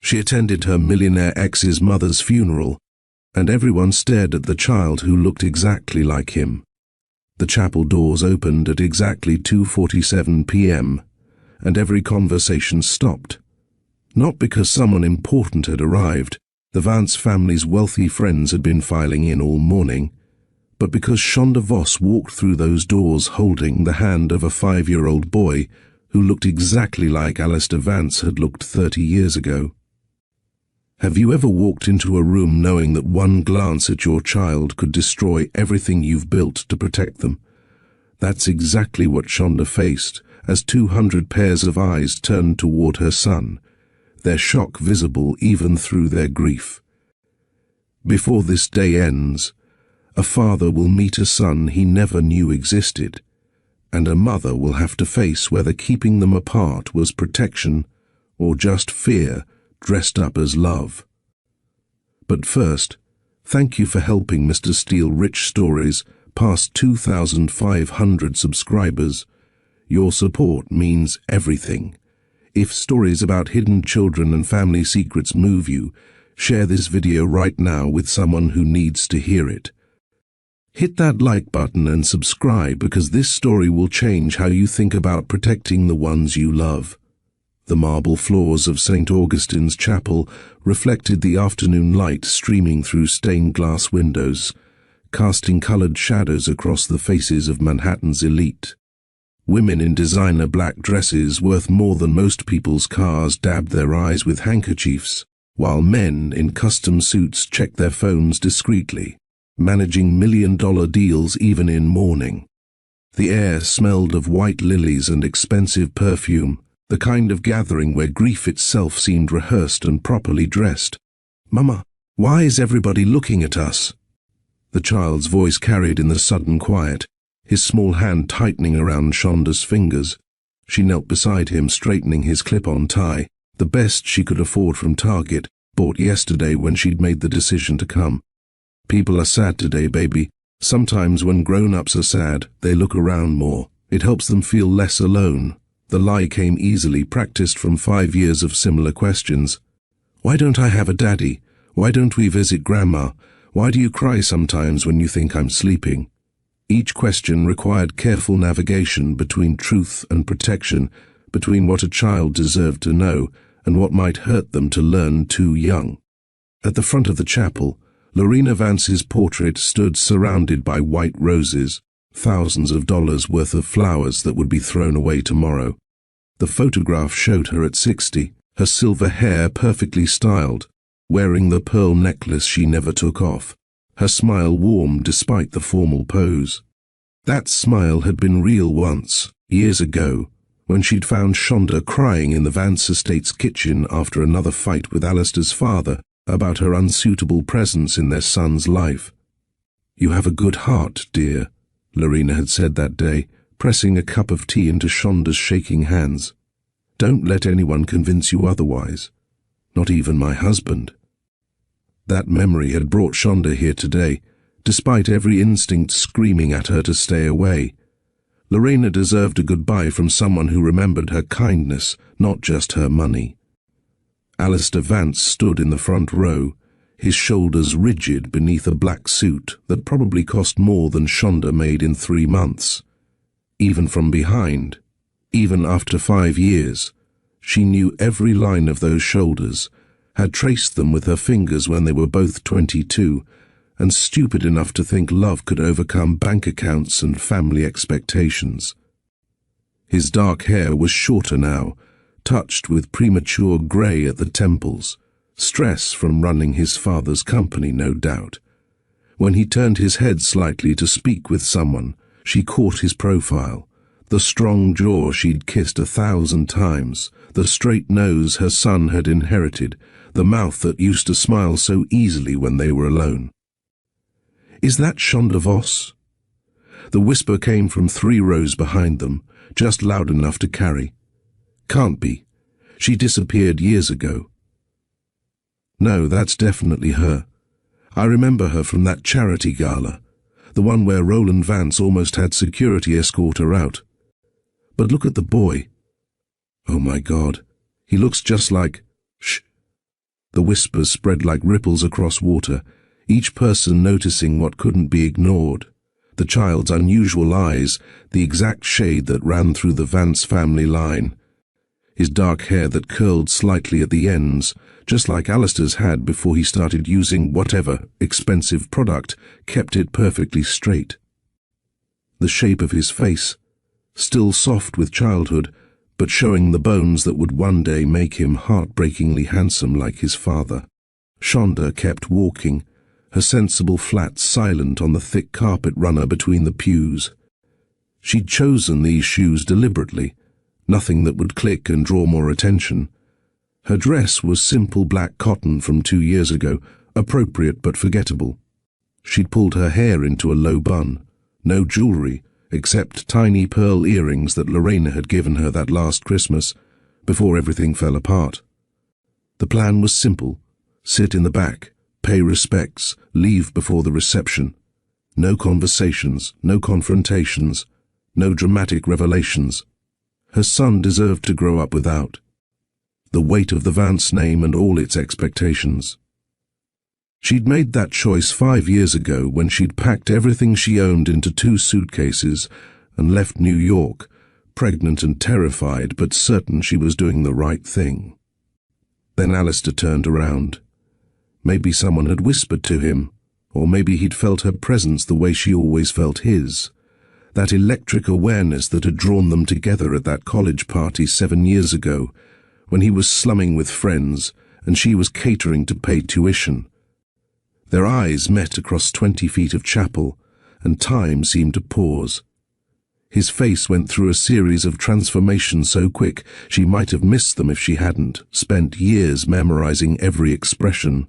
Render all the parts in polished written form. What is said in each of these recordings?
She attended her millionaire ex's mother's funeral, and everyone stared at the child who looked exactly like him. The chapel doors opened at exactly 2:47 p.m., and every conversation stopped. Not because someone important had arrived, the Vance family's wealthy friends had been filing in all morning, but because Shonda Voss walked through those doors holding the hand of a 5-year-old boy who looked exactly like Alistair Vance had looked 30 years ago. Have you ever walked into a room knowing that one glance at your child could destroy everything you've built to protect them? That's exactly what Shonda faced as 200 pairs of eyes turned toward her son, their shock visible even through their grief. Before this day ends, a father will meet a son he never knew existed, and a mother will have to face whether keeping them apart was protection or just fear dressed up as love. But first, thank you for helping Mr. Steele Rich Stories past 2,500 subscribers. Your support means everything. If stories about hidden children and family secrets move you, share this video right now with someone who needs to hear it. Hit that like button and subscribe because this story will change how you think about protecting the ones you love. The marble floors of St. Augustine's Chapel reflected the afternoon light streaming through stained glass windows, casting colored shadows across the faces of Manhattan's elite. Women in designer black dresses worth more than most people's cars dabbed their eyes with handkerchiefs, while men in custom suits checked their phones discreetly, managing million-dollar deals even in mourning. The air smelled of white lilies and expensive perfume, the kind of gathering where grief itself seemed rehearsed and properly dressed. "Mama, why is everybody looking at us?" The child's voice carried in the sudden quiet, his small hand tightening around Shonda's fingers. She knelt beside him, straightening his clip-on tie, the best she could afford from Target, bought yesterday when she'd made the decision to come. "People are sad today, baby. Sometimes when grown-ups are sad, they look around more. It helps them feel less alone." The lie came easily, practiced from 5 years of similar questions. "Why don't I have a daddy? Why don't we visit Grandma? Why do you cry sometimes when you think I'm sleeping?" Each question required careful navigation between truth and protection, between what a child deserved to know and what might hurt them to learn too young. At the front of the chapel, Lorena Vance's portrait stood surrounded by white roses, thousands of dollars worth of flowers that would be thrown away tomorrow. The photograph showed her at 60, her silver hair perfectly styled, wearing the pearl necklace she never took off, her smile warm despite the formal pose. That smile had been real once, years ago, when she'd found Shonda crying in the Vance estate's kitchen after another fight with Alistair's father about her unsuitable presence in their son's life. "You have a good heart, dear," Lorena had said that day, pressing a cup of tea into Shonda's shaking hands. "Don't let anyone convince you otherwise. Not even my husband." That memory had brought Shonda here today, despite every instinct screaming at her to stay away. Lorena deserved a goodbye from someone who remembered her kindness, not just her money. Alistair Vance stood in the front row, his shoulders rigid beneath a black suit that probably cost more than Shonda made in 3 months. Even from behind, even after 5 years, she knew every line of those shoulders, had traced them with her fingers when they were both 22, and stupid enough to think love could overcome bank accounts and family expectations. His dark hair was shorter now, touched with premature grey at the temples, stress from running his father's company, no doubt. When he turned his head slightly to speak with someone, she caught his profile, the strong jaw she'd kissed 1,000 times, the straight nose her son had inherited, the mouth that used to smile so easily when they were alone. "Is that Shonda Voss?" The whisper came from 3 rows behind them, just loud enough to carry. "Can't be. She disappeared years ago." "No, that's definitely her. I remember her from that charity gala, the one where Roland Vance almost had security escort her out. But look at the boy. Oh my God, he looks just like..." "Shh, whispers spread like ripples across water, each person noticing what couldn't be ignored. The child's unusual eyes, the exact shade that ran through the Vance family line. His dark hair that curled slightly at the ends, just like Alistair's had before he started using whatever expensive product kept it perfectly straight. The shape of his face, still soft with childhood, but showing the bones that would one day make him heartbreakingly handsome like his father. Shonda kept walking, her sensible flat silent on the thick carpet runner between the pews. She'd chosen these shoes deliberately, nothing that would click and draw more attention. Her dress was simple black cotton from 2 years ago, appropriate but forgettable. She'd pulled her hair into a low bun, no jewelry, except tiny pearl earrings that Lorena had given her that last Christmas, before everything fell apart. The plan was simple: sit in the back, pay respects, leave before the reception. No conversations, no confrontations, no dramatic revelations. Her son deserved to grow up without the weight of the Vance name and all its expectations. She'd made that choice 5 years ago when she'd packed everything she owned into 2 suitcases and left New York, pregnant and terrified, but certain she was doing the right thing. Then Alistair turned around. Maybe someone had whispered to him, or maybe he'd felt her presence the way she always felt his. That electric awareness that had drawn them together at that college party 7 years ago, when he was slumming with friends and she was catering to pay tuition. Their eyes met across 20 feet of chapel, and time seemed to pause. His face went through a series of transformations so quick she might have missed them if she hadn't spent years memorizing every expression.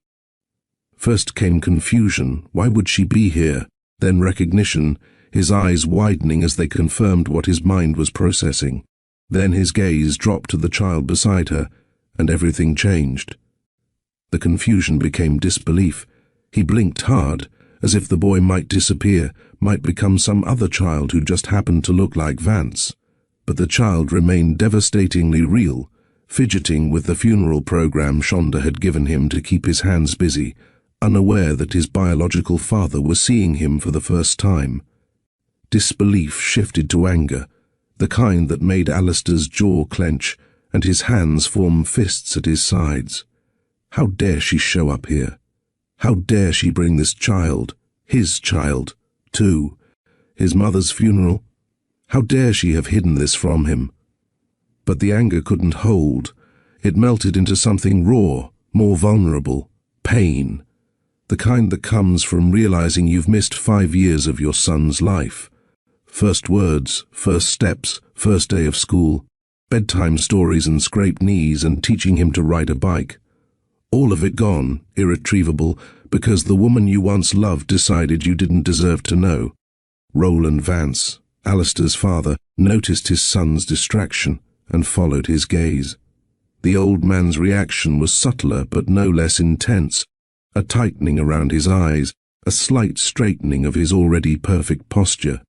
First came confusion, why would she be here? Then recognition, his eyes widening as they confirmed what his mind was processing. Then his gaze dropped to the child beside her, and everything changed. The confusion became disbelief. He blinked hard, as if the boy might disappear, might become some other child who just happened to look like Vance. But the child remained devastatingly real, fidgeting with the funeral program Shonda had given him to keep his hands busy, unaware that his biological father was seeing him for the first time. Disbelief shifted to anger, the kind that made Alistair's jaw clench and his hands form fists at his sides. How dare she show up here? How dare she bring this child, his child, to his mother's funeral? How dare she have hidden this from him? But the anger couldn't hold. It melted into something raw, more vulnerable, pain. The kind that comes from realizing you've missed 5 years of your son's life. First words, first steps, first day of school, bedtime stories and scraped knees and teaching him to ride a bike. All of it gone, irretrievable, because the woman you once loved decided you didn't deserve to know. Roland Vance, Alistair's father, noticed his son's distraction and followed his gaze. The old man's reaction was subtler but no less intense, a tightening around his eyes, a slight straightening of his already perfect posture.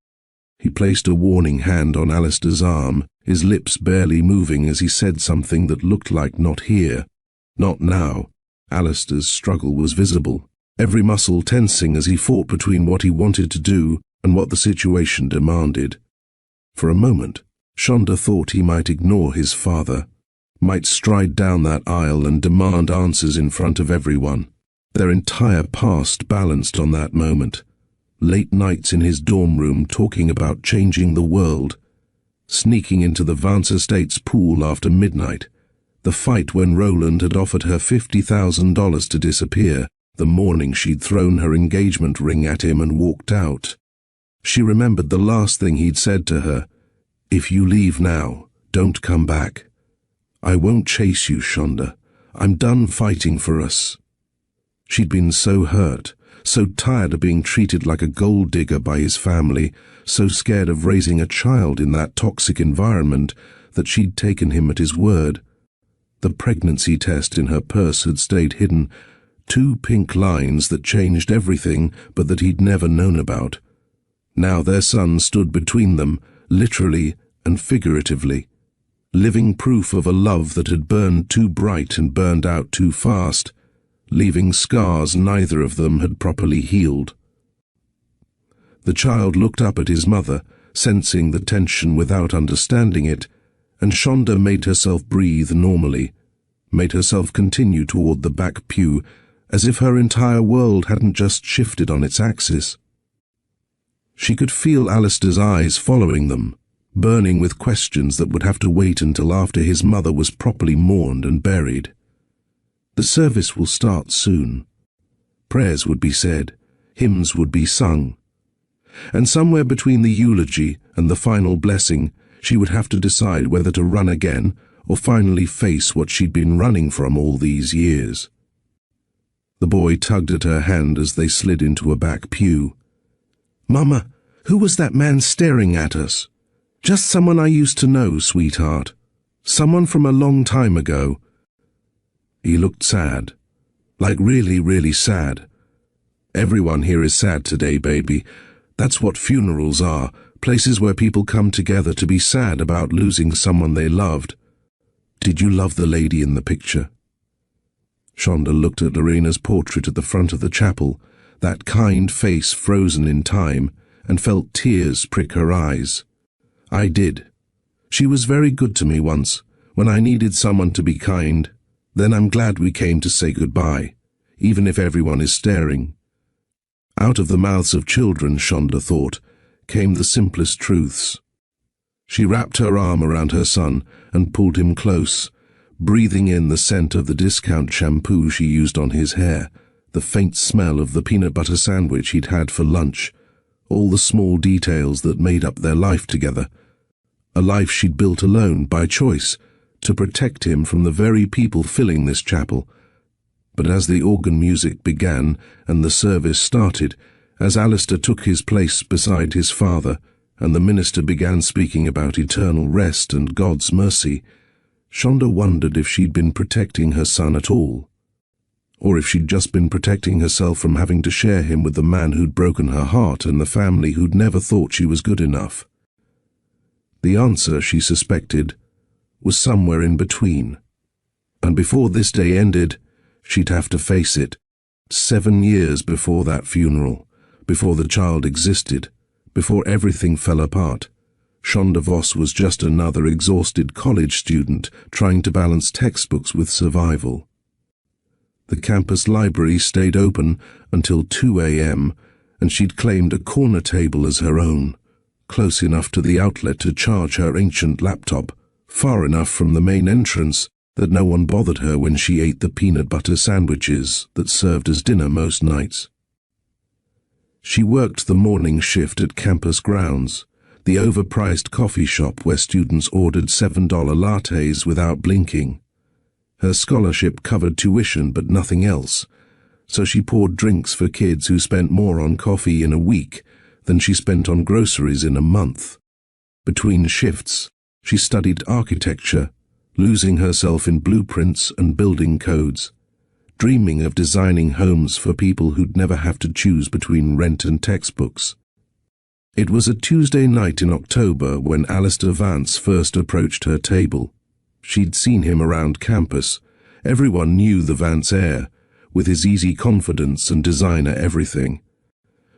He placed a warning hand on Alistair's arm, his lips barely moving as he said something that looked like "not here, not now." Alistair's struggle was visible, every muscle tensing as he fought between what he wanted to do and what the situation demanded. For a moment, Shonda thought he might ignore his father, might stride down that aisle and demand answers in front of everyone. Their entire past balanced on that moment. Late nights in his dorm room talking about changing the world, sneaking into the Vance Estates pool after midnight, the fight when Roland had offered her $50,000 to disappear, the morning she'd thrown her engagement ring at him and walked out. She remembered the last thing he'd said to her, "If you leave now, don't come back. I won't chase you, Shonda. I'm done fighting for us." She'd been so hurt, so tired of being treated like a gold digger by his family, so scared of raising a child in that toxic environment that she'd taken him at his word. The pregnancy test in her purse had stayed hidden, 2 pink lines that changed everything but that he'd never known about. Now their son stood between them, literally and figuratively, living proof of a love that had burned too bright and burned out too fast. leaving scars neither of them had properly healed. The child looked up at his mother, sensing the tension without understanding it, and Shonda made herself breathe normally, made herself continue toward the back pew, as if her entire world hadn't just shifted on its axis. She could feel Alistair's eyes following them, burning with questions that would have to wait until after his mother was properly mourned and buried. The service will start soon. Prayers would be said, hymns would be sung, and somewhere between the eulogy and the final blessing, she would have to decide whether to run again or finally face what she'd been running from all these years. The boy tugged at her hand as they slid into a back pew. "Mama, who was that man staring at us?" "Just someone I used to know, sweetheart. Someone from a long time ago." He looked sad. Like really, really sad. "Everyone here is sad today, baby. That's what funerals are, places where people come together to be sad about losing someone they loved. Did you love the lady in the picture?" Shonda looked at Lorena's portrait at the front of the chapel, that kind face frozen in time, and felt tears prick her eyes. "I did. She was very good to me once, when I needed someone to be kind. Then I'm glad we came to say goodbye, even if everyone is staring." Out of the mouths of children, Shonda thought, came the simplest truths. She wrapped her arm around her son and pulled him close, breathing in the scent of the discount shampoo she used on his hair, the faint smell of the peanut butter sandwich he'd had for lunch, all the small details that made up their life together, a life she'd built alone by choice, to protect him from the very people filling this chapel. But as the organ music began and the service started, as Alistair took his place beside his father, and the minister began speaking about eternal rest and God's mercy, Shonda wondered if she'd been protecting her son at all, or if she'd just been protecting herself from having to share him with the man who'd broken her heart and the family who'd never thought she was good enough. The answer, she suspected, was somewhere in between, and before this day ended, she'd have to face it. 7 years before that funeral, before the child existed, before everything fell apart, Shonda Voss was just another exhausted college student trying to balance textbooks with survival. The campus library stayed open until 2 a.m., and she'd claimed a corner table as her own, close enough to the outlet to charge her ancient laptop, far enough from the main entrance that no one bothered her when she ate the peanut butter sandwiches that served as dinner most nights. She worked the morning shift at campus grounds, the overpriced coffee shop where students ordered $7 lattes without blinking. Her scholarship covered tuition but nothing else, so she poured drinks for kids who spent more on coffee in a week than she spent on groceries in a month. Between shifts, she studied architecture, losing herself in blueprints and building codes, dreaming of designing homes for people who'd never have to choose between rent and textbooks. It was a Tuesday night in October when Alistair Vance first approached her table. She'd seen him around campus. Everyone knew the Vance heir, with his easy confidence and designer everything.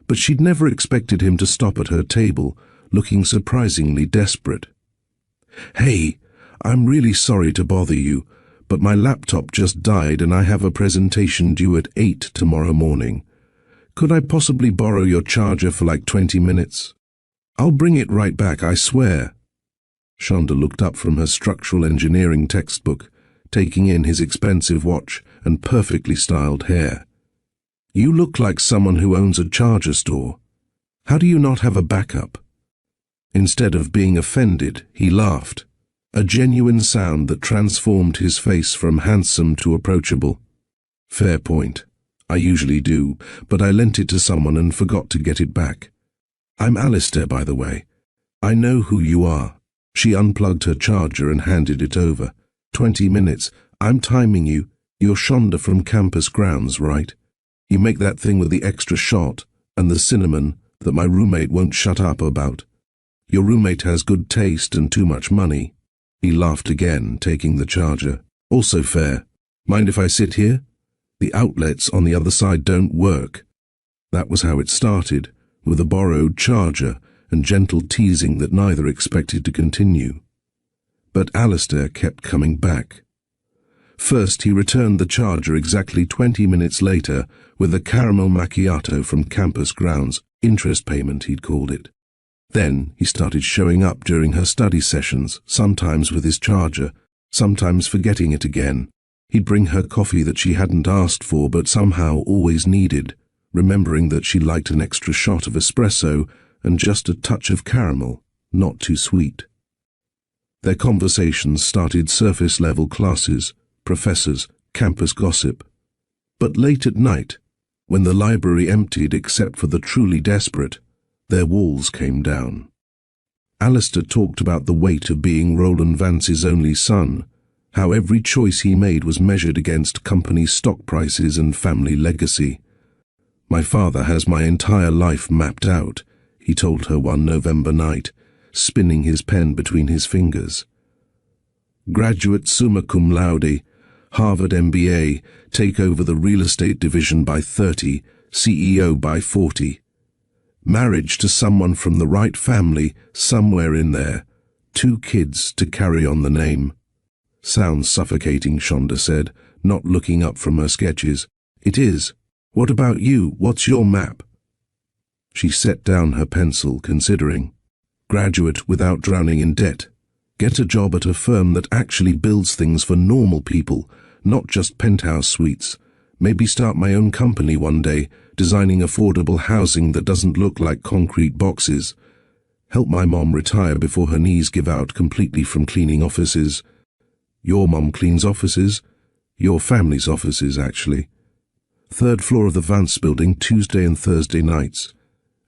But she'd never expected him to stop at her table, looking surprisingly desperate. "Hey, I'm really sorry to bother you, but my laptop just died and I have a presentation due at 8 tomorrow morning. Could I possibly borrow your charger for like 20 minutes? I'll bring it right back, I swear." Shonda looked up from her structural engineering textbook, taking in his expensive watch and perfectly styled hair. "You look like someone who owns a charger store. How do you not have a backup?" Instead of being offended, he laughed, a genuine sound that transformed his face from handsome to approachable. "Fair point. I usually do, but I lent it to someone and forgot to get it back. I'm Alistair, by the way. I know who you are." She unplugged her charger and handed it over. 20 minutes. I'm timing you. You're Shonda from campus grounds, right? You make that thing with the extra shot and the cinnamon that my roommate won't shut up about. Your roommate has good taste and too much money." He laughed again, taking the charger. "Also fair. Mind if I sit here?" The outlets on the other side don't work. That was how it started, with a borrowed charger and gentle teasing that neither expected to continue. But Alistair kept coming back. First, he returned the charger exactly 20 minutes later with a caramel macchiato from campus grounds, interest payment he'd called it. Then he started showing up during her study sessions, sometimes with his charger, sometimes forgetting it again. He'd bring her coffee that she hadn't asked for but somehow always needed, remembering that she liked an extra shot of espresso and just a touch of caramel, not too sweet. Their conversations started surface-level classes, professors, campus gossip. But late at night, when the library emptied except for the truly desperate, their walls came down. Alistair talked about the weight of being Roland Vance's only son, how every choice he made was measured against company stock prices and family legacy. "My father has my entire life mapped out," he told her one November night, spinning his pen between his fingers. Graduate summa cum laude, Harvard MBA, take over the real estate division by 30, CEO by 40. Marriage to someone from the right family, somewhere in there. 2 kids to carry on the name. "Sounds suffocating," Shonda said, not looking up from her sketches. "It is. What about you? What's your map?" She set down her pencil, considering. Graduate without drowning in debt. Get a job at a firm that actually builds things for normal people, not just penthouse suites. Maybe start my own company one day, designing affordable housing that doesn't look like concrete boxes. Help my mom retire before her knees give out completely from cleaning offices. Your mom cleans offices? Your family's offices, actually. 3rd floor of the Vance building, Tuesday and Thursday nights.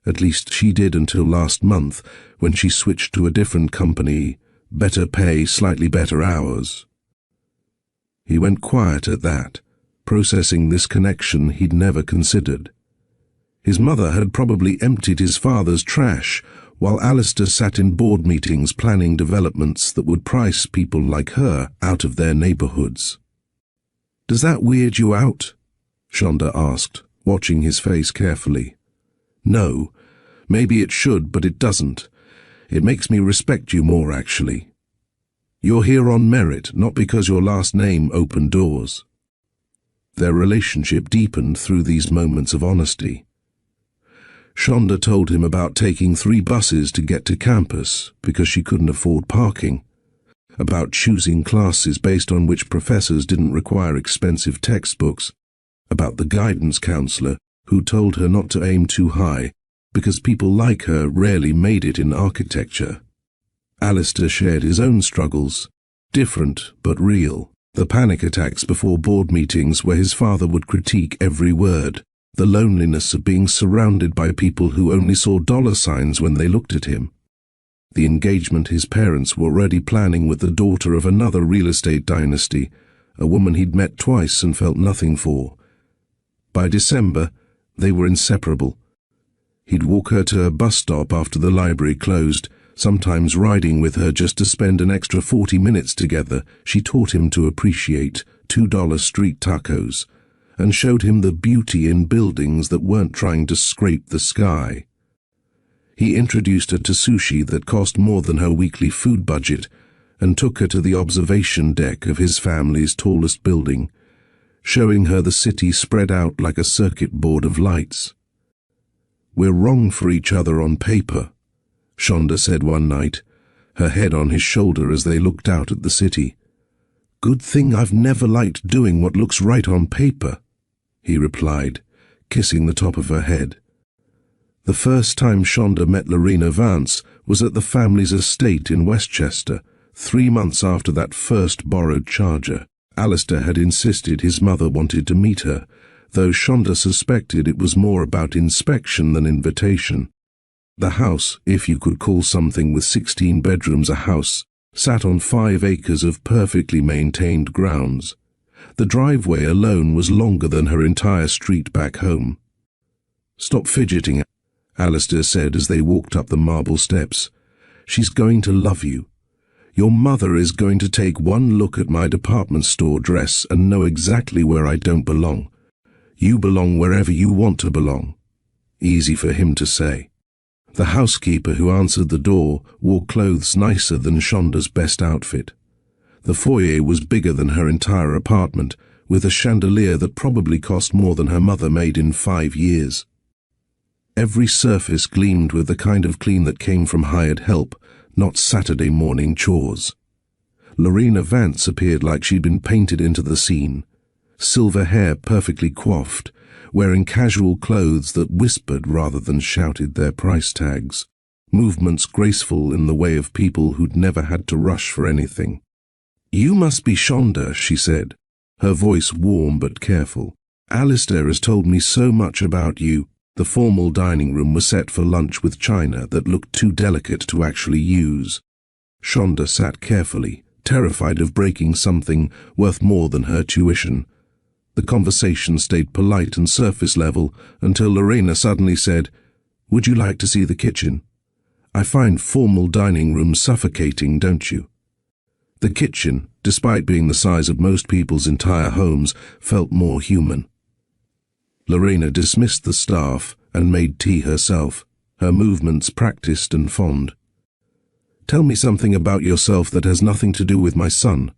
At least she did until last month, when she switched to a different company. Better pay, slightly better hours. He went quiet at that, processing this connection he'd never considered. His mother had probably emptied his father's trash, while Alistair sat in board meetings planning developments that would price people like her out of their neighborhoods. "Does that weird you out?" Shonda asked, watching his face carefully. "No. Maybe it should, but it doesn't. It makes me respect you more, actually. You're here on merit, not because your last name opened doors." Their relationship deepened through these moments of honesty. Shonda told him about taking 3 buses to get to campus because she couldn't afford parking, about choosing classes based on which professors didn't require expensive textbooks, about the guidance counselor who told her not to aim too high because people like her rarely made it in architecture. Alistair shared his own struggles, different but real. The panic attacks before board meetings where his father would critique every word, the loneliness of being surrounded by people who only saw dollar signs when they looked at him, the engagement his parents were already planning with the daughter of another real estate dynasty, a woman he'd met twice and felt nothing for. By December, they were inseparable. He'd walk her to a bus stop after the library closed, sometimes riding with her just to spend an extra 40 minutes together. She taught him to appreciate $2 street tacos and showed him the beauty in buildings that weren't trying to scrape the sky. He introduced her to sushi that cost more than her weekly food budget and took her to the observation deck of his family's tallest building, showing her the city spread out like a circuit board of lights. "We're wrong for each other on paper," Shonda said one night, her head on his shoulder as they looked out at the city. "Good thing I've never liked doing what looks right on paper," he replied, kissing the top of her head. The first time Shonda met Lorena Vance was at the family's estate in Westchester, 3 months after that first borrowed charger. Alistair had insisted his mother wanted to meet her, though Shonda suspected it was more about inspection than invitation. The house, if you could call something with 16 bedrooms a house, sat on 5 acres of perfectly maintained grounds. The driveway alone was longer than her entire street back home. "Stop fidgeting," Alistair said as they walked up the marble steps. "She's going to love you. Your mother is going to take one look at my department store dress and know exactly where I don't belong. You belong wherever you want to belong. Easy for him to say. The housekeeper who answered the door wore clothes nicer than Shonda's best outfit. The foyer was bigger than her entire apartment, with a chandelier that probably cost more than her mother made in 5 years. Every surface gleamed with the kind of clean that came from hired help, not Saturday morning chores. Lorena Vance appeared like she'd been painted into the scene. Silver hair perfectly coiffed, wearing casual clothes that whispered rather than shouted their price tags. Movements graceful in the way of people who'd never had to rush for anything. "You must be Shonda," she said, her voice warm but careful. "Alistair has told me so much about you." The formal dining room was set for lunch with china that looked too delicate to actually use. Shonda sat carefully, terrified of breaking something worth more than her tuition. The conversation stayed polite and surface level until Lorena suddenly said, "Would you like to see the kitchen? I find formal dining rooms suffocating, don't you?" The kitchen, despite being the size of most people's entire homes, felt more human. Lorena dismissed the staff and made tea herself, her movements practiced and fond. "Tell me something about yourself that has nothing to do with my son,"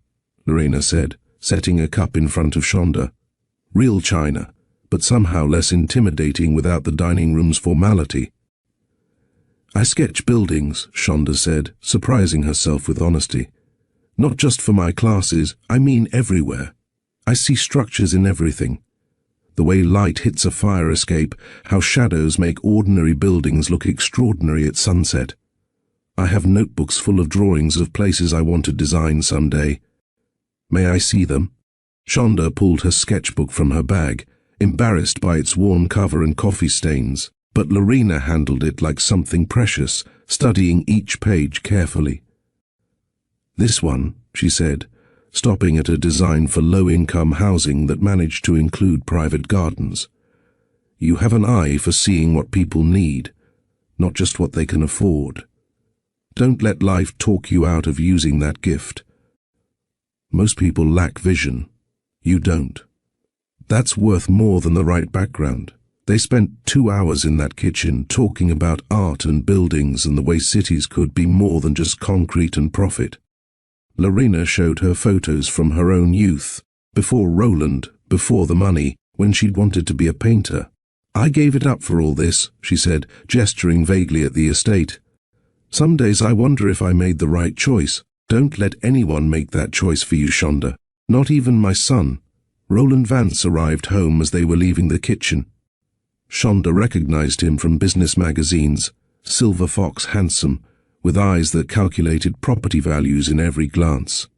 Lorena said, setting a cup in front of Shonda. Real china, but somehow less intimidating without the dining room's formality. "I sketch buildings," Shonda said, surprising herself with honesty. "Not just for my classes, I mean everywhere. I see structures in everything. The way light hits a fire escape, how shadows make ordinary buildings look extraordinary at sunset. I have notebooks full of drawings of places I want to design someday. May I see them?" Shonda pulled her sketchbook from her bag, embarrassed by its worn cover and coffee stains, but Lorena handled it like something precious, studying each page carefully. "This one," she said, stopping at a design for low-income housing that managed to include private gardens. "You have an eye for seeing what people need, not just what they can afford. Don't let life talk you out of using that gift. Most people lack vision. You don't. That's worth more than the right background." They spent 2 hours in that kitchen talking about art and buildings and the way cities could be more than just concrete and profit. Lorena showed her photos from her own youth, before Roland, before the money, when she'd wanted to be a painter. "I gave it up for all this," she said, gesturing vaguely at the estate. "Some days I wonder if I made the right choice. Don't let anyone make that choice for you, Shonda. Not even my son." Roland Vance arrived home as they were leaving the kitchen. Shonda recognized him from business magazines, silver fox handsome, with eyes that calculated property values in every glance.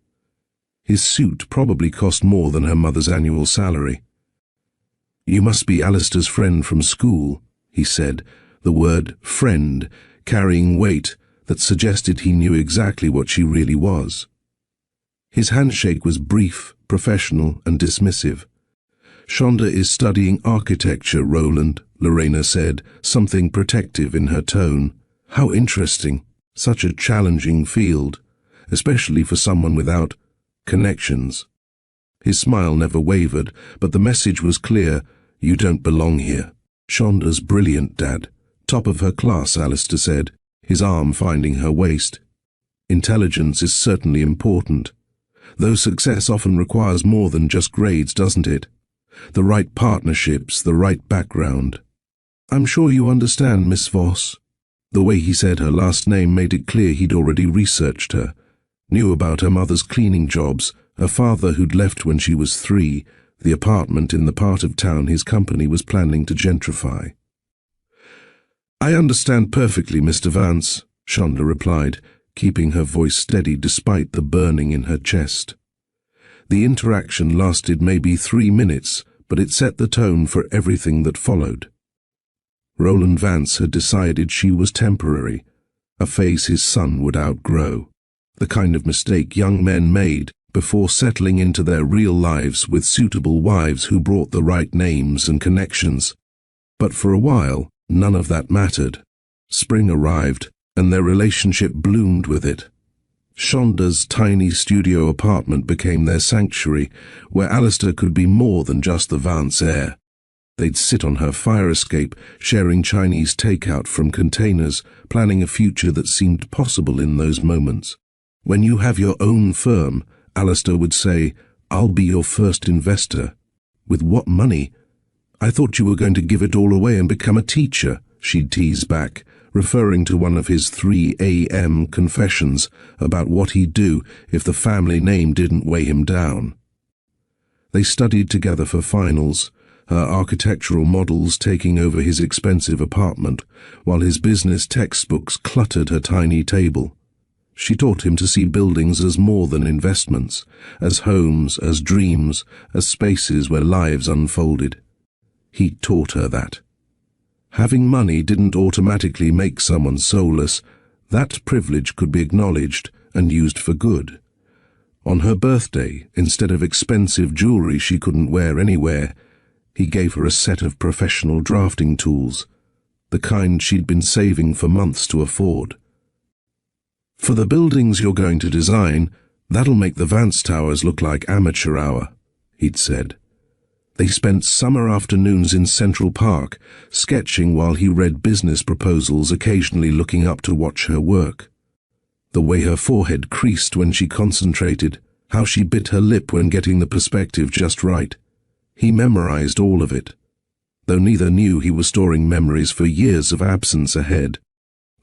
His suit probably cost more than her mother's annual salary. "You must be Alistair's friend from school," he said, the word friend carrying weight that suggested he knew exactly what she really was. His handshake was brief, professional, and dismissive. "Shonda is studying architecture, Roland," Lorena said, something protective in her tone. "How interesting. Such a challenging field, especially for someone without connections." His smile never wavered, but the message was clear: "You don't belong here." "Shonda's brilliant, Dad. Top of her class," Alistair said, his arm finding her waist. "Intelligence is certainly important, though success often requires more than just grades, doesn't it? The right partnerships, the right background. I'm sure you understand, Miss Voss." The way he said her last name made it clear he'd already researched her, knew about her mother's cleaning jobs, her father who'd left when she was 3, the apartment in the part of town his company was planning to gentrify. "I understand perfectly, Mr. Vance," Shonda replied, keeping her voice steady despite the burning in her chest. The interaction lasted maybe 3 minutes, but it set the tone for everything that followed. Roland Vance had decided she was temporary, a phase his son would outgrow, the kind of mistake young men made before settling into their real lives with suitable wives who brought the right names and connections. But for a while, none of that mattered. Spring arrived, and their relationship bloomed with it. Shonda's tiny studio apartment became their sanctuary, where Alistair could be more than just the Vance heir. They'd sit on her fire escape, sharing Chinese takeout from containers, planning a future that seemed possible in those moments. "When you have your own firm," Alistair would say, "I'll be your first investor." "With what money?" "I thought you were going to give it all away and become a teacher," she'd tease back, referring to one of his 3 a.m. confessions about what he'd do if the family name didn't weigh him down. They studied together for finals, her architectural models taking over his expensive apartment, while his business textbooks cluttered her tiny table. She taught him to see buildings as more than investments, as homes, as dreams, as spaces where lives unfolded. He taught her that. Having money didn't automatically make someone soulless. That privilege could be acknowledged and used for good. On her birthday, instead of expensive jewelry she couldn't wear anywhere, he gave her a set of professional drafting tools, the kind she'd been saving for months to afford. "For the buildings you're going to design, that'll make the Vance Towers look like amateur hour," he'd said. They spent summer afternoons in Central Park, sketching while he read business proposals, occasionally looking up to watch her work. The way her forehead creased when she concentrated, how she bit her lip when getting the perspective just right. He memorized all of it, though neither knew he was storing memories for years of absence ahead.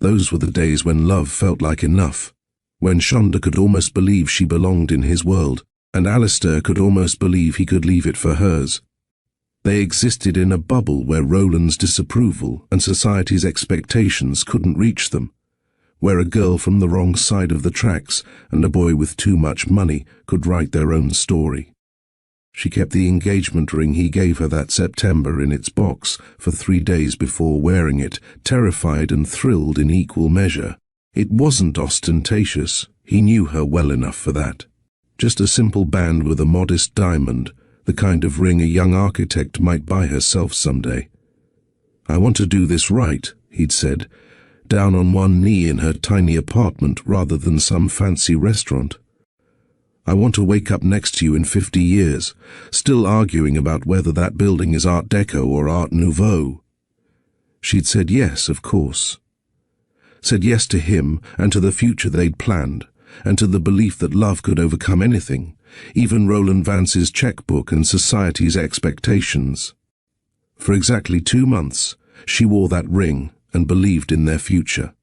Those were the days when love felt like enough, when Shonda could almost believe she belonged in his world, and Alistair could almost believe he could leave it for hers. They existed in a bubble where Roland's disapproval and society's expectations couldn't reach them, where a girl from the wrong side of the tracks and a boy with too much money could write their own story. She kept the engagement ring he gave her that September in its box for 3 days before wearing it, terrified and thrilled in equal measure. It wasn't ostentatious, he knew her well enough for that. Just a simple band with a modest diamond, the kind of ring a young architect might buy herself someday. "I want to do this right," he'd said, down on one knee in her tiny apartment rather than some fancy restaurant. "I want to wake up next to you in 50 years, still arguing about whether that building is Art Deco or Art Nouveau." She'd said yes, of course. Said yes to him and to the future they'd planned, and to the belief that love could overcome anything, even Roland Vance's checkbook and society's expectations. For exactly 2 months, she wore that ring and believed in their future.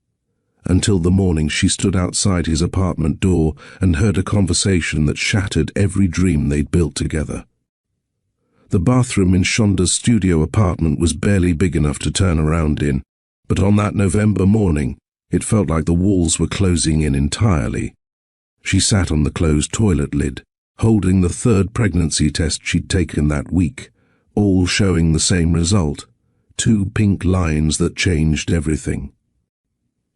Until the morning she stood outside his apartment door and heard a conversation that shattered every dream they'd built together. The bathroom in Shonda's studio apartment was barely big enough to turn around in, but on that November morning, it felt like the walls were closing in entirely. She sat on the closed toilet lid, holding the 3rd pregnancy test she'd taken that week, all showing the same result, 2 pink lines that changed everything.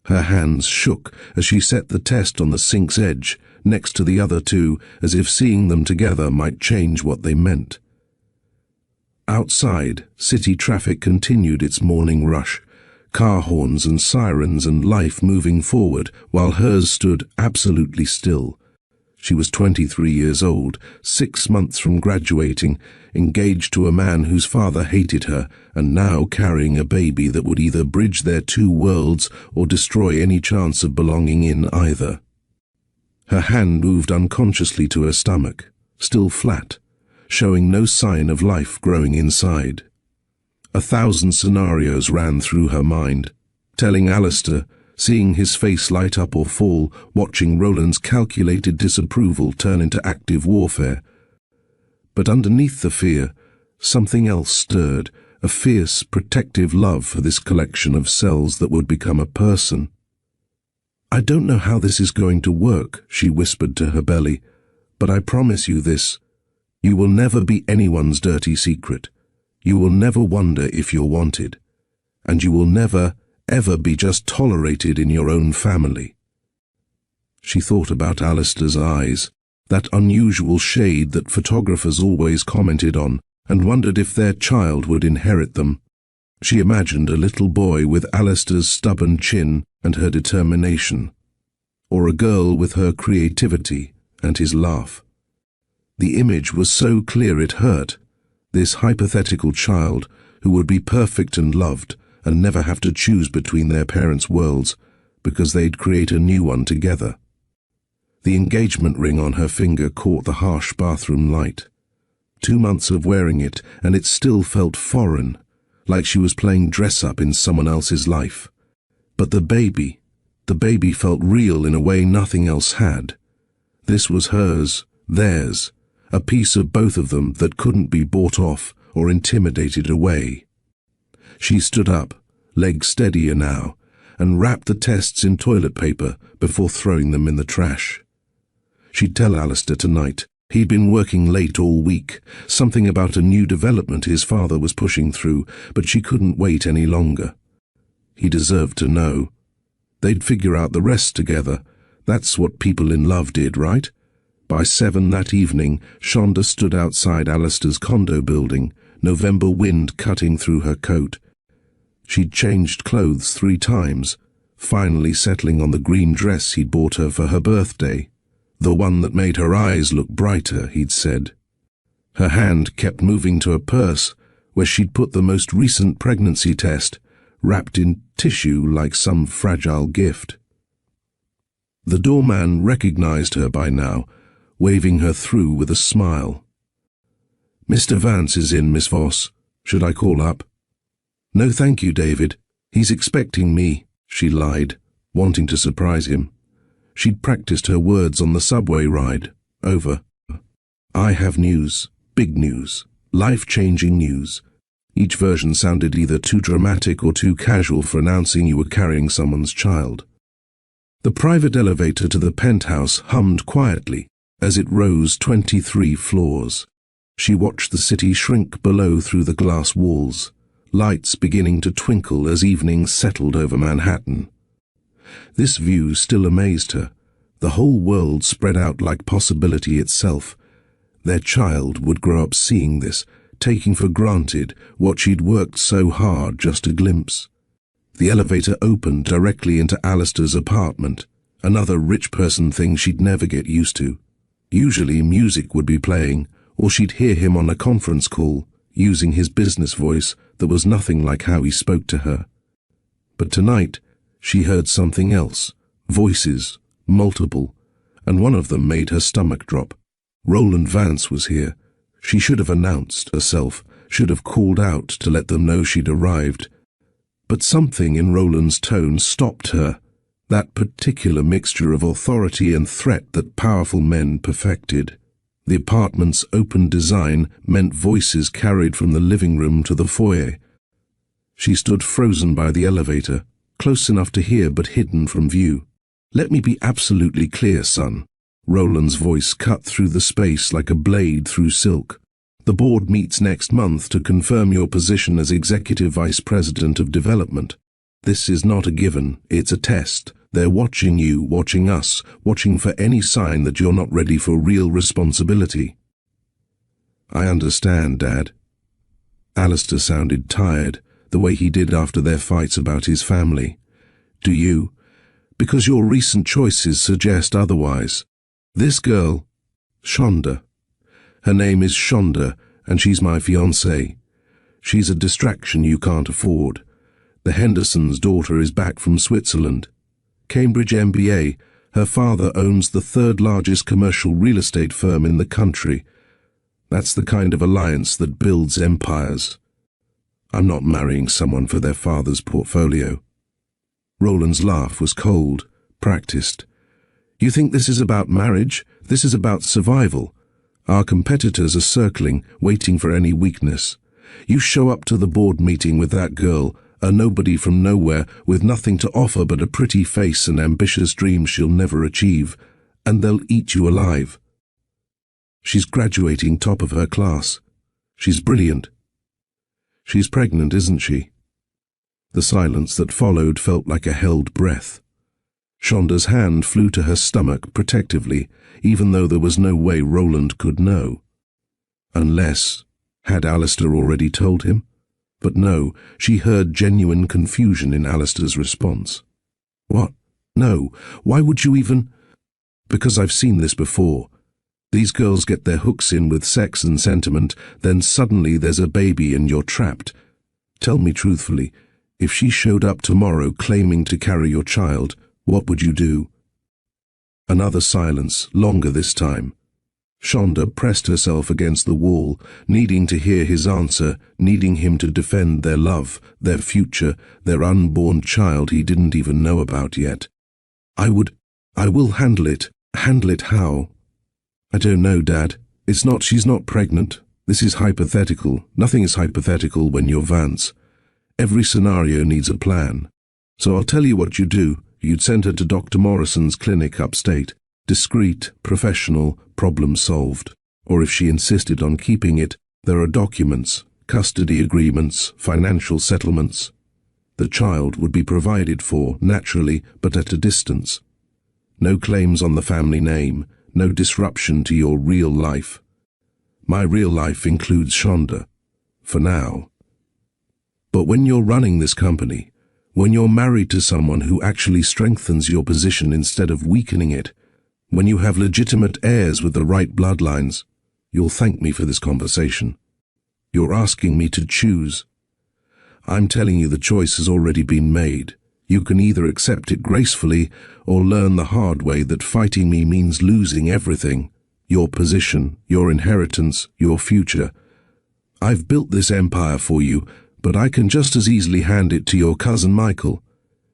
Her hands shook as she set the test on the sink's edge, next to the other 2, as if seeing them together might change what they meant. Outside, city traffic continued its morning rush, car horns and sirens and life moving forward, while hers stood absolutely still. She was 23 years old, 6 months from graduating, engaged to a man whose father hated her, and now carrying a baby that would either bridge their 2 worlds or destroy any chance of belonging in either. Her hand moved unconsciously to her stomach, still flat, showing no sign of life growing inside. 1,000 scenarios ran through her mind, telling Alistair, seeing his face light up or fall, watching Roland's calculated disapproval turn into active warfare. But underneath the fear, something else stirred, a fierce, protective love for this collection of cells that would become a person. "I don't know how this is going to work," she whispered to her belly, "but I promise you this. You will never be anyone's dirty secret. You will never wonder if you're wanted. And you will never, ever be just tolerated in your own family." She thought about Alistair's eyes, that unusual shade that photographers always commented on, and wondered if their child would inherit them. She imagined a little boy with Alistair's stubborn chin and her determination, or a girl with her creativity and his laugh. The image was so clear it hurt, This hypothetical child who would be perfect and loved and never have to choose between their parents' worlds because they'd create a new one together. The engagement ring on her finger caught the harsh bathroom light. 2 months of wearing it, and it still felt foreign, like she was playing dress-up in someone else's life. But the baby felt real in a way nothing else had. This was hers, theirs, a piece of both of them that couldn't be bought off or intimidated away. She stood up, legs steadier now, and wrapped the tests in toilet paper before throwing them in the trash. She'd tell Alistair tonight. He'd been working late all week, something about a new development his father was pushing through, but she couldn't wait any longer. He deserved to know. They'd figure out the rest together. That's what people in love did, right? By 7 that evening, Shonda stood outside Alistair's condo building, November wind cutting through her coat. She'd changed clothes 3 times, finally settling on the green dress he'd bought her for her birthday. The one that made her eyes look brighter, he'd said. Her hand kept moving to a purse where she'd put the most recent pregnancy test, wrapped in tissue like some fragile gift. The doorman recognized her by now, waving her through with a smile. "Mr. Vance is in, Miss Voss. Should I call up?" "No, thank you, David. He's expecting me," she lied, wanting to surprise him. She'd practiced her words on the subway ride. Over. "I have news. Big news. Life-changing news." Each version sounded either too dramatic or too casual for announcing you were carrying someone's child. The private elevator to the penthouse hummed quietly as it rose 23 floors. She watched the city shrink below through the glass walls, lights beginning to twinkle as evening settled over Manhattan. This view still amazed her. The whole world spread out like possibility itself. Their child would grow up seeing this, taking for granted what she'd worked so hard just to glimpse. The elevator opened directly into Alistair's apartment, another rich person thing she'd never get used to. Usually music would be playing, or she'd hear him on a conference call, using his business voice that was nothing like how he spoke to her. But tonight, she heard something else, voices, multiple, and one of them made her stomach drop. Roland Vance was here. She should have announced herself, should have called out to let them know she'd arrived. But something in Roland's tone stopped her, that particular mixture of authority and threat that powerful men perfected. The apartment's open design meant voices carried from the living room to the foyer. She stood frozen by the elevator, close enough to hear but hidden from view. "Let me be absolutely clear, son." Roland's voice cut through the space like a blade through silk. "The board meets next month to confirm your position as Executive Vice President of Development. This is not a given, it's a test. They're watching you, watching us, watching for any sign that you're not ready for real responsibility." "I understand, Dad." Alistair sounded tired, the way he did after their fights about his family. "Do you? Because your recent choices suggest otherwise. This girl, Shonda. Her name is Shonda, and she's my fiancée. She's a distraction you can't afford. The Hendersons' daughter is back from Switzerland. Cambridge MBA, her father owns the 3rd largest commercial real estate firm in the country. That's the kind of alliance that builds empires. I'm not marrying someone for their father's portfolio." Roland's laugh was cold, practiced. "You think this is about marriage? This is about survival. Our competitors are circling, waiting for any weakness. You show up to the board meeting with that girl, a nobody from nowhere, with nothing to offer but a pretty face and ambitious dreams she'll never achieve, and they'll eat you alive. She's graduating top of her class. She's brilliant. She's pregnant, isn't she?" The silence that followed felt like a held breath. Shonda's hand flew to her stomach protectively, even though there was no way Roland could know. Unless, had Alistair already told him? But no, she heard genuine confusion in Alistair's response. "What? No, why would you even—" "Because I've seen this before. These girls get their hooks in with sex and sentiment, then suddenly there's a baby and you're trapped. Tell me truthfully, if she showed up tomorrow claiming to carry your child, what would you do? Another silence, longer this time. Shonda pressed herself against the wall, needing to hear his answer, needing him to defend their love, their future, their unborn child he didn't even know about yet. I will handle it. Handle it how? I don't know, Dad. She's not pregnant. This is hypothetical. Nothing is hypothetical when you're Vance. Every scenario needs a plan. So I'll tell you what you do. You'd send her to Dr. Morrison's clinic upstate. Discreet, professional, problem solved. Or if she insisted on keeping it, there are documents, custody agreements, financial settlements. The child would be provided for, naturally, but at a distance. No claims on the family name, no disruption to your real life. My real life includes Shonda. For now. But when you're running this company, when you're married to someone who actually strengthens your position instead of weakening it, when you have legitimate heirs with the right bloodlines, you'll thank me for this conversation. You're asking me to choose. I'm telling you the choice has already been made. You can either accept it gracefully or learn the hard way that fighting me means losing everything. Your position, your inheritance, your future. I've built this empire for you, but I can just as easily hand it to your cousin Michael.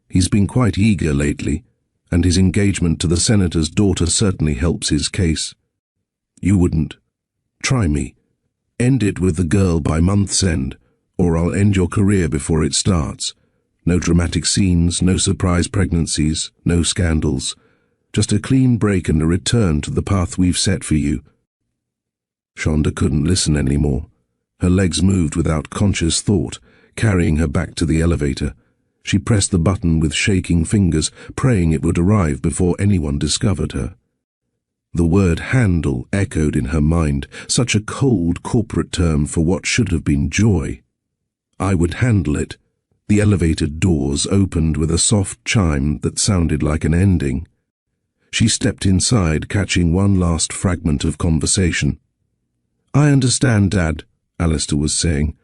He's been quite eager lately, and his engagement to the senator's daughter certainly helps his case. You wouldn't. Try me. End it with the girl by month's end, or I'll end your career before it starts. No dramatic scenes, no surprise pregnancies, no scandals. Just a clean break and a return to the path we've set for you. Shonda couldn't listen anymore. Her legs moved without conscious thought, carrying her back to the elevator. She pressed the button with shaking fingers, praying it would arrive before anyone discovered her. The word handle echoed in her mind, such a cold corporate term for what should have been joy. I would handle it. The elevator doors opened with a soft chime that sounded like an ending. She stepped inside, catching one last fragment of conversation. I understand, Dad, Alistair was saying.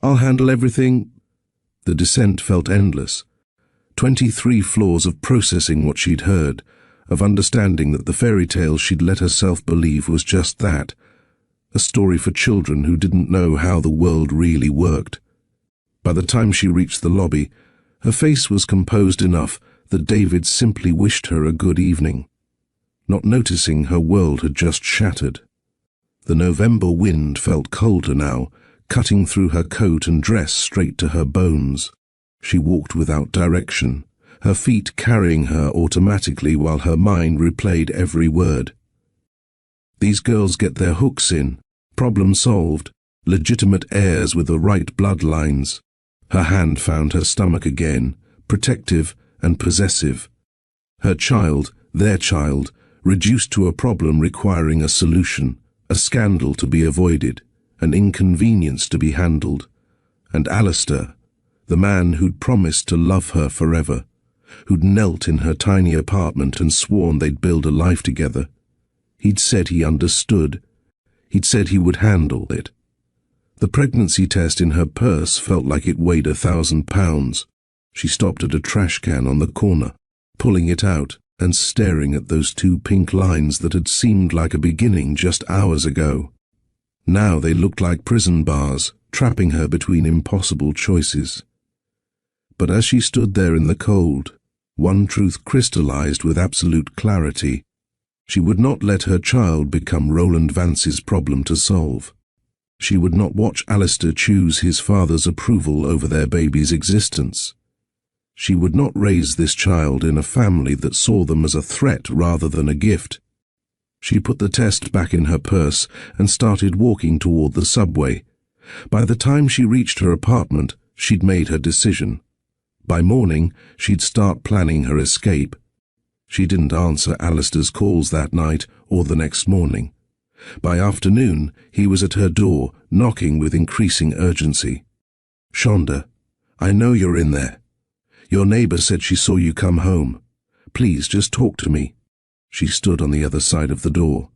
I'll handle everything. The descent felt endless. 23 floors of processing what she'd heard, of understanding that the fairy tale she'd let herself believe was just that, a story for children who didn't know how the world really worked. By the time she reached the lobby, her face was composed enough that David simply wished her a good evening, not noticing her world had just shattered. The November wind felt colder now, cutting through her coat and dress straight to her bones. She walked without direction, her feet carrying her automatically while her mind replayed every word. These girls get their hooks in, problem solved, legitimate heirs with the right bloodlines. Her hand found her stomach again, protective and possessive. Her child, their child, reduced to a problem requiring a solution, a scandal to be avoided, an inconvenience to be handled. And Alistair, the man who'd promised to love her forever, who'd knelt in her tiny apartment and sworn they'd build a life together. He'd said he understood. He'd said he would handle it. The pregnancy test in her purse felt like it weighed 1,000 pounds. She stopped at a trash can on the corner, pulling it out and staring at those 2 pink lines that had seemed like a beginning just hours ago. Now they looked like prison bars, trapping her between impossible choices. But as she stood there in the cold, one truth crystallized with absolute clarity. She would not let her child become Roland Vance's problem to solve. She would not watch Alistair choose his father's approval over their baby's existence. She would not raise this child in a family that saw them as a threat rather than a gift. She put the test back in her purse and started walking toward the subway. By the time she reached her apartment, she'd made her decision. By morning, she'd start planning her escape. She didn't answer Alistair's calls that night or the next morning. By afternoon, he was at her door, knocking with increasing urgency. Shonda, I know you're in there. Your neighbor said she saw you come home. Please, just talk to me. She stood on the other side of the door.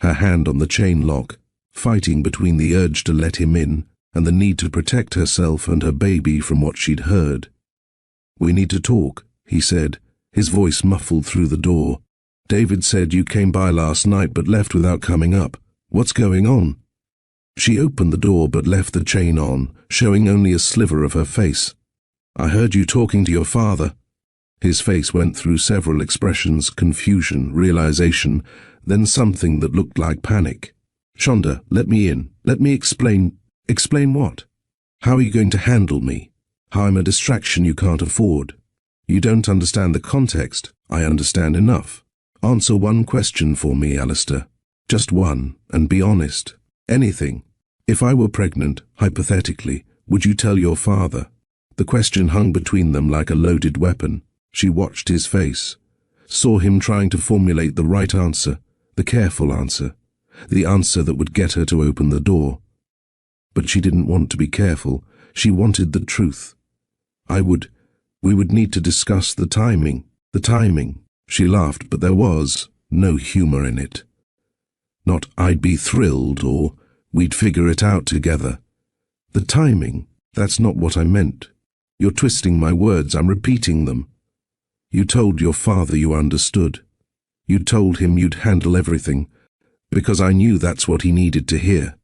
her hand on the chain lock, fighting between the urge to let him in and the need to protect herself and her baby from what she'd heard. "We need to talk," he said, his voice muffled through the door. "David said you came by last night but left without coming up. What's going on?" She opened the door but left the chain on, showing only a sliver of her face. "I heard you talking to your father." His face went through several expressions: confusion, realization, then something that looked like panic. "Shonda, let me in. Let me explain." "Explain what? How are you going to handle me? How I'm a distraction you can't afford? You don't understand the context. I understand enough. Answer one question for me, Alistair. Just one, and be honest. Anything. If I were pregnant, hypothetically, would you tell your father?" The question hung between them like a loaded weapon. She watched his face, saw him trying to formulate the right answer, the careful answer, the answer that would get her to open the door. But she didn't want to be careful. She wanted the truth. We would need to discuss the timing. The timing. She laughed, but there was no humor in it. Not "I'd be thrilled" or "we'd figure it out together." The timing, that's not what I meant. You're twisting my words, I'm repeating them. You told your father you understood. You told him you'd handle everything, because I knew that's what he needed to hear.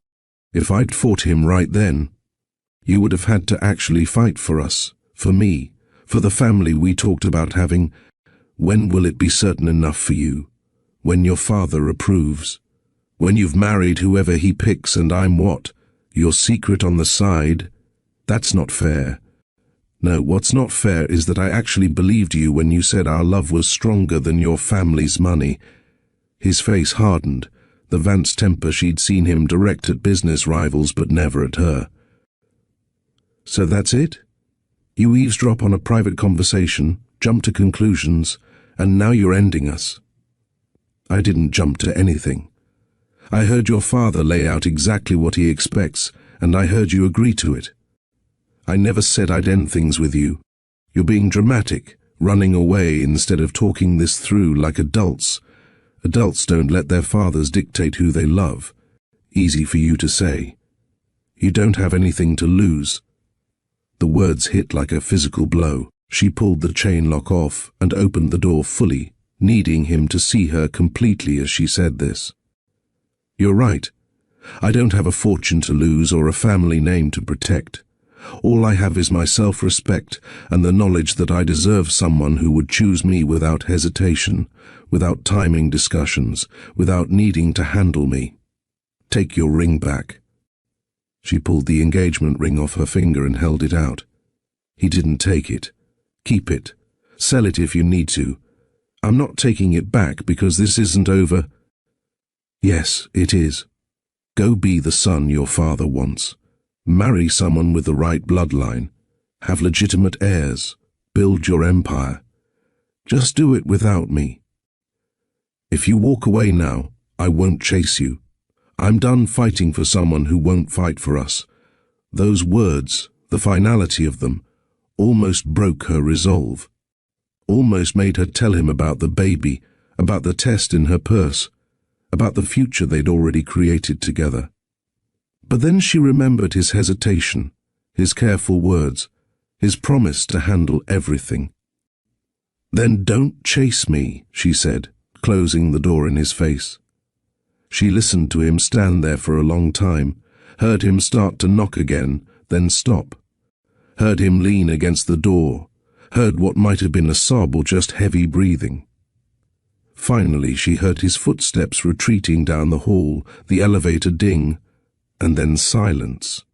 If I'd fought him right then, you would have had to actually fight for us, for me, for the family we talked about having. When will it be certain enough for you? When your father approves? When you've married whoever he picks and I'm what? Your secret on the side? That's not fair. No, what's not fair is that I actually believed you when you said our love was stronger than your family's money. His face hardened, the Vance temper she'd seen him direct at business rivals but never at her. "So that's it? You eavesdrop on a private conversation, jump to conclusions, and now you're ending us." "I didn't jump to anything. I heard your father lay out exactly what he expects, and I heard you agree to it. I never said I'd end things with you. You're being dramatic, running away instead of talking this through like adults. Adults don't let their fathers dictate who they love. Easy for you to say. You don't have anything to lose." The words hit like a physical blow. She pulled the chain lock off and opened the door fully, needing him to see her completely as she said this. "You're right. I don't have a fortune to lose or a family name to protect. All I have is my self-respect and the knowledge that I deserve someone who would choose me without hesitation, without timing discussions, without needing to handle me. Take your ring back." She pulled the engagement ring off her finger and held it out. He didn't take it. "Keep it. Sell it if you need to. I'm not taking it back because this isn't over." "Yes, it is. Go be the son your father wants. Marry someone with the right bloodline. Have legitimate heirs. Build your empire. Just do it without me. If you walk away now, I won't chase you. I'm done fighting for someone who won't fight for us." Those words, the finality of them, almost broke her resolve. Almost made her tell him about the baby, about the test in her purse, about the future they'd already created together. But then she remembered his hesitation, his careful words, his promise to handle everything. "Then don't chase me," she said, closing the door in his face. She listened to him stand there for a long time, heard him start to knock again, then stop. Heard him lean against the door, heard what might have been a sob or just heavy breathing. Finally she heard his footsteps retreating down the hall, the elevator ding, and then silence.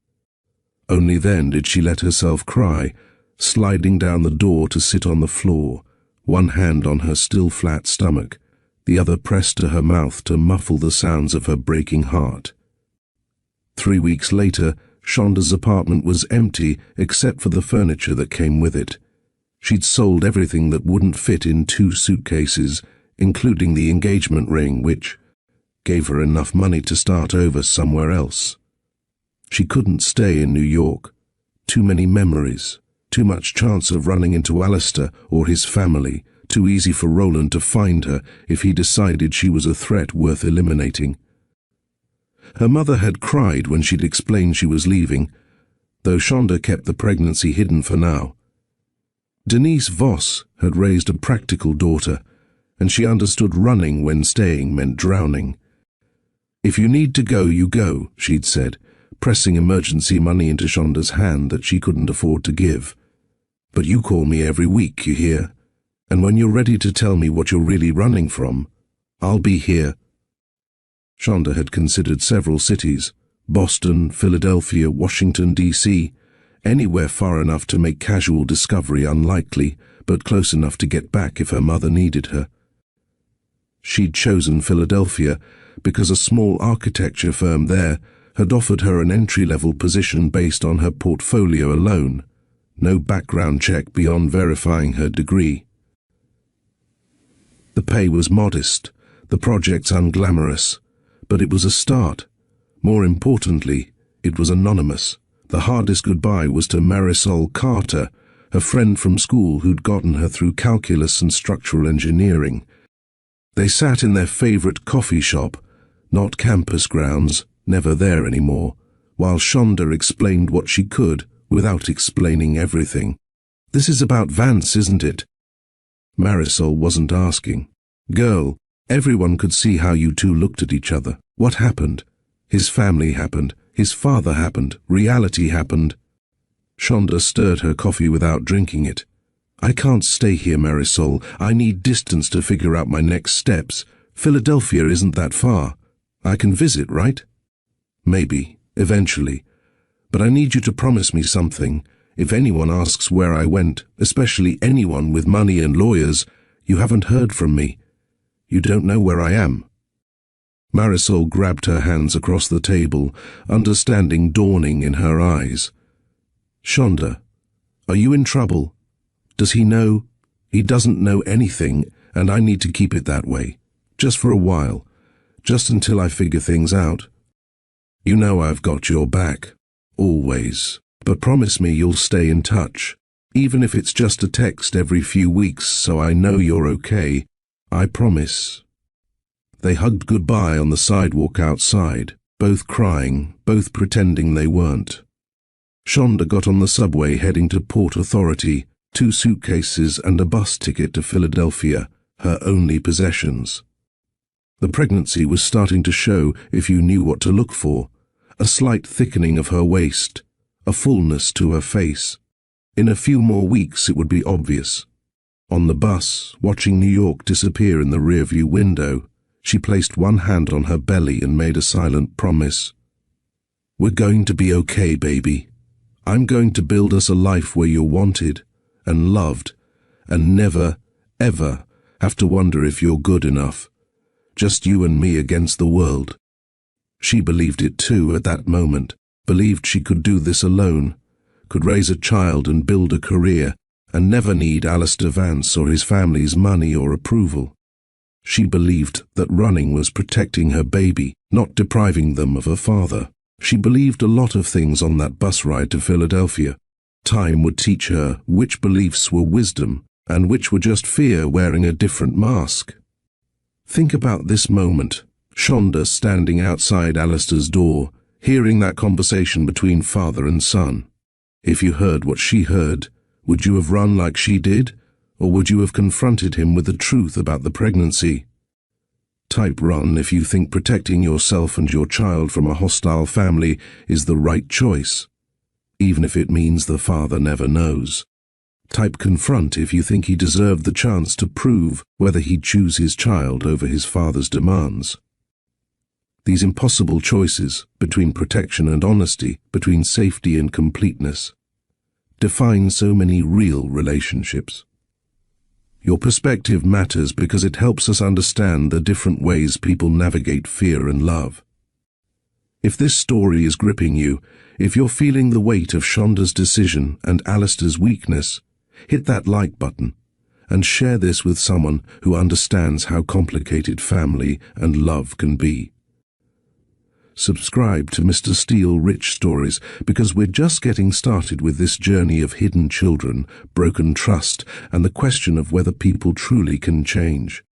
Only then did she let herself cry, sliding down the door to sit on the floor, one hand on her still flat stomach, the other pressed to her mouth to muffle the sounds of her breaking heart. 3 weeks later, Shonda's apartment was empty except for the furniture that came with it. She'd sold everything that wouldn't fit in 2 suitcases, including the engagement ring, which gave her enough money to start over somewhere else. She couldn't stay in New York. Too many memories, too much chance of running into Alistair or his family, too easy for Roland to find her if he decided she was a threat worth eliminating. Her mother had cried when she'd explained she was leaving, though Shonda kept the pregnancy hidden for now. Denise Voss had raised a practical daughter, and she understood running when staying meant drowning. "If you need to go, you go," she'd said, pressing emergency money into Shonda's hand that she couldn't afford to give. "But you call me every week, you hear? And when you're ready to tell me what you're really running from, I'll be here." Shonda had considered several cities: Boston, Philadelphia, Washington, D.C., anywhere far enough to make casual discovery unlikely, but close enough to get back if her mother needed her. She'd chosen Philadelphia because a small architecture firm there had offered her an entry-level position based on her portfolio alone, no background check beyond verifying her degree. The pay was modest, the projects unglamorous, but it was a start. More importantly, it was anonymous. The hardest goodbye was to Marisol Carter, her friend from school who'd gotten her through calculus and structural engineering. They sat in their favorite coffee shop, not campus grounds, never there anymore, while Shonda explained what she could without explaining everything. "This is about Vance, isn't it?" Marisol wasn't asking. "Girl, everyone could see how you two looked at each other. What happened? His family happened. His father happened. Reality happened." Shonda stirred her coffee without drinking it. "I can't stay here, Marisol. I need distance to figure out my next steps. Philadelphia isn't that far. I can visit, right? Maybe, eventually. But I need you to promise me something. If anyone asks where I went, especially anyone with money and lawyers, you haven't heard from me. You don't know where I am." Marisol grabbed her hands across the table, understanding dawning in her eyes. "Shonda, are you in trouble? Does he know?" "He doesn't know anything, and I need to keep it that way. Just for a while. Just until I figure things out. You know I've got your back. Always. But promise me you'll stay in touch. Even if it's just a text every few weeks so I know you're okay. I promise." They hugged goodbye on the sidewalk outside, both crying, both pretending they weren't. Shonda got on the subway heading to Port Authority, 2 suitcases and a bus ticket to Philadelphia, her only possessions. The pregnancy was starting to show if you knew what to look for: a slight thickening of her waist, a fullness to her face. In a few more weeks it would be obvious. On the bus, watching New York disappear in the rearview window, she placed one hand on her belly and made a silent promise. "We're going to be okay, baby. I'm going to build us a life where you're wanted and loved and never, ever have to wonder if you're good enough. Just you and me against the world." She believed it too at that moment, believed she could do this alone, could raise a child and build a career, and never need Alistair Vance or his family's money or approval. She believed that running was protecting her baby, not depriving them of a father. She believed a lot of things on that bus ride to Philadelphia. Time would teach her which beliefs were wisdom and which were just fear wearing a different mask. Think about this moment, Shonda standing outside Alistair's door, hearing that conversation between father and son. If you heard what she heard, would you have run like she did, or would you have confronted him with the truth about the pregnancy? Type run if you think protecting yourself and your child from a hostile family is the right choice, even if it means the father never knows. Type confront if you think he deserved the chance to prove whether he'd choose his child over his father's demands. These impossible choices, between protection and honesty, between safety and completeness, define so many real relationships. Your perspective matters because it helps us understand the different ways people navigate fear and love. If this story is gripping you, if you're feeling the weight of Shonda's decision and Alistair's weakness, hit that like button and share this with someone who understands how complicated family and love can be. Subscribe to Mr. Steele Rich Stories because we're just getting started with this journey of hidden children, broken trust, and the question of whether people truly can change.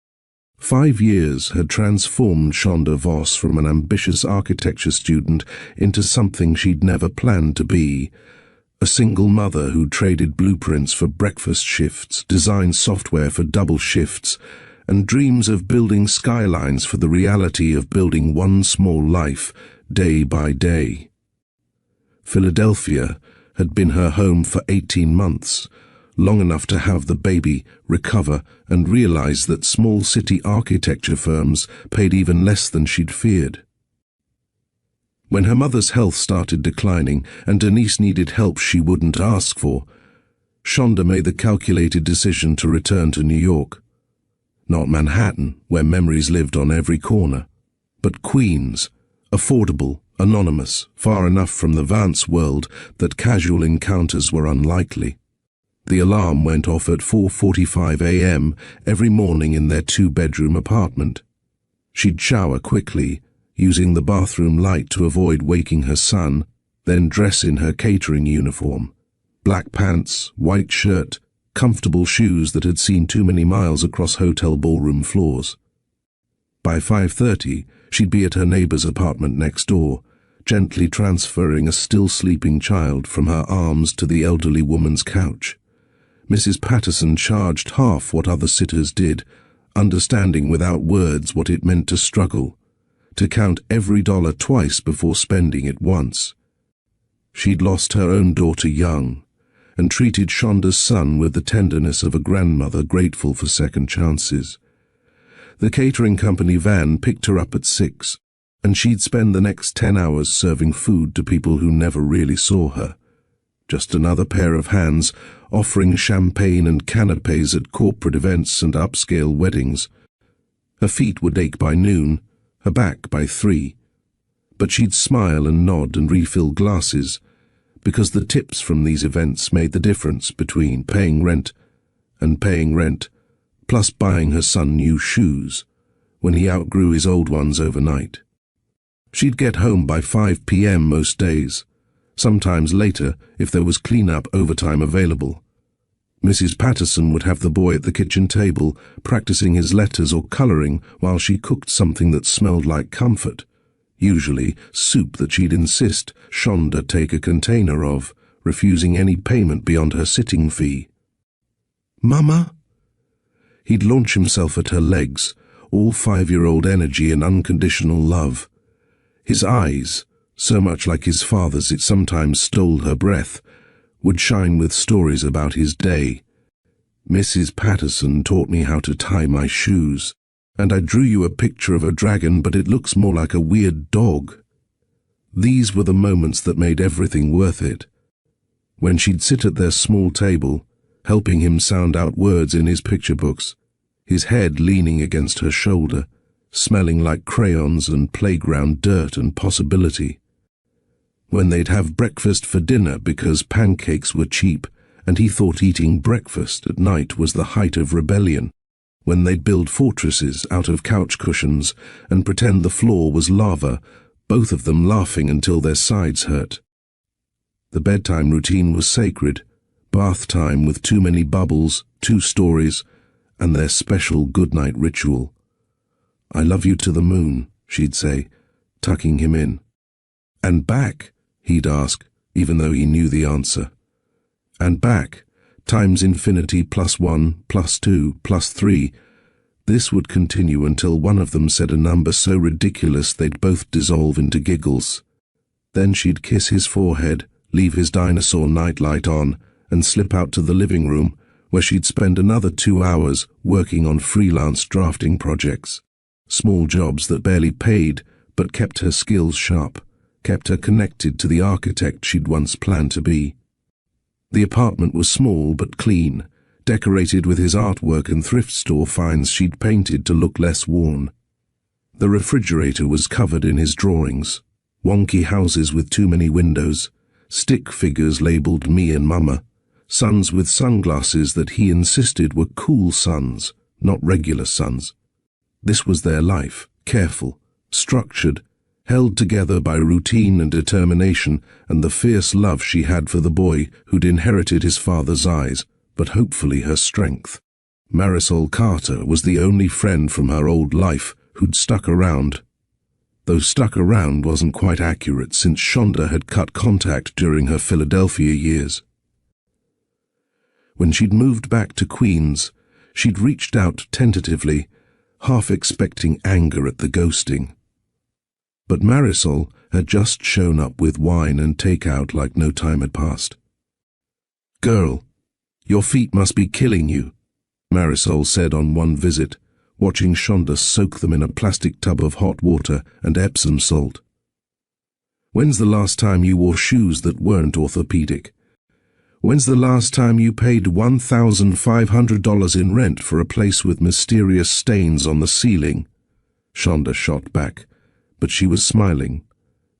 5 years had transformed Shonda Voss from an ambitious architecture student into something she'd never planned to be. A single mother who traded blueprints for breakfast shifts, designed software for double shifts, and dreams of building skylines for the reality of building one small life, day by day. Philadelphia had been her home for 18 months, long enough to have the baby, recover, and realize that small city architecture firms paid even less than she'd feared. When her mother's health started declining and Denise needed help she wouldn't ask for, Shonda made the calculated decision to return to New York. Not Manhattan, where memories lived on every corner, but Queens, affordable, anonymous, far enough from the Vance world that casual encounters were unlikely. The alarm went off at 4:45 a.m. every morning in their 2-bedroom apartment. She'd shower quickly, using the bathroom light to avoid waking her son, then dress in her catering uniform. Black pants, white shirt, comfortable shoes that had seen too many miles across hotel ballroom floors. By 5:30, she'd be at her neighbor's apartment next door, gently transferring a still-sleeping child from her arms to the elderly woman's couch. Mrs. Patterson charged half what other sitters did, understanding without words what it meant to struggle, to count every dollar twice before spending it once. She'd lost her own daughter young, and treated Shonda's son with the tenderness of a grandmother grateful for second chances. The catering company van picked her up at 6, and she'd spend the next 10 hours serving food to people who never really saw her. Just another pair of hands offering champagne and canapés at corporate events and upscale weddings. Her feet would ache by noon, her back by 3. But she'd smile and nod and refill glasses, because the tips from these events made the difference between paying rent and paying rent, plus buying her son new shoes when he outgrew his old ones overnight. She'd get home by 5 p.m. most days, sometimes later if there was clean-up overtime available. Mrs. Patterson would have the boy at the kitchen table practicing his letters or coloring while she cooked something that smelled like comfort, usually soup that she'd insist Shonda take a container of, refusing any payment beyond her sitting fee. "Mama?" He'd launch himself at her legs, all 5-year-old energy and unconditional love. His eyes, so much like his father's it sometimes stole her breath, would shine with stories about his day. "Mrs. Patterson taught me how to tie my shoes, and I drew you a picture of a dragon, but it looks more like a weird dog." These were the moments that made everything worth it. When she'd sit at their small table, helping him sound out words in his picture books, his head leaning against her shoulder, smelling like crayons and playground dirt and possibility. When they'd have breakfast for dinner because pancakes were cheap, and he thought eating breakfast at night was the height of rebellion. When they'd build fortresses out of couch cushions and pretend the floor was lava, both of them laughing until their sides hurt. The bedtime routine was sacred, bath time with too many bubbles, 2 stories, and their special goodnight ritual. "I love you to the moon," she'd say, tucking him in. "And back?" he'd ask, even though he knew the answer. "And back, times infinity +1, +2, +3. This would continue until one of them said a number so ridiculous they'd both dissolve into giggles. Then she'd kiss his forehead, leave his dinosaur nightlight on, and slip out to the living room, where she'd spend another 2 hours working on freelance drafting projects. Small jobs that barely paid, but kept her skills sharp, kept her connected to the architect she'd once planned to be. The apartment was small but clean, decorated with his artwork and thrift store finds she'd painted to look less worn. The refrigerator was covered in his drawings, wonky houses with too many windows, stick figures labeled me and Mama, sons with sunglasses that he insisted were cool sons, not regular sons. This was their life, careful, structured, held together by routine and determination and the fierce love she had for the boy who'd inherited his father's eyes, but hopefully her strength. Marisol Carter was the only friend from her old life who'd stuck around. Though stuck around wasn't quite accurate, since Shonda had cut contact during her Philadelphia years. When she'd moved back to Queens, she'd reached out tentatively, half expecting anger at the ghosting. But Marisol had just shown up with wine and takeout like no time had passed. "Girl, your feet must be killing you," Marisol said on one visit, watching Shonda soak them in a plastic tub of hot water and Epsom salt. "When's the last time you wore shoes that weren't orthopedic? When's the last time you paid $1,500 in rent for a place with mysterious stains on the ceiling?" Shonda shot back, but she was smiling.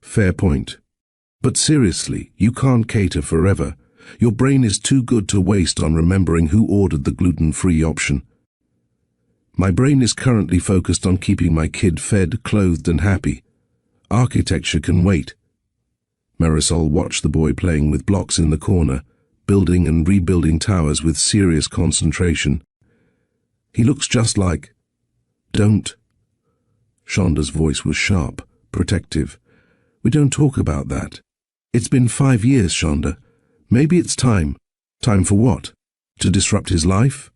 "Fair point. But seriously, you can't cater forever. Your brain is too good to waste on remembering who ordered the gluten-free option." "My brain is currently focused on keeping my kid fed, clothed, and happy. Architecture can wait." Marisol watched the boy playing with blocks in the corner, building and rebuilding towers with serious concentration. "He looks just like—" "Don't." Shonda's voice was sharp, protective. "We don't talk about that. It's been 5 years, Shonda. Maybe it's time." "Time for what? To disrupt his life?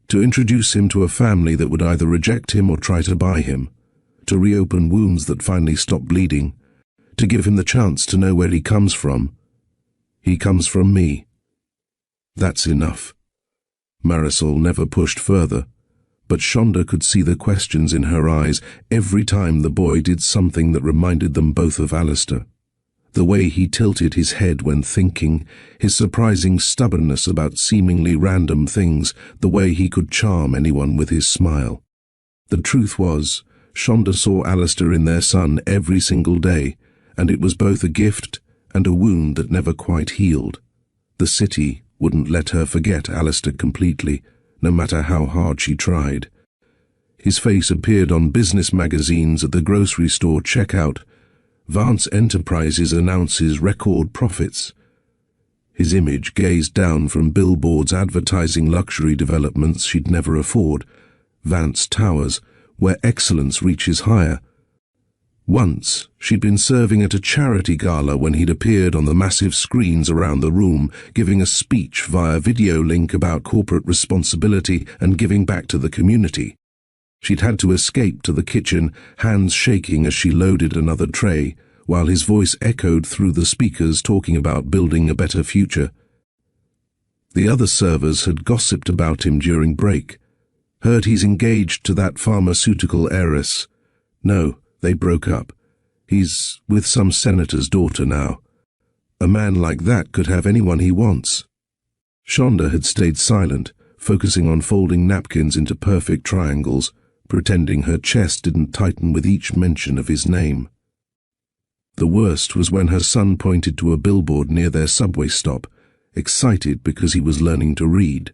To introduce him to a family that would either reject him or try to buy him? To reopen wounds that finally stop bleeding? To give him the chance to know where he comes from? He comes from me. That's enough." Marisol never pushed further, but Shonda could see the questions in her eyes every time the boy did something that reminded them both of Alistair. The way he tilted his head when thinking, his surprising stubbornness about seemingly random things, the way he could charm anyone with his smile. The truth was, Shonda saw Alistair in their son every single day, and it was both a gift and a wound that never quite healed. The city wouldn't let her forget Alistair completely, no matter how hard she tried. His face appeared on business magazines at the grocery store checkout. Vance Enterprises announces record profits. His image gazed down from billboards advertising luxury developments she'd never afford, Vance Towers, where excellence reaches higher. Once, she'd been serving at a charity gala when he'd appeared on the massive screens around the room, giving a speech via video link about corporate responsibility and giving back to the community. She'd had to escape to the kitchen, hands shaking as she loaded another tray, while his voice echoed through the speakers talking about building a better future. The other servers had gossiped about him during break. Heard he's engaged to that pharmaceutical heiress. No, they broke up. He's with some senator's daughter now. A man like that could have anyone he wants. Shonda had stayed silent, focusing on folding napkins into perfect triangles, pretending her chest didn't tighten with each mention of his name. The worst was when her son pointed to a billboard near their subway stop, excited because he was learning to read.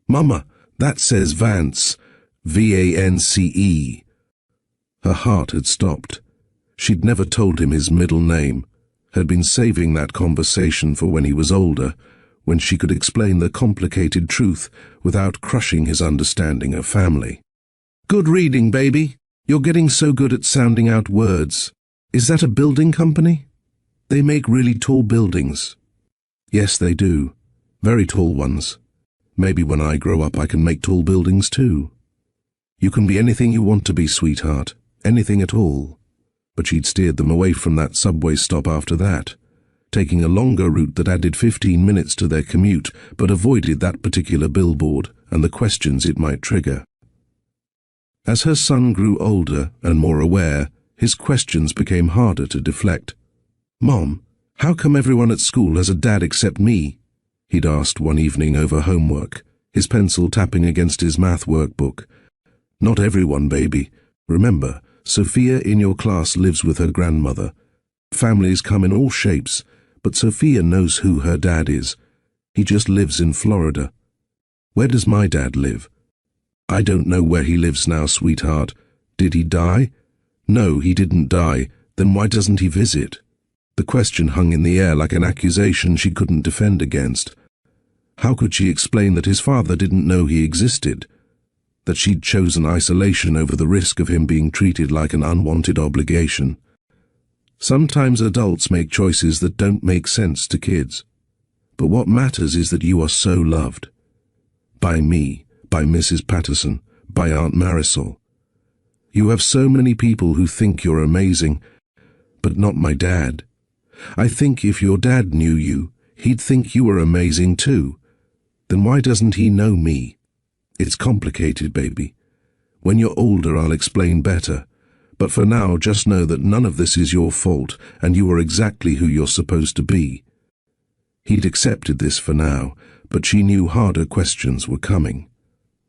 "Mama, that says Vance, V-A-N-C-E. Her heart had stopped. She'd never told him his middle name, had been saving that conversation for when he was older, when she could explain the complicated truth without crushing his understanding of family. "Good reading, baby. You're getting so good at sounding out words. Is that a building company? They make really tall buildings." "Yes, they do. Very tall ones. Maybe when I grow up I can make tall buildings too." "You can be anything you want to be, sweetheart. Anything at all." But she'd steered them away from that subway stop after that, taking a longer route that added 15 minutes to their commute, but avoided that particular billboard and the questions it might trigger. As her son grew older and more aware, his questions became harder to deflect. "Mom, how come everyone at school has a dad except me?" he'd asked one evening over homework, his pencil tapping against his math workbook. "Not everyone, baby. Remember, Sophia in your class lives with her grandmother. Families come in all shapes, but Sophia knows who her dad is. He just lives in Florida." "Where does my dad live?" "I don't know where he lives now, sweetheart. Did he die?" "No, he didn't die. Then why doesn't he visit?" The question hung in the air like an accusation she couldn't defend against. How could she explain that his father didn't know he existed? that she'd chosen isolation over the risk of him being treated like an unwanted obligation. Sometimes adults make choices that don't make sense to kids. But what matters is that you are so loved. By me, by Mrs. Patterson, by Aunt Marisol. You have so many people who think you're amazing, but not my dad. I think if your dad knew you, he'd think you were amazing too. Then why doesn't he know me? It's complicated, baby. When you're older, I'll explain better. But for now, just know that none of this is your fault, and you are exactly who you're supposed to be. He'd accepted this for now, but she knew harder questions were coming.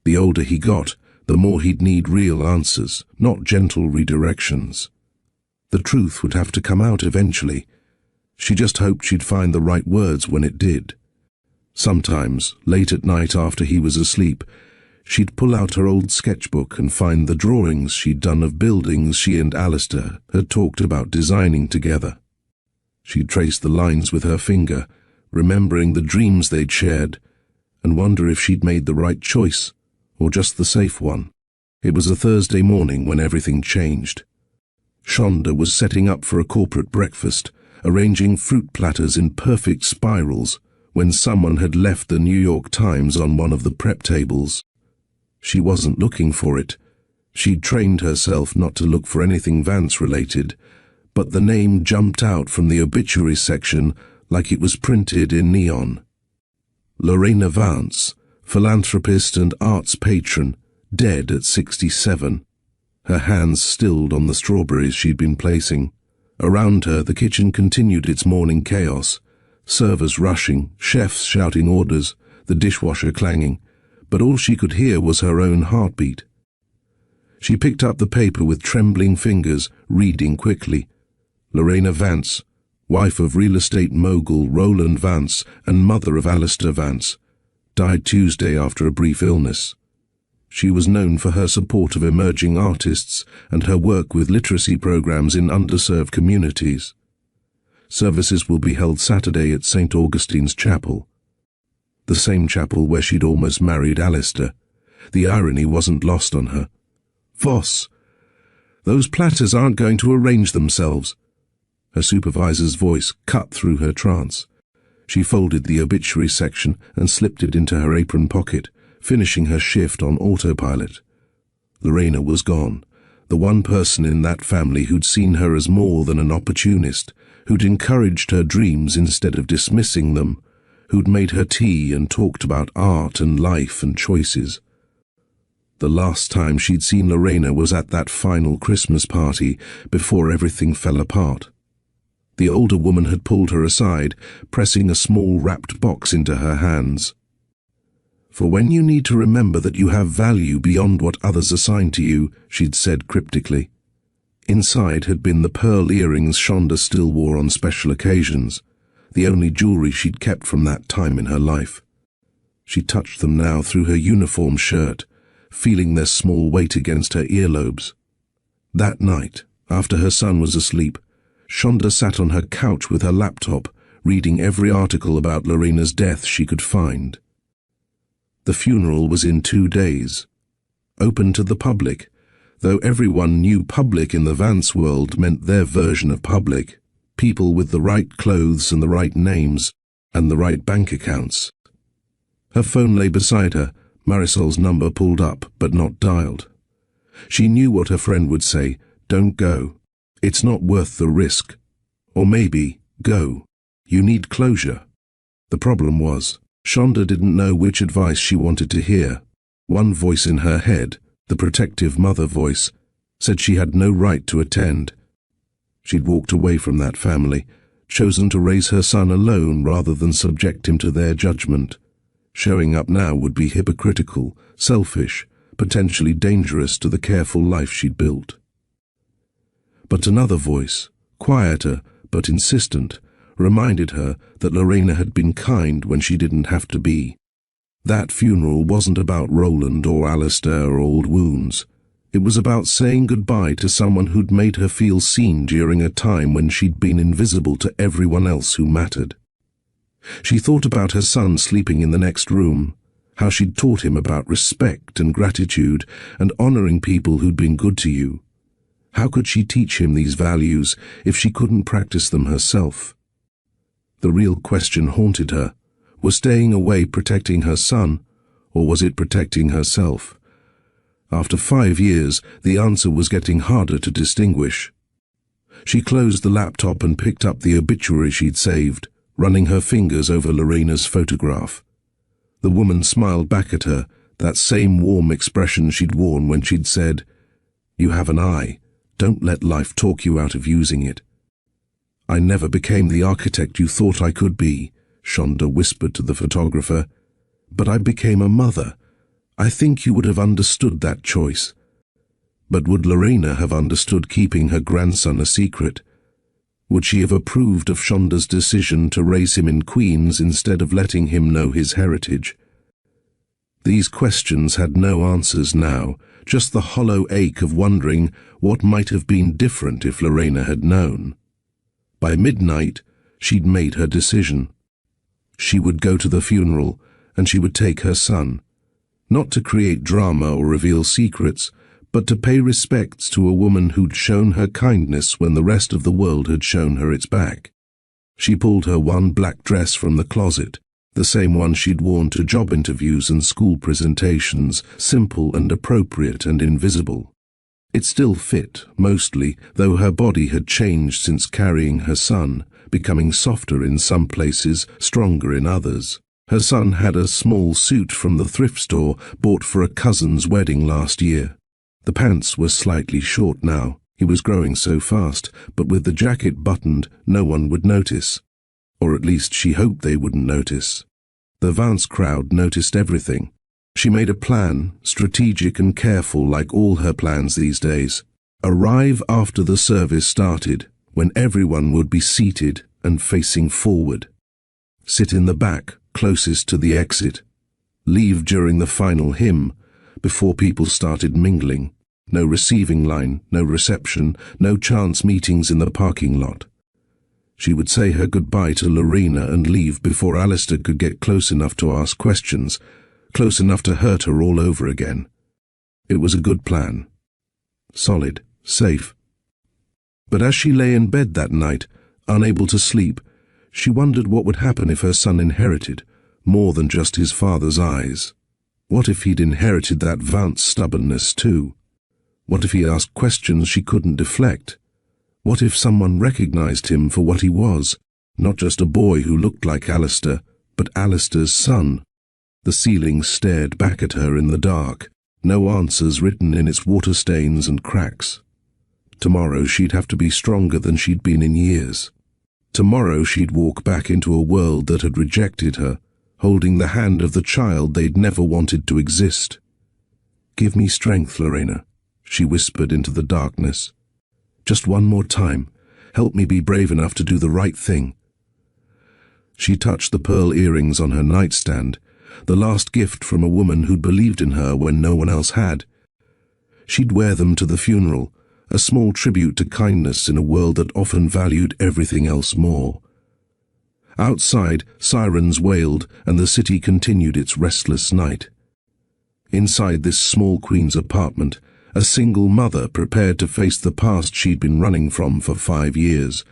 The older he got, the more he'd need real answers, not gentle redirections. The truth would have to come out eventually. She just hoped she'd find the right words when it did. Sometimes, late at night after he was asleep, she'd pull out her old sketchbook and find the drawings she'd done of buildings she and Alistair had talked about designing together. She'd trace the lines with her finger, remembering the dreams they'd shared, and wonder if she'd made the right choice, or just the safe one. It was a Thursday morning when everything changed. Shonda was setting up for a corporate breakfast, arranging fruit platters in perfect spirals, when someone had left the New York Times on one of the prep tables. She wasn't looking for it. She'd trained herself not to look for anything Vance-related, but the name jumped out from the obituary section like it was printed in neon. Lorena Vance, philanthropist and arts patron, dead at 67. Her hands stilled on the strawberries she'd been placing. Around her, the kitchen continued its morning chaos. Servers rushing, chefs shouting orders, the dishwasher clanging, but all she could hear was her own heartbeat. She picked up the paper with trembling fingers, reading quickly. Lorena Vance, wife of real estate mogul Roland Vance and mother of Alistair Vance, died Tuesday after a brief illness. She was known for her support of emerging artists and her work with literacy programs in underserved communities. Services will be held Saturday at St. Augustine's Chapel, the same chapel where she'd almost married Alistair. The irony wasn't lost on her. Voss, those platters aren't going to arrange themselves. Her supervisor's voice cut through her trance. She folded the obituary section and slipped it into her apron pocket, finishing her shift on autopilot. Lorena was gone, the one person in that family who'd seen her as more than an opportunist, who'd encouraged her dreams instead of dismissing them, who'd made her tea and talked about art and life and choices. The last time she'd seen Lorena was at that final Christmas party before everything fell apart. The older woman had pulled her aside, pressing a small wrapped box into her hands. For when you need to remember that you have value beyond what others assign to you, she'd said cryptically. Inside had been the pearl earrings Shonda still wore on special occasions, the only jewelry she'd kept from that time in her life. She touched them now through her uniform shirt, feeling their small weight against her earlobes. That night, after her son was asleep, Shonda sat on her couch with her laptop, reading every article about Lorena's death she could find. The funeral was in 2 days. Open to the public, though everyone knew public in the Vance world meant their version of public, people with the right clothes and the right names, and the right bank accounts. Her phone lay beside her, Marisol's number pulled up but not dialed. She knew what her friend would say, "Don't go. It's not worth the risk." Or maybe, "Go. You need closure." The problem was, Shonda didn't know which advice she wanted to hear. One voice in her head, the protective mother voice, said she had no right to attend. She'd walked away from that family, chosen to raise her son alone rather than subject him to their judgment. Showing up now would be hypocritical, selfish, potentially dangerous to the careful life she'd built. But another voice, quieter but insistent, reminded her that Lorena had been kind when she didn't have to be. That funeral wasn't about Roland or Alistair or old wounds. It was about saying goodbye to someone who'd made her feel seen during a time when she'd been invisible to everyone else who mattered. She thought about her son sleeping in the next room, how she'd taught him about respect and gratitude and honoring people who'd been good to you. How could she teach him these values if she couldn't practice them herself? The real question haunted her. Was staying away protecting her son, or was it protecting herself? After 5 years, the answer was getting harder to distinguish. She closed the laptop and picked up the obituary she'd saved, running her fingers over Lorena's photograph. The woman smiled back at her, that same warm expression she'd worn when she'd said, "You have an eye. Don't let life talk you out of using it." "I never became the architect you thought I could be," Shonda whispered to the photographer, "but I became a mother. I think you would have understood that choice." But would Lorena have understood keeping her grandson a secret? Would she have approved of Shonda's decision to raise him in Queens instead of letting him know his heritage? These questions had no answers now, just the hollow ache of wondering what might have been different if Lorena had known. By midnight, she'd made her decision. She would go to the funeral, and she would take her son, not to create drama or reveal secrets, but to pay respects to a woman who'd shown her kindness when the rest of the world had shown her its back. She pulled her one black dress from the closet, the same one she'd worn to job interviews and school presentations, simple and appropriate and invisible. It still fit, mostly, though her body had changed since carrying her son, becoming softer in some places, stronger in others. Her son had a small suit from the thrift store bought for a cousin's wedding last year. The pants were slightly short now. He was growing so fast, but with the jacket buttoned, no one would notice. Or at least she hoped they wouldn't notice. The Vance crowd noticed everything. She made a plan, strategic and careful like all her plans these days. Arrive after the service started, when everyone would be seated and facing forward. Sit in the back, closest to the exit. Leave during the final hymn, before people started mingling. No receiving line, no reception, no chance meetings in the parking lot. She would say her goodbye to Lorena and leave before Alistair could get close enough to ask questions, close enough to hurt her all over again. It was a good plan. Solid, safe. But as she lay in bed that night, unable to sleep, she wondered what would happen if her son inherited more than just his father's eyes. What if he'd inherited that Vance stubbornness too? What if he asked questions she couldn't deflect? What if someone recognized him for what he was, not just a boy who looked like Alistair, but Alistair's son? The ceiling stared back at her in the dark, no answers written in its water stains and cracks. Tomorrow she'd have to be stronger than she'd been in years. Tomorrow she'd walk back into a world that had rejected her, holding the hand of the child they'd never wanted to exist. "Give me strength, Lorena," she whispered into the darkness. "Just one more time. Help me be brave enough to do the right thing." She touched the pearl earrings on her nightstand, the last gift from a woman who'd believed in her when no one else had. She'd wear them to the funeral, a small tribute to kindness in a world that often valued everything else more. Outside, sirens wailed, and the city continued its restless night. Inside this small Queen's apartment, a single mother prepared to face the past she'd been running from for 5 years,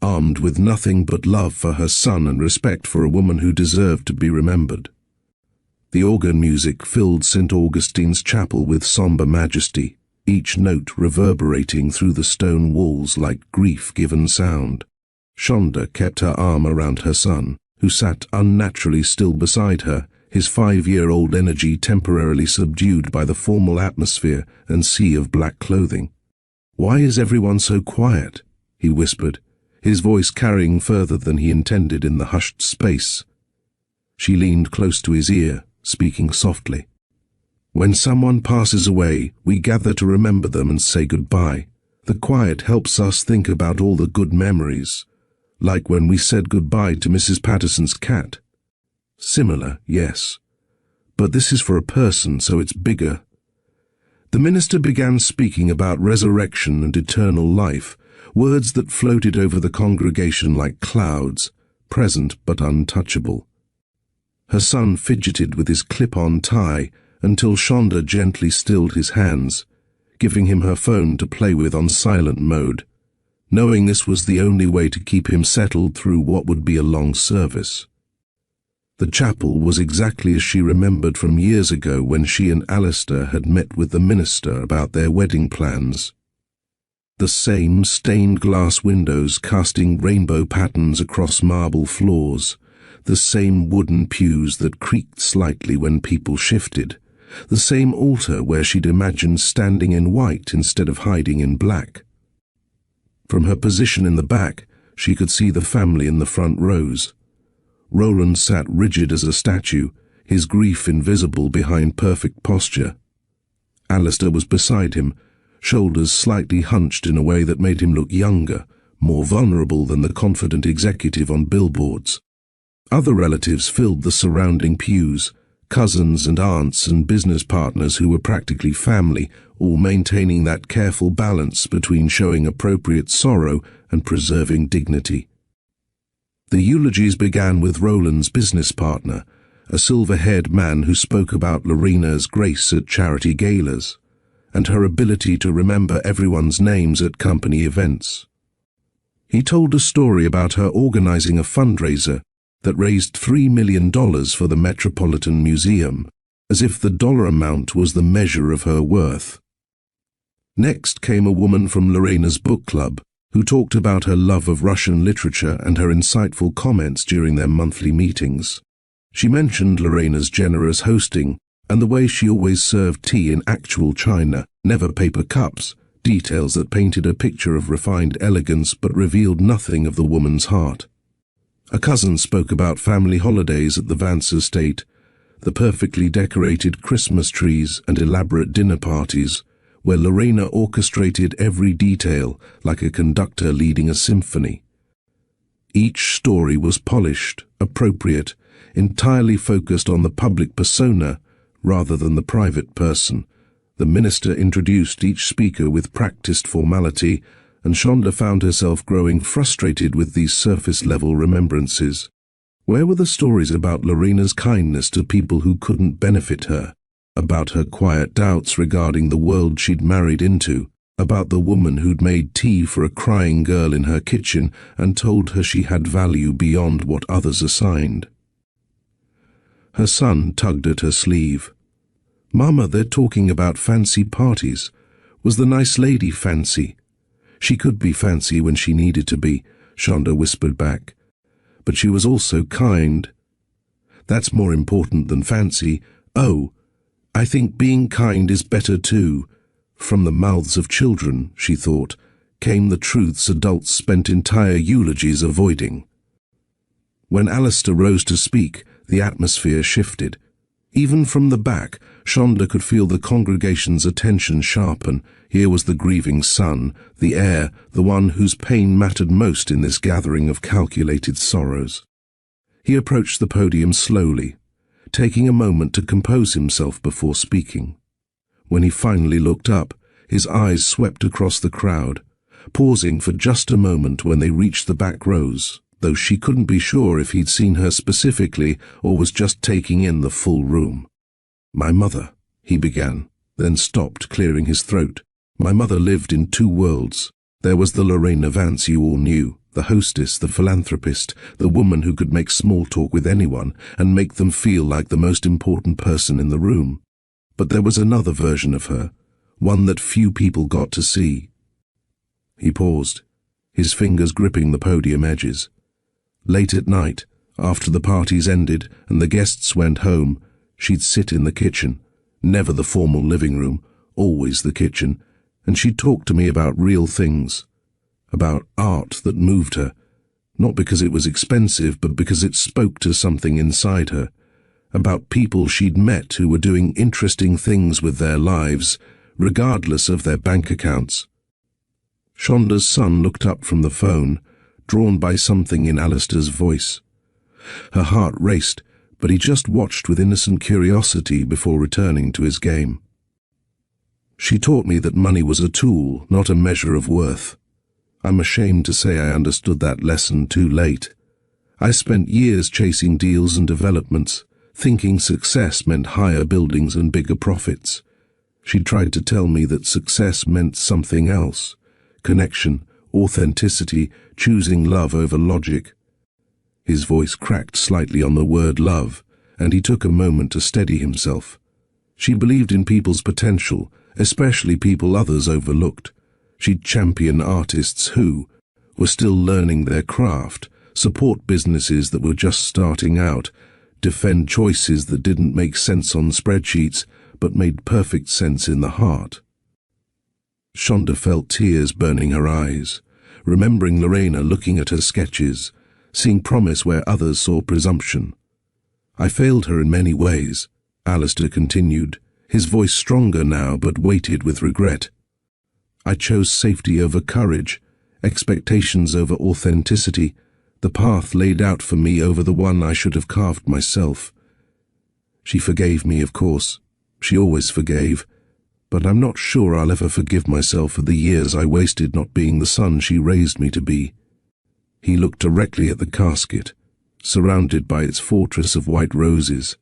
armed with nothing but love for her son and respect for a woman who deserved to be remembered. The organ music filled St. Augustine's chapel with somber majesty, each note reverberating through the stone walls like grief-given sound. Shonda kept her arm around her son, who sat unnaturally still beside her, his 5-year-old energy temporarily subdued by the formal atmosphere and sea of black clothing. "Why is everyone so quiet?" he whispered, his voice carrying further than he intended in the hushed space. She leaned close to his ear, speaking softly. "When someone passes away, we gather to remember them and say goodbye. The quiet helps us think about all the good memories, like when we said goodbye to Mrs. Patterson's cat. Similar, yes. But this is for a person, so it's bigger." The minister began speaking about resurrection and eternal life, words that floated over the congregation like clouds, present but untouchable. Her son fidgeted with his clip-on tie until Shonda gently stilled his hands, giving him her phone to play with on silent mode, knowing this was the only way to keep him settled through what would be a long service. The chapel was exactly as she remembered from years ago when she and Alistair had met with the minister about their wedding plans. The same stained glass windows casting rainbow patterns across marble floors, the same wooden pews that creaked slightly when people shifted, the same altar where she'd imagined standing in white instead of hiding in black. From her position in the back, she could see the family in the front rows. Roland sat rigid as a statue, his grief invisible behind perfect posture. Alistair was beside him, shoulders slightly hunched in a way that made him look younger, more vulnerable than the confident executive on billboards. Other relatives filled the surrounding pews, cousins and aunts and business partners who were practically family, all maintaining that careful balance between showing appropriate sorrow and preserving dignity. The eulogies began with Roland's business partner, a silver-haired man who spoke about Lorena's grace at charity galas, and her ability to remember everyone's names at company events. He told a story about her organizing a fundraiser that raised $3 million for the Metropolitan Museum, as if the dollar amount was the measure of her worth. Next came a woman from Lorena's book club, who talked about her love of Russian literature and her insightful comments during their monthly meetings. She mentioned Lorena's generous hosting and the way she always served tea in actual china, never paper cups, details that painted a picture of refined elegance but revealed nothing of the woman's heart. A cousin spoke about family holidays at the Vance estate, the perfectly decorated Christmas trees and elaborate dinner parties, where Lorena orchestrated every detail like a conductor leading a symphony. Each story was polished, appropriate, entirely focused on the public persona rather than the private person. The minister introduced each speaker with practiced formality, and Shonda found herself growing frustrated with these surface-level remembrances. Where were the stories about Lorena's kindness to people who couldn't benefit her? About her quiet doubts regarding the world she'd married into, about the woman who'd made tea for a crying girl in her kitchen and told her she had value beyond what others assigned. Her son tugged at her sleeve. "Mama, they're talking about fancy parties. Was the nice lady fancy?" "She could be fancy when she needed to be," Shonda whispered back. "But she was also kind." "That's more important than fancy." "Oh, I think being kind is better too." From the mouths of children, she thought, came the truths adults spent entire eulogies avoiding. When Alistair rose to speak, the atmosphere shifted. Even from the back, Shonda could feel the congregation's attention sharpen. Here was the grieving son, the heir, the one whose pain mattered most in this gathering of calculated sorrows. He approached the podium slowly, taking a moment to compose himself before speaking. When he finally looked up, his eyes swept across the crowd, pausing for just a moment when they reached the back rows, though she couldn't be sure if he'd seen her specifically or was just taking in the full room. "My mother," he began, then stopped, clearing his throat. "My mother lived in two worlds. There was the Lorena Vance you all knew, the hostess, the philanthropist, the woman who could make small talk with anyone and make them feel like the most important person in the room. But there was another version of her, one that few people got to see." He paused, his fingers gripping the podium edges. Late at night, after the parties ended and the guests went home, she'd sit in the kitchen, never the formal living room, always the kitchen, and she'd talk to me about real things, about art that moved her, not because it was expensive, but because it spoke to something inside her, about people she'd met who were doing interesting things with their lives, regardless of their bank accounts. Shonda's son looked up from the phone, drawn by something in Alistair's voice. Her heart raced, but he just watched with innocent curiosity before returning to his game. "She taught me that money was a tool, not a measure of worth. I'm ashamed to say I understood that lesson too late. I spent years chasing deals and developments, thinking success meant higher buildings and bigger profits. She'd tried to tell me that success meant something else: connection, authenticity, choosing love over logic. His voice cracked slightly on the word love, and he took a moment to steady himself. She believed in people's potential, especially people others overlooked. She'd champion artists who were still learning their craft, support businesses that were just starting out, defend choices that didn't make sense on spreadsheets but made perfect sense in the heart. Shonda felt tears burning her eyes, remembering Lorena looking at her sketches, seeing promise where others saw presumption. "I failed her in many ways," Alistair continued, his voice stronger now but weighted with regret. "I chose safety over courage, expectations over authenticity, the path laid out for me over the one I should have carved myself. She forgave me, of course. She always forgave. But I'm not sure I'll ever forgive myself for the years I wasted not being the son she raised me to be." He looked directly at the casket, surrounded by its fortress of white roses.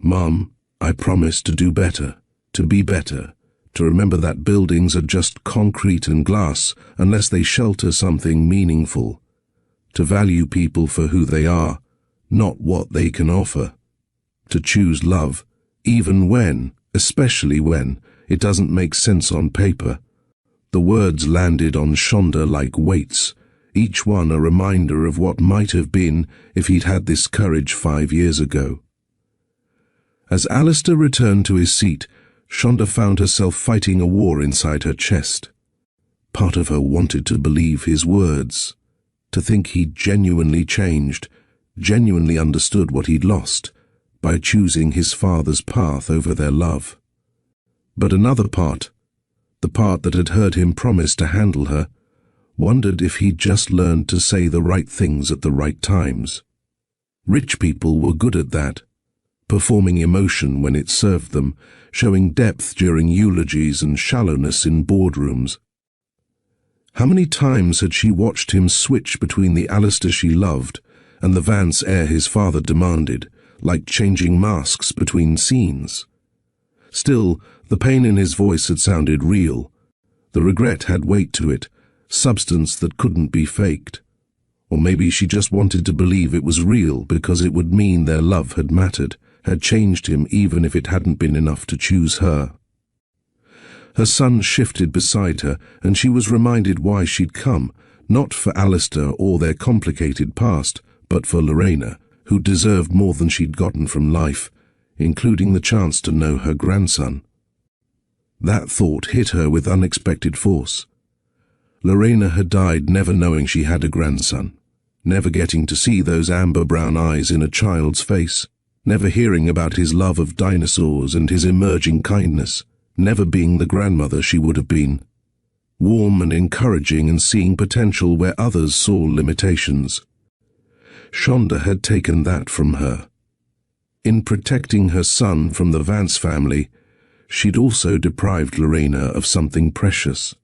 "Mom, I promise to do better, to be better, to remember that buildings are just concrete and glass unless they shelter something meaningful, to value people for who they are, not what they can offer, to choose love, even when, especially when, it doesn't make sense on paper." The words landed on Shonda like weights, each one a reminder of what might have been if he'd had this courage 5 years ago. As Alistair returned to his seat, Shonda found herself fighting a war inside her chest. Part of her wanted to believe his words, to think he'd genuinely changed, genuinely understood what he'd lost, by choosing his father's path over their love. But another part, the part that had heard him promise to handle her, wondered if he'd just learned to say the right things at the right times. Rich people were good at that, performing emotion when it served them, showing depth during eulogies and shallowness in boardrooms. How many times had she watched him switch between the Alistair she loved and the Vance heir his father demanded, like changing masks between scenes? Still, the pain in his voice had sounded real. The regret had weight to it, substance that couldn't be faked. Or maybe she just wanted to believe it was real because it would mean their love had mattered, had changed him even if it hadn't been enough to choose her. Her son shifted beside her, and she was reminded why she'd come, not for Alistair or their complicated past, but for Lorena, who deserved more than she'd gotten from life, including the chance to know her grandson. That thought hit her with unexpected force. Lorena had died never knowing she had a grandson, never getting to see those amber-brown eyes in a child's face, never hearing about his love of dinosaurs and his emerging kindness, never being the grandmother she would have been. Warm and encouraging and seeing potential where others saw limitations. Shonda had taken that from her. In protecting her son from the Vance family, she'd also deprived Lorena of something precious.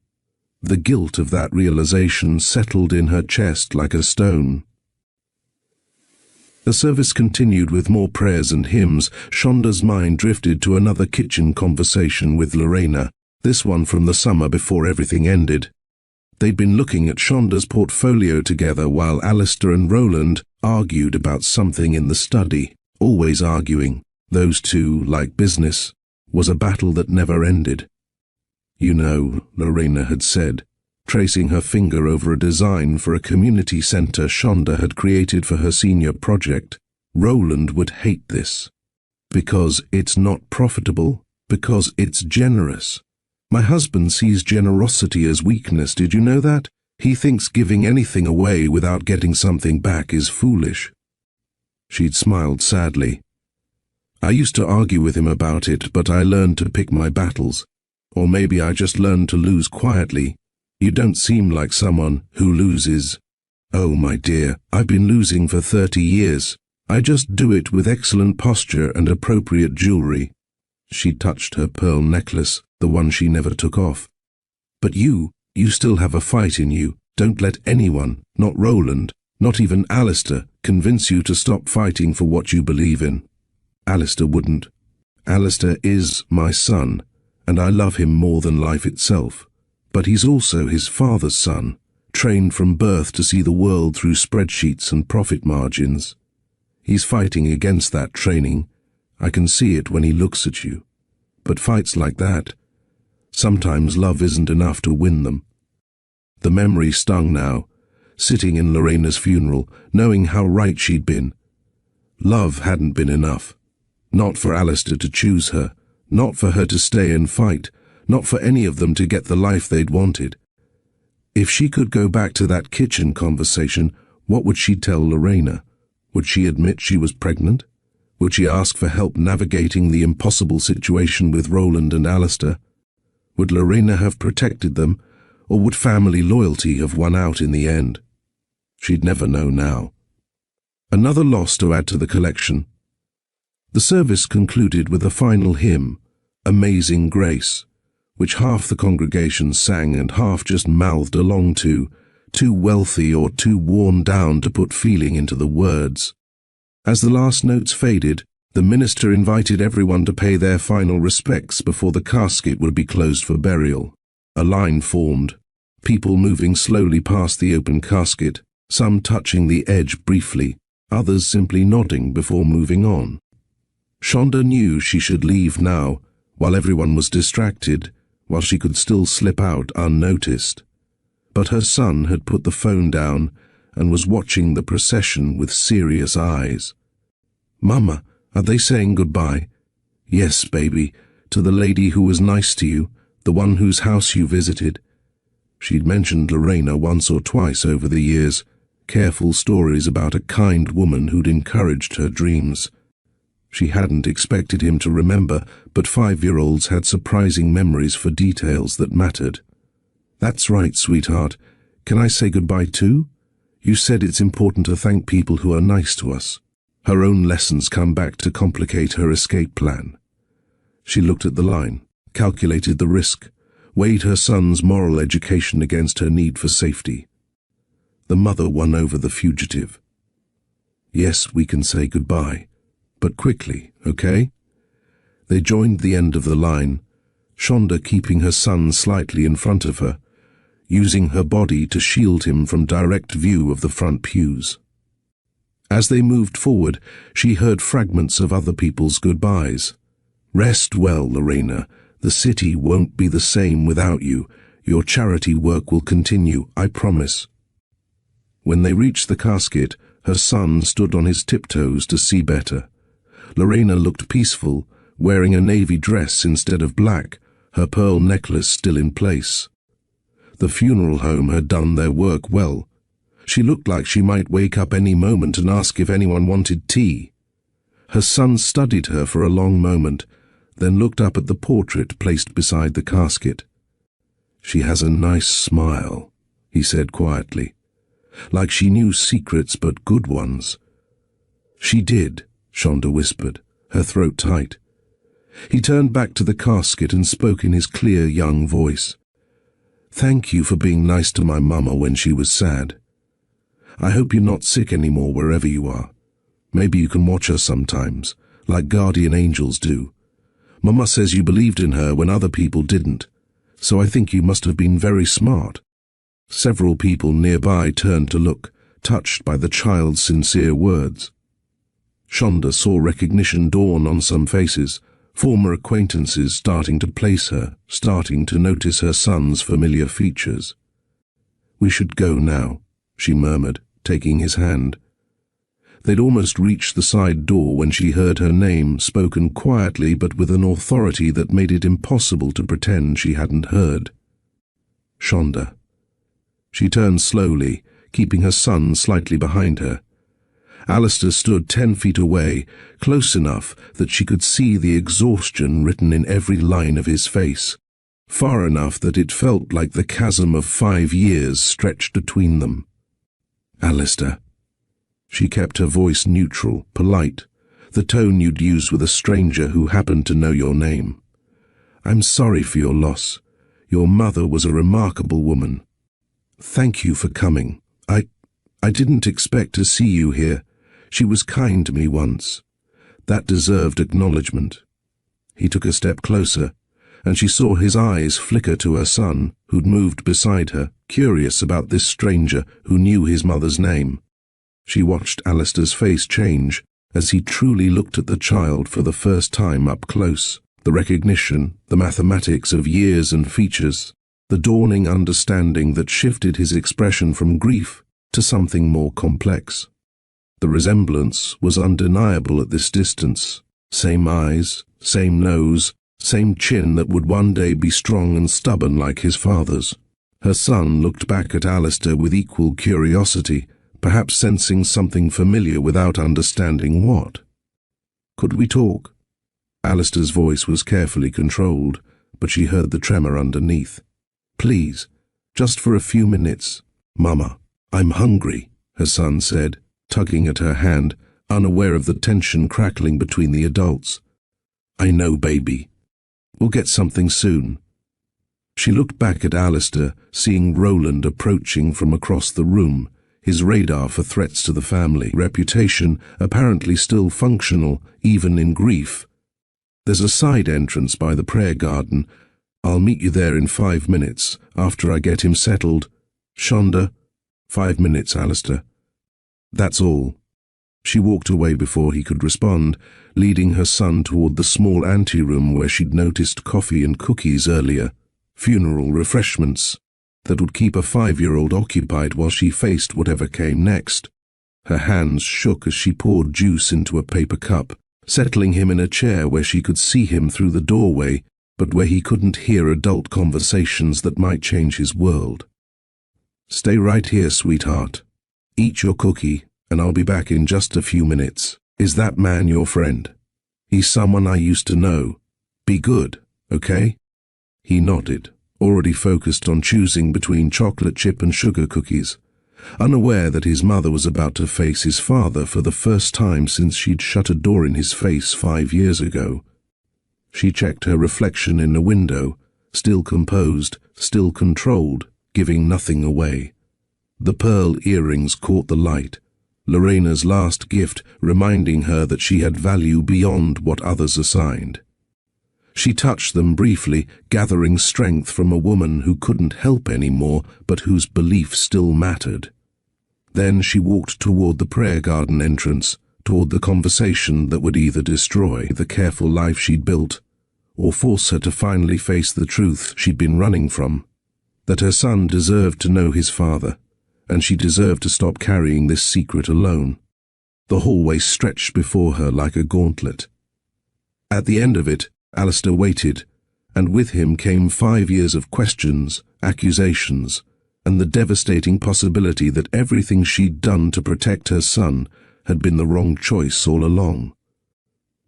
The guilt of that realization settled in her chest like a stone. The service continued with more prayers and hymns. Shonda's mind drifted to another kitchen conversation with Lorena, this one from the summer before everything ended. They'd been looking at Shonda's portfolio together while Alistair and Roland argued about something in the study, always arguing. Those two, like business, was a battle that never ended. "You know," Lorena had said, tracing her finger over a design for a community centre Shonda had created for her senior project, "Roland would hate this. Because it's not profitable, because it's generous. My husband sees generosity as weakness, did you know that? He thinks giving anything away without getting something back is foolish." She'd smiled sadly. "I used to argue with him about it, but I learned to pick my battles. Or maybe I just learned to lose quietly. You don't seem like someone who loses." "Oh, my dear, I've been losing for 30 years. I just do it with excellent posture and appropriate jewelry." She touched her pearl necklace, the one she never took off. "But you still have a fight in you. Don't let anyone, not Roland, not even Alistair, convince you to stop fighting for what you believe in." Alistair wouldn't. Alistair is my son, and I love him more than life itself. But he's also his father's son, trained from birth to see the world through spreadsheets and profit margins. He's fighting against that training. I can see it when he looks at you. But fights like that, sometimes love isn't enough to win them. The memory stung now, sitting in Lorena's funeral, knowing how right she'd been. Love hadn't been enough. Not for Alistair to choose her, not for her to stay and fight, not for any of them to get the life they'd wanted. If she could go back to that kitchen conversation, what would she tell Lorena? Would she admit she was pregnant? Would she ask for help navigating the impossible situation with Roland and Alistair? Would Lorena have protected them, or would family loyalty have won out in the end? She'd never know now. Another loss to add to the collection. The service concluded with a final hymn, Amazing Grace, which half the congregation sang and half just mouthed along to, too wealthy or too worn down to put feeling into the words. As the last notes faded, the minister invited everyone to pay their final respects before the casket would be closed for burial. A line formed, people moving slowly past the open casket, some touching the edge briefly, others simply nodding before moving on. Shonda knew she should leave now, while everyone was distracted, while she could still slip out unnoticed. But her son had put the phone down and was watching the procession with serious eyes. "Mama, are they saying goodbye?" "Yes, baby, to the lady who was nice to you, the one whose house you visited." She'd mentioned Lorena once or twice over the years, careful stories about a kind woman who'd encouraged her dreams. She hadn't expected him to remember, but 5-year-olds had surprising memories for details that mattered. "That's right, sweetheart. Can I say goodbye too? You said it's important to thank people who are nice to us." Her own lessons come back to complicate her escape plan. She looked at the line, calculated the risk, weighed her son's moral education against her need for safety. The mother won over the fugitive. "Yes, we can say goodbye. But quickly, okay?" They joined the end of the line, Shonda keeping her son slightly in front of her, using her body to shield him from direct view of the front pews. As they moved forward, she heard fragments of other people's goodbyes. "Rest well, Lorena. The city won't be the same without you. Your charity work will continue, I promise." When they reached the casket, her son stood on his tiptoes to see better. Lorena looked peaceful, wearing a navy dress instead of black, her pearl necklace still in place. The funeral home had done their work well. She looked like she might wake up any moment and ask if anyone wanted tea. Her son studied her for a long moment, then looked up at the portrait placed beside the casket. "She has a nice smile," he said quietly, like she knew secrets but good ones. "She did," Shonda whispered, her throat tight. He turned back to the casket and spoke in his clear young voice. "Thank you for being nice to my mama when she was sad. I hope you're not sick anymore wherever you are. Maybe you can watch her sometimes, like guardian angels do. Mama says you believed in her when other people didn't, so I think you must have been very smart." Several people nearby turned to look, touched by the child's sincere words. Shonda saw recognition dawn on some faces, former acquaintances starting to place her, starting to notice her son's familiar features. "We should go now," she murmured, taking his hand. They'd almost reached the side door when she heard her name spoken quietly but with an authority that made it impossible to pretend she hadn't heard. "Shonda." She turned slowly, keeping her son slightly behind her. Alistair stood 10 feet away, close enough that she could see the exhaustion written in every line of his face, far enough that it felt like the chasm of 5 years stretched between them. "Alistair." She kept her voice neutral, polite, the tone you'd use with a stranger who happened to know your name. "I'm sorry for your loss. Your mother was a remarkable woman. Thank you for coming. I didn't expect to see you here. She was kind to me once. That deserved acknowledgement. He took a step closer, and she saw his eyes flicker to her son, who'd moved beside her, curious about this stranger who knew his mother's name. She watched Alistair's face change as he truly looked at the child for the first time up close. The recognition, the mathematics of years and features, the dawning understanding that shifted his expression from grief to something more complex. The resemblance was undeniable at this distance. Same eyes, same nose, same chin that would one day be strong and stubborn like his father's. Her son looked back at Alistair with equal curiosity, perhaps sensing something familiar without understanding what. "Could we talk?" Alistair's voice was carefully controlled, but she heard the tremor underneath. "Please, just for a few minutes." "Mama, I'm hungry," her son said, tugging at her hand, unaware of the tension crackling between the adults. "I know, baby. We'll get something soon." She looked back at Alistair, seeing Roland approaching from across the room, his radar for threats to the family reputation apparently still functional, even in grief. "There's a side entrance by the prayer garden. I'll meet you there in 5 minutes, after I get him settled. Shonda?" "5 minutes, Alistair." "That's all." She walked away before he could respond, leading her son toward the small anteroom where she'd noticed coffee and cookies earlier, funeral refreshments that would keep a 5-year-old occupied while she faced whatever came next. Her hands shook as she poured juice into a paper cup, settling him in a chair where she could see him through the doorway, but where he couldn't hear adult conversations that might change his world. "Stay right here, sweetheart. Eat your cookie, and I'll be back in just a few minutes. Is that man your friend?" "He's someone I used to know. Be good, okay?" He nodded, already focused on choosing between chocolate chip and sugar cookies, unaware that his mother was about to face his father for the first time since she'd shut a door in his face 5 years ago. She checked her reflection in the window, still composed, still controlled, giving nothing away. The pearl earrings caught the light, Lorena's last gift, reminding her that she had value beyond what others assigned. She touched them briefly, gathering strength from a woman who couldn't help anymore, but whose belief still mattered. Then she walked toward the prayer garden entrance, toward the conversation that would either destroy the careful life she'd built, or force her to finally face the truth she'd been running from, that her son deserved to know his father, and she deserved to stop carrying this secret alone. The hallway stretched before her like a gauntlet. At the end of it, Alistair waited, and with him came 5 years of questions, accusations, and the devastating possibility that everything she'd done to protect her son had been the wrong choice all along.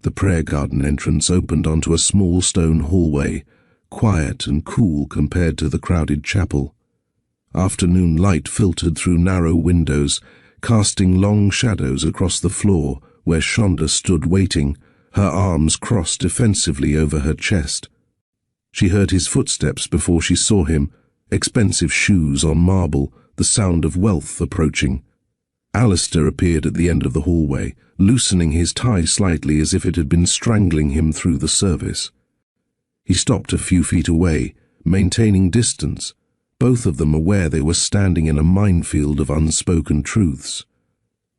The prayer garden entrance opened onto a small stone hallway, quiet and cool compared to the crowded chapel. Afternoon light filtered through narrow windows, casting long shadows across the floor where Shonda stood waiting, her arms crossed defensively over her chest. She heard his footsteps before she saw him, expensive shoes on marble, the sound of wealth approaching. Alistair appeared at the end of the hallway, loosening his tie slightly as if it had been strangling him through the service. He stopped a few feet away, maintaining distance, both of them aware they were standing in a minefield of unspoken truths.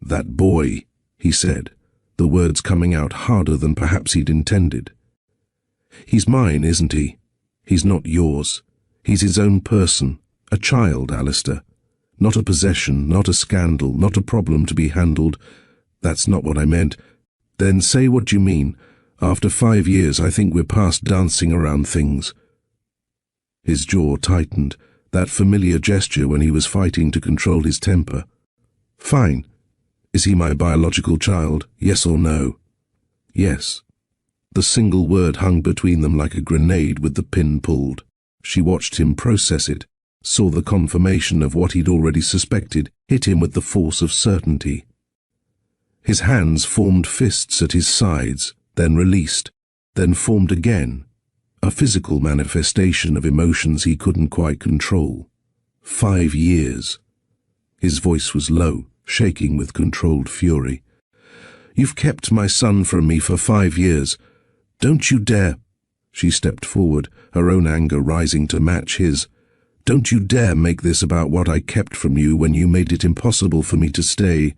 "That boy," he said, the words coming out harder than perhaps he'd intended. "He's mine, isn't he? He's not yours. He's his own person, a child, Alistair. Not a possession, not a scandal, not a problem to be handled. That's not what I meant." "Then say what you mean. After 5 years, I think we're past dancing around things." His jaw tightened, that familiar gesture when he was fighting to control his temper. "Fine. Is he my biological child, yes or no?" "Yes." The single word hung between them like a grenade with the pin pulled. She watched him process it, saw the confirmation of what he'd already suspected hit him with the force of certainty. His hands formed fists at his sides, then released, then formed again, a physical manifestation of emotions he couldn't quite control. 5 years. His voice was low, shaking with controlled fury. You've kept my son from me for 5 years. Don't you dare." She stepped forward, her own anger rising to match his. "Don't you dare make this about what I kept from you when you made it impossible for me to stay."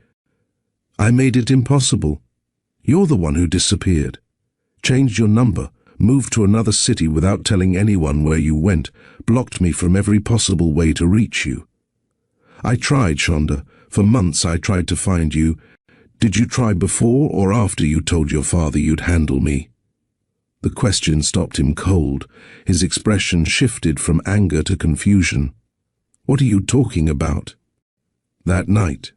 "I made it impossible. You're the one who disappeared. Changed your number, moved to another city without telling anyone where you went, blocked me from every possible way to reach you. I tried, Shonda. For months I tried to find you. Did you try before or after you told your father you'd handle me?" The question stopped him cold. His expression shifted from anger to confusion. "What are you talking about?" "That night.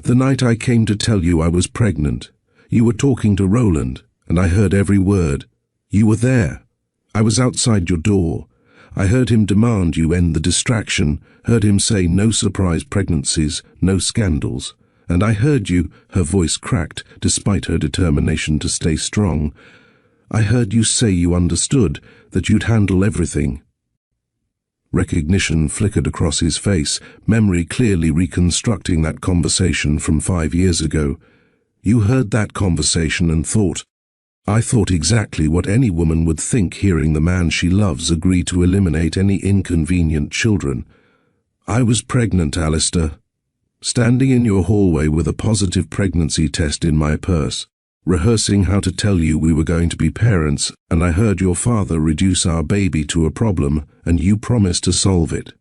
The night I came to tell you I was pregnant. You were talking to Roland, and I heard every word. You were there. I was outside your door. I heard him demand you end the distraction, heard him say no surprise pregnancies, no scandals. And I heard you," her voice cracked, despite her determination to stay strong. "I heard you say you understood, that you'd handle everything." Recognition flickered across his face, memory clearly reconstructing that conversation from 5 years ago. "You heard that conversation and thought—" "I thought exactly what any woman would think hearing the man she loves agree to eliminate any inconvenient children. I was pregnant, Alistair. Standing in your hallway with a positive pregnancy test in my purse, rehearsing how to tell you we were going to be parents, and I heard your father reduce our baby to a problem, and you promised to solve it."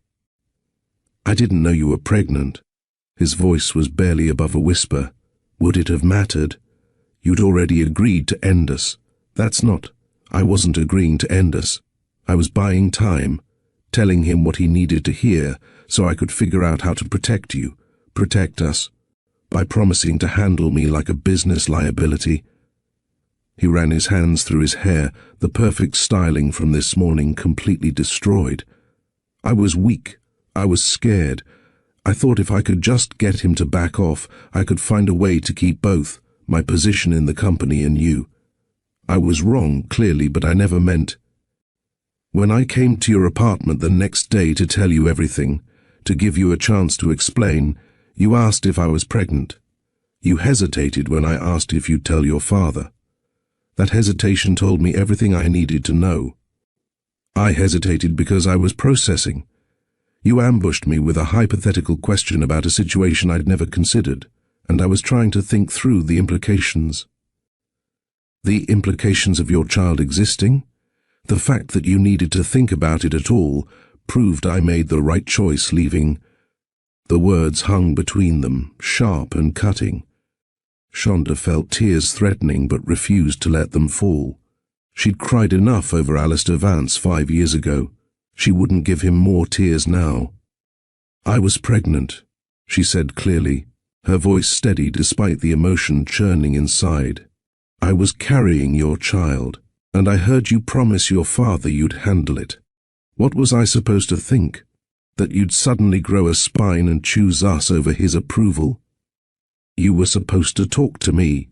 "I didn't know you were pregnant." His voice was barely above a whisper. "Would it have mattered? You'd already agreed to end us." "That's not. I wasn't agreeing to end us. I was buying time, telling him what he needed to hear so I could figure out how to protect you, protect us, by promising to handle me like a business liability." He ran his hands through his hair, the perfect styling from this morning completely destroyed. "I was weak. I was scared. I thought if I could just get him to back off, I could find a way to keep both, my position in the company and you. I was wrong, clearly, but I never meant. When I came to your apartment the next day to tell you everything, to give you a chance to explain, you asked if I was pregnant. You hesitated when I asked if you'd tell your father. That hesitation told me everything I needed to know. I hesitated because I was processing. You ambushed me with a hypothetical question about a situation I'd never considered, and I was trying to think through the implications. The implications of your child existing? The fact that you needed to think about it at all proved I made the right choice leaving. The words hung between them, sharp and cutting. Shonda felt tears threatening but refused to let them fall. She'd cried enough over Alistair Vance 5 years ago. She wouldn't give him more tears now. I was pregnant, she said clearly, her voice steady despite the emotion churning inside. I was carrying your child, and I heard you promise your father you'd handle it. What was I supposed to think? That you'd suddenly grow a spine and choose us over his approval? You were supposed to talk to me.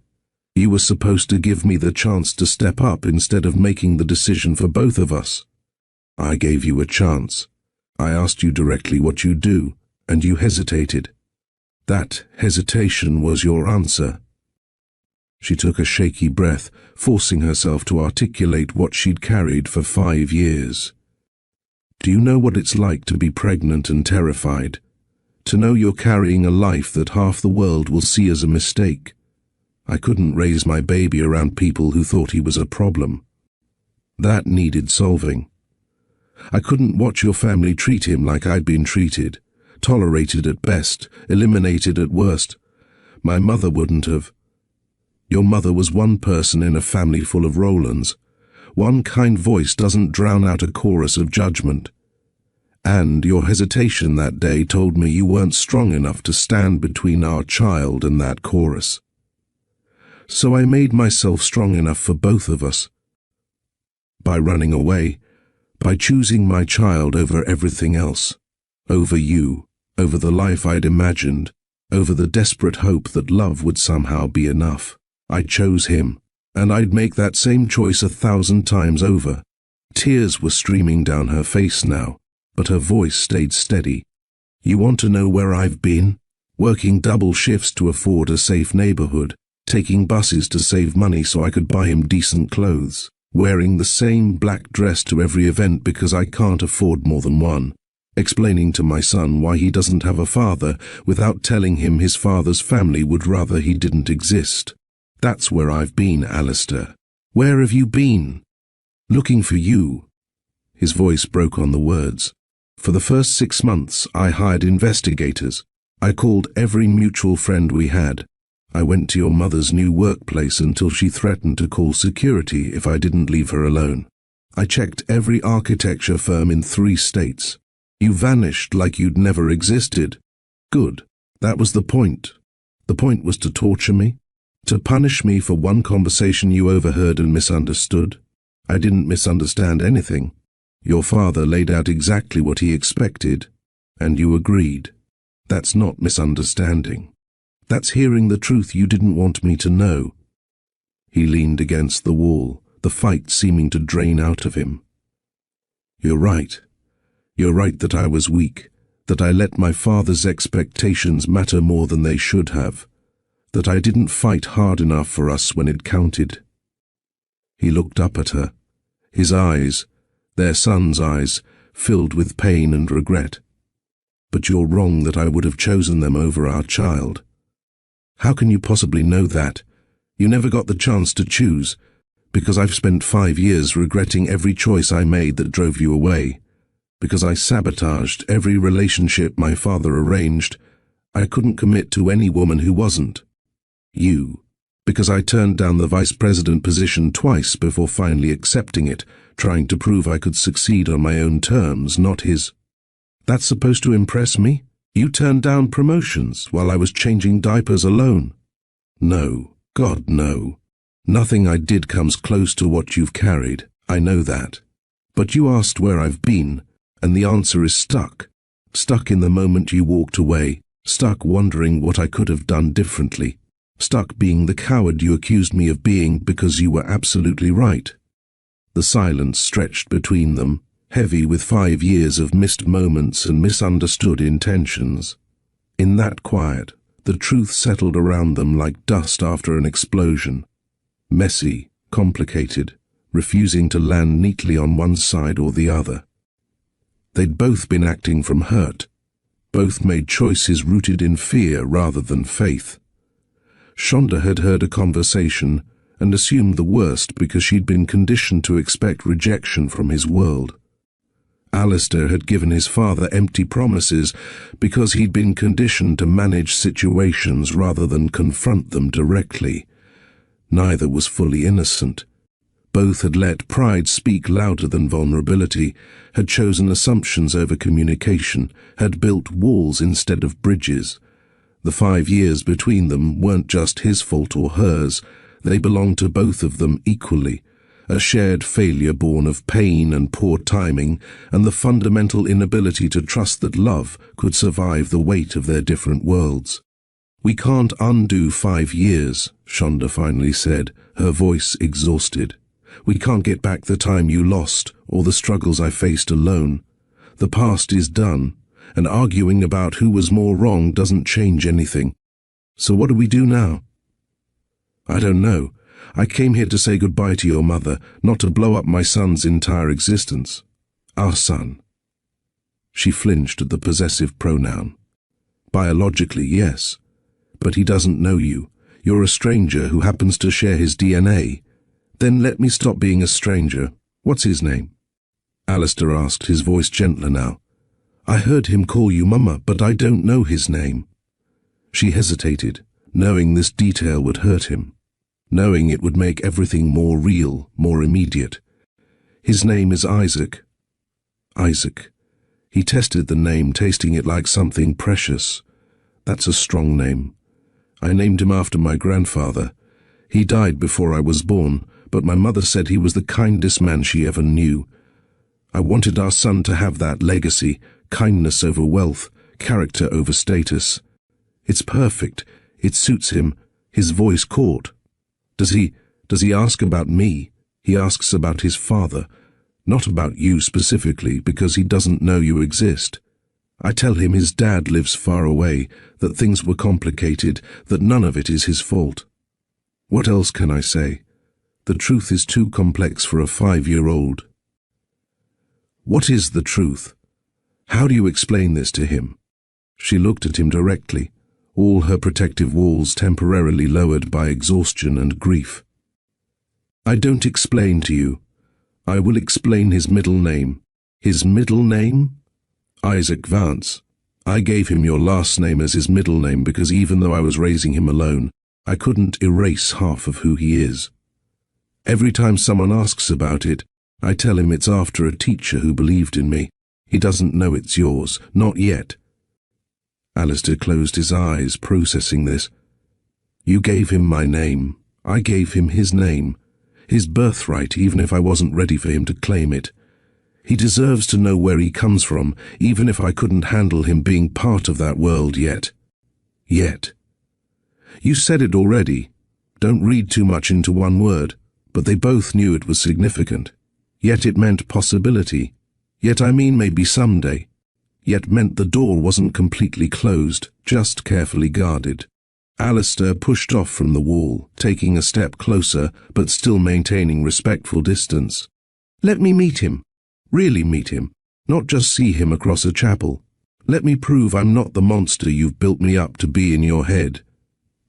You were supposed to give me the chance to step up instead of making the decision for both of us. I gave you a chance. I asked you directly what you'd do, and you hesitated. That hesitation was your answer. She took a shaky breath, forcing herself to articulate what she'd carried for 5 years. Do you know what it's like to be pregnant and terrified? To know you're carrying a life that half the world will see as a mistake? I couldn't raise my baby around people who thought he was a problem. That needed solving. I couldn't watch your family treat him like I'd been treated, tolerated at best, eliminated at worst. My mother wouldn't have. Your mother was one person in a family full of Rolands. One kind voice doesn't drown out a chorus of judgment. And your hesitation that day told me you weren't strong enough to stand between our child and that chorus. So I made myself strong enough for both of us. By running away, by choosing my child over everything else, over you, over the life I'd imagined, over the desperate hope that love would somehow be enough. I chose him, and I'd make that same choice 1,000 times over. Tears were streaming down her face now, but her voice stayed steady. You want to know where I've been? Working double shifts to afford a safe neighborhood, taking buses to save money so I could buy him decent clothes, wearing the same black dress to every event because I can't afford more than one, explaining to my son why he doesn't have a father without telling him his father's family would rather he didn't exist. That's where I've been, Alistair. Where have you been? Looking for you. His voice broke on the words. For the first 6 months, I hired investigators. I called every mutual friend we had. I went to your mother's new workplace until she threatened to call security if I didn't leave her alone. I checked every architecture firm in 3 states. You vanished like you'd never existed. Good. That was the point. The point was to torture me, to punish me for one conversation you overheard and misunderstood. I didn't misunderstand anything. Your father laid out exactly what he expected, and you agreed. That's not misunderstanding. That's hearing the truth you didn't want me to know. He leaned against the wall, the fight seeming to drain out of him. You're right. You're right that I was weak, that I let my father's expectations matter more than they should have, that I didn't fight hard enough for us when it counted. He looked up at her, his eyes, their son's eyes, filled with pain and regret. But you're wrong that I would have chosen them over our child. How can you possibly know that? You never got the chance to choose, because I've spent 5 years regretting every choice I made that drove you away. Because I sabotaged every relationship my father arranged, I couldn't commit to any woman who wasn't you. Because I turned down the vice president position twice before finally accepting it, trying to prove I could succeed on my own terms, not his. That's supposed to impress me? You turned down promotions while I was changing diapers alone. No, God, no. Nothing I did comes close to what you've carried, I know that. But you asked where I've been, and the answer is stuck. Stuck in the moment you walked away, stuck wondering what I could have done differently, stuck being the coward you accused me of being because you were absolutely right. The silence stretched between them, heavy with 5 years of missed moments and misunderstood intentions. In that quiet, the truth settled around them like dust after an explosion. Messy, complicated, refusing to land neatly on one side or the other. They'd both been acting from hurt. Both made choices rooted in fear rather than faith. Shonda had heard a conversation and assumed the worst because she'd been conditioned to expect rejection from his world. Alistair had given his father empty promises because he'd been conditioned to manage situations rather than confront them directly. Neither was fully innocent. Both had let pride speak louder than vulnerability, had chosen assumptions over communication, had built walls instead of bridges. The 5 years between them weren't just his fault or hers, they belonged to both of them equally, a shared failure born of pain and poor timing, and the fundamental inability to trust that love could survive the weight of their different worlds. We can't undo 5 years, Shonda finally said, her voice exhausted. We can't get back the time you lost, or the struggles I faced alone. The past is done, and arguing about who was more wrong doesn't change anything. So what do we do now? I don't know. I came here to say goodbye to your mother, not to blow up my son's entire existence. Our son. She flinched at the possessive pronoun. Biologically, yes. But he doesn't know you. You're a stranger who happens to share his DNA. Then let me stop being a stranger. What's his name? Alistair asked, his voice gentler now. I heard him call you Mama, but I don't know his name. She hesitated, knowing this detail would hurt him, knowing it would make everything more real, more immediate. His name is Isaac. Isaac. He tested the name, tasting it like something precious. That's a strong name. I named him after my grandfather. He died before I was born, but my mother said he was the kindest man she ever knew. I wanted our son to have that legacy, kindness over wealth, character over status. It's perfect. It suits him. His voice caught. Does he ask about me? He asks about his father, not about you specifically, because he doesn't know you exist. I tell him his dad lives far away, that things were complicated, that none of it is his fault. What else can I say? The truth is too complex for a 5-year-old. What is the truth? How do you explain this to him? She looked at him directly, all her protective walls temporarily lowered by exhaustion and grief. I don't explain to you. I will explain his middle name. His middle name? Isaac Vance. I gave him your last name as his middle name because even though I was raising him alone, I couldn't erase half of who he is. Every time someone asks about it, I tell him it's after a teacher who believed in me. He doesn't know it's yours, not yet. Alistair closed his eyes, processing this. You gave him my name. I gave him his name. His birthright, even if I wasn't ready for him to claim it. He deserves to know where he comes from, even if I couldn't handle him being part of that world yet. Yet. You said it already. Don't read too much into one word, but they both knew it was significant. Yet it meant possibility. Yet I mean maybe someday. Yet meant the door wasn't completely closed, just carefully guarded. Alistair pushed off from the wall, taking a step closer, but still maintaining respectful distance. Let me meet him. Really meet him. Not just see him across a chapel. Let me prove I'm not the monster you've built me up to be in your head.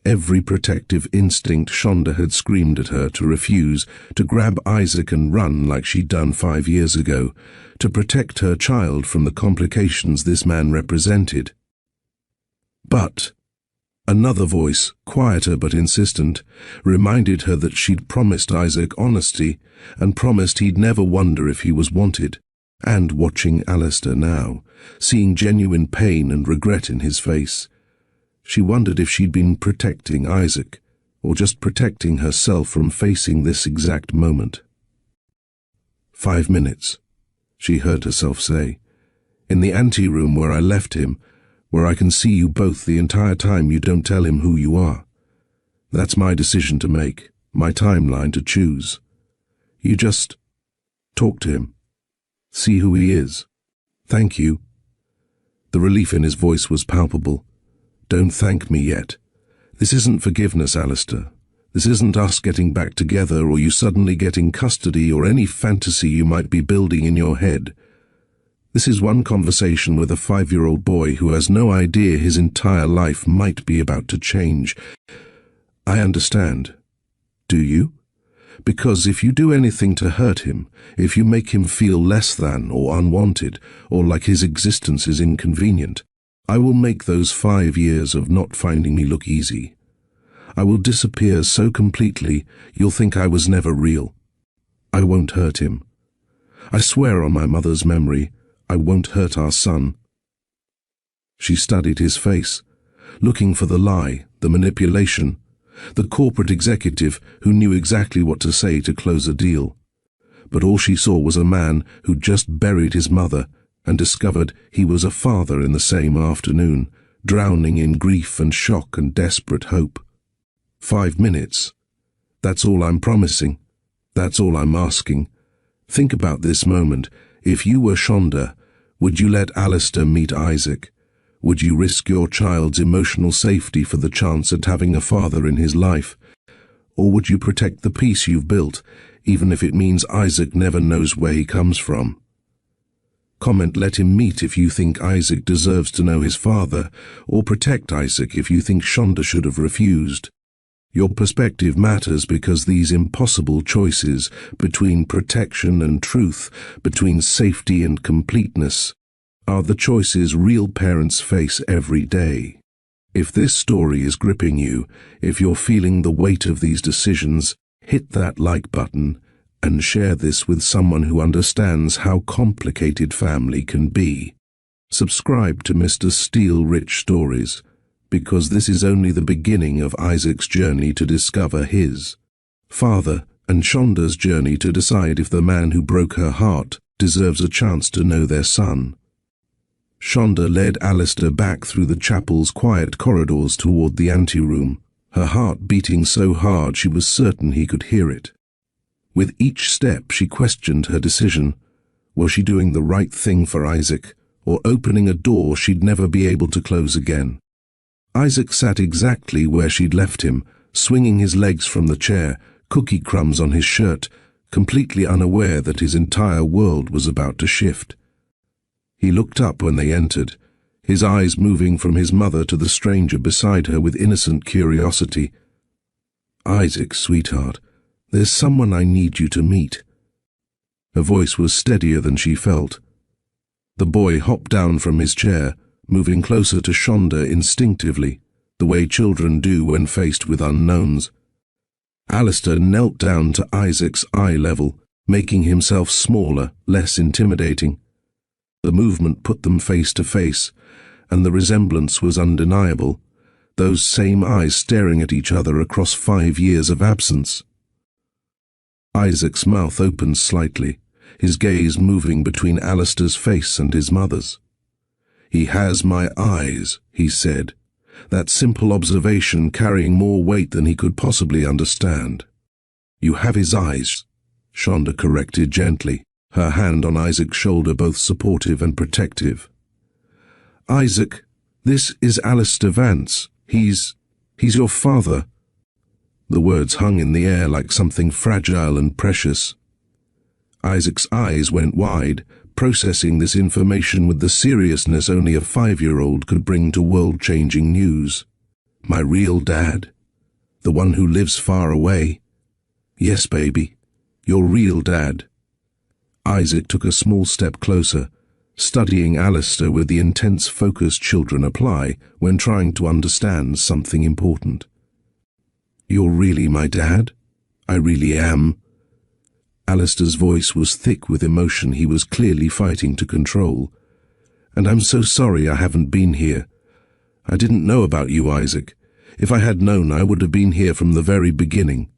Every protective instinct Shonda had screamed at her to refuse, to grab Isaac and run like she'd done 5 years ago, to protect her child from the complications this man represented. But another voice, quieter but insistent, reminded her that she'd promised Isaac honesty and promised he'd never wonder if he was wanted. And watching Alistair now, seeing genuine pain and regret in his face, she wondered if she'd been protecting Isaac, or just protecting herself from facing this exact moment. 5 minutes, she heard herself say. In the anteroom where I left him, where I can see you both the entire time you don't tell him who you are. That's my decision to make, my timeline to choose. You just talk to him. See who he is. Thank you. The relief in his voice was palpable. Don't thank me yet. This isn't forgiveness, Alistair. This isn't us getting back together or you suddenly getting custody or any fantasy you might be building in your head. This is one conversation with a 5-year-old boy who has no idea his entire life might be about to change. I understand. Do you? Because if you do anything to hurt him, if you make him feel less than or unwanted, or like his existence is inconvenient, I will make those 5 years of not finding me look easy. I will disappear so completely you'll think I was never real. I won't hurt him. I swear on my mother's memory, I won't hurt our son. She studied his face, looking for the lie, the manipulation, the corporate executive who knew exactly what to say to close a deal. But all she saw was a man who'd just buried his mother and discovered he was a father in the same afternoon, drowning in grief and shock and desperate hope. 5 minutes. That's all I'm promising. That's all I'm asking. Think about this moment. If you were Shonda, would you let Alistair meet Isaac? Would you risk your child's emotional safety for the chance at having a father in his life? Or would you protect the peace you've built, even if it means Isaac never knows where he comes from? Comment let him meet if you think Isaac deserves to know his father, or protect Isaac if you think Shonda should have refused. Your perspective matters because these impossible choices between protection and truth, between safety and completeness, are the choices real parents face every day. If this story is gripping you, if you're feeling the weight of these decisions, hit that like button and share this with someone who understands how complicated family can be. Subscribe to Mr. Steele Rich Stories, because this is only the beginning of Isaac's journey to discover his father and Shonda's journey to decide if the man who broke her heart deserves a chance to know their son. Shonda led Alistair back through the chapel's quiet corridors toward the anteroom, her heart beating so hard she was certain he could hear it. With each step she questioned her decision. Was she doing the right thing for Isaac, or opening a door she'd never be able to close again? Isaac sat exactly where she'd left him, swinging his legs from the chair, cookie crumbs on his shirt, completely unaware that his entire world was about to shift. He looked up when they entered, his eyes moving from his mother to the stranger beside her with innocent curiosity. "Isaac, sweetheart, there's someone I need you to meet." Her voice was steadier than she felt. The boy hopped down from his chair, moving closer to Shonda instinctively, the way children do when faced with unknowns. Alistair knelt down to Isaac's eye level, making himself smaller, less intimidating. The movement put them face to face, and the resemblance was undeniable, those same eyes staring at each other across 5 years of absence. Isaac's mouth opened slightly, his gaze moving between Alistair's face and his mother's. "He has my eyes," he said, that simple observation carrying more weight than he could possibly understand. "You have his eyes," Shonda corrected gently, her hand on Isaac's shoulder both supportive and protective. "Isaac, this is Alistair Vance. He's your father." The words hung in the air like something fragile and precious. Isaac's eyes went wide, processing this information with the seriousness only a 5-year-old could bring to world-changing news. "My real dad? The one who lives far away?" "Yes, baby, your real dad." Isaac took a small step closer, studying Alistair with the intense focus children apply when trying to understand something important. "You're really my dad? I really am." Alistair's voice was thick with emotion he was clearly fighting to control. "And I'm so sorry I haven't been here. I didn't know about you, Isaac. If I had known, I would have been here from the very beginning."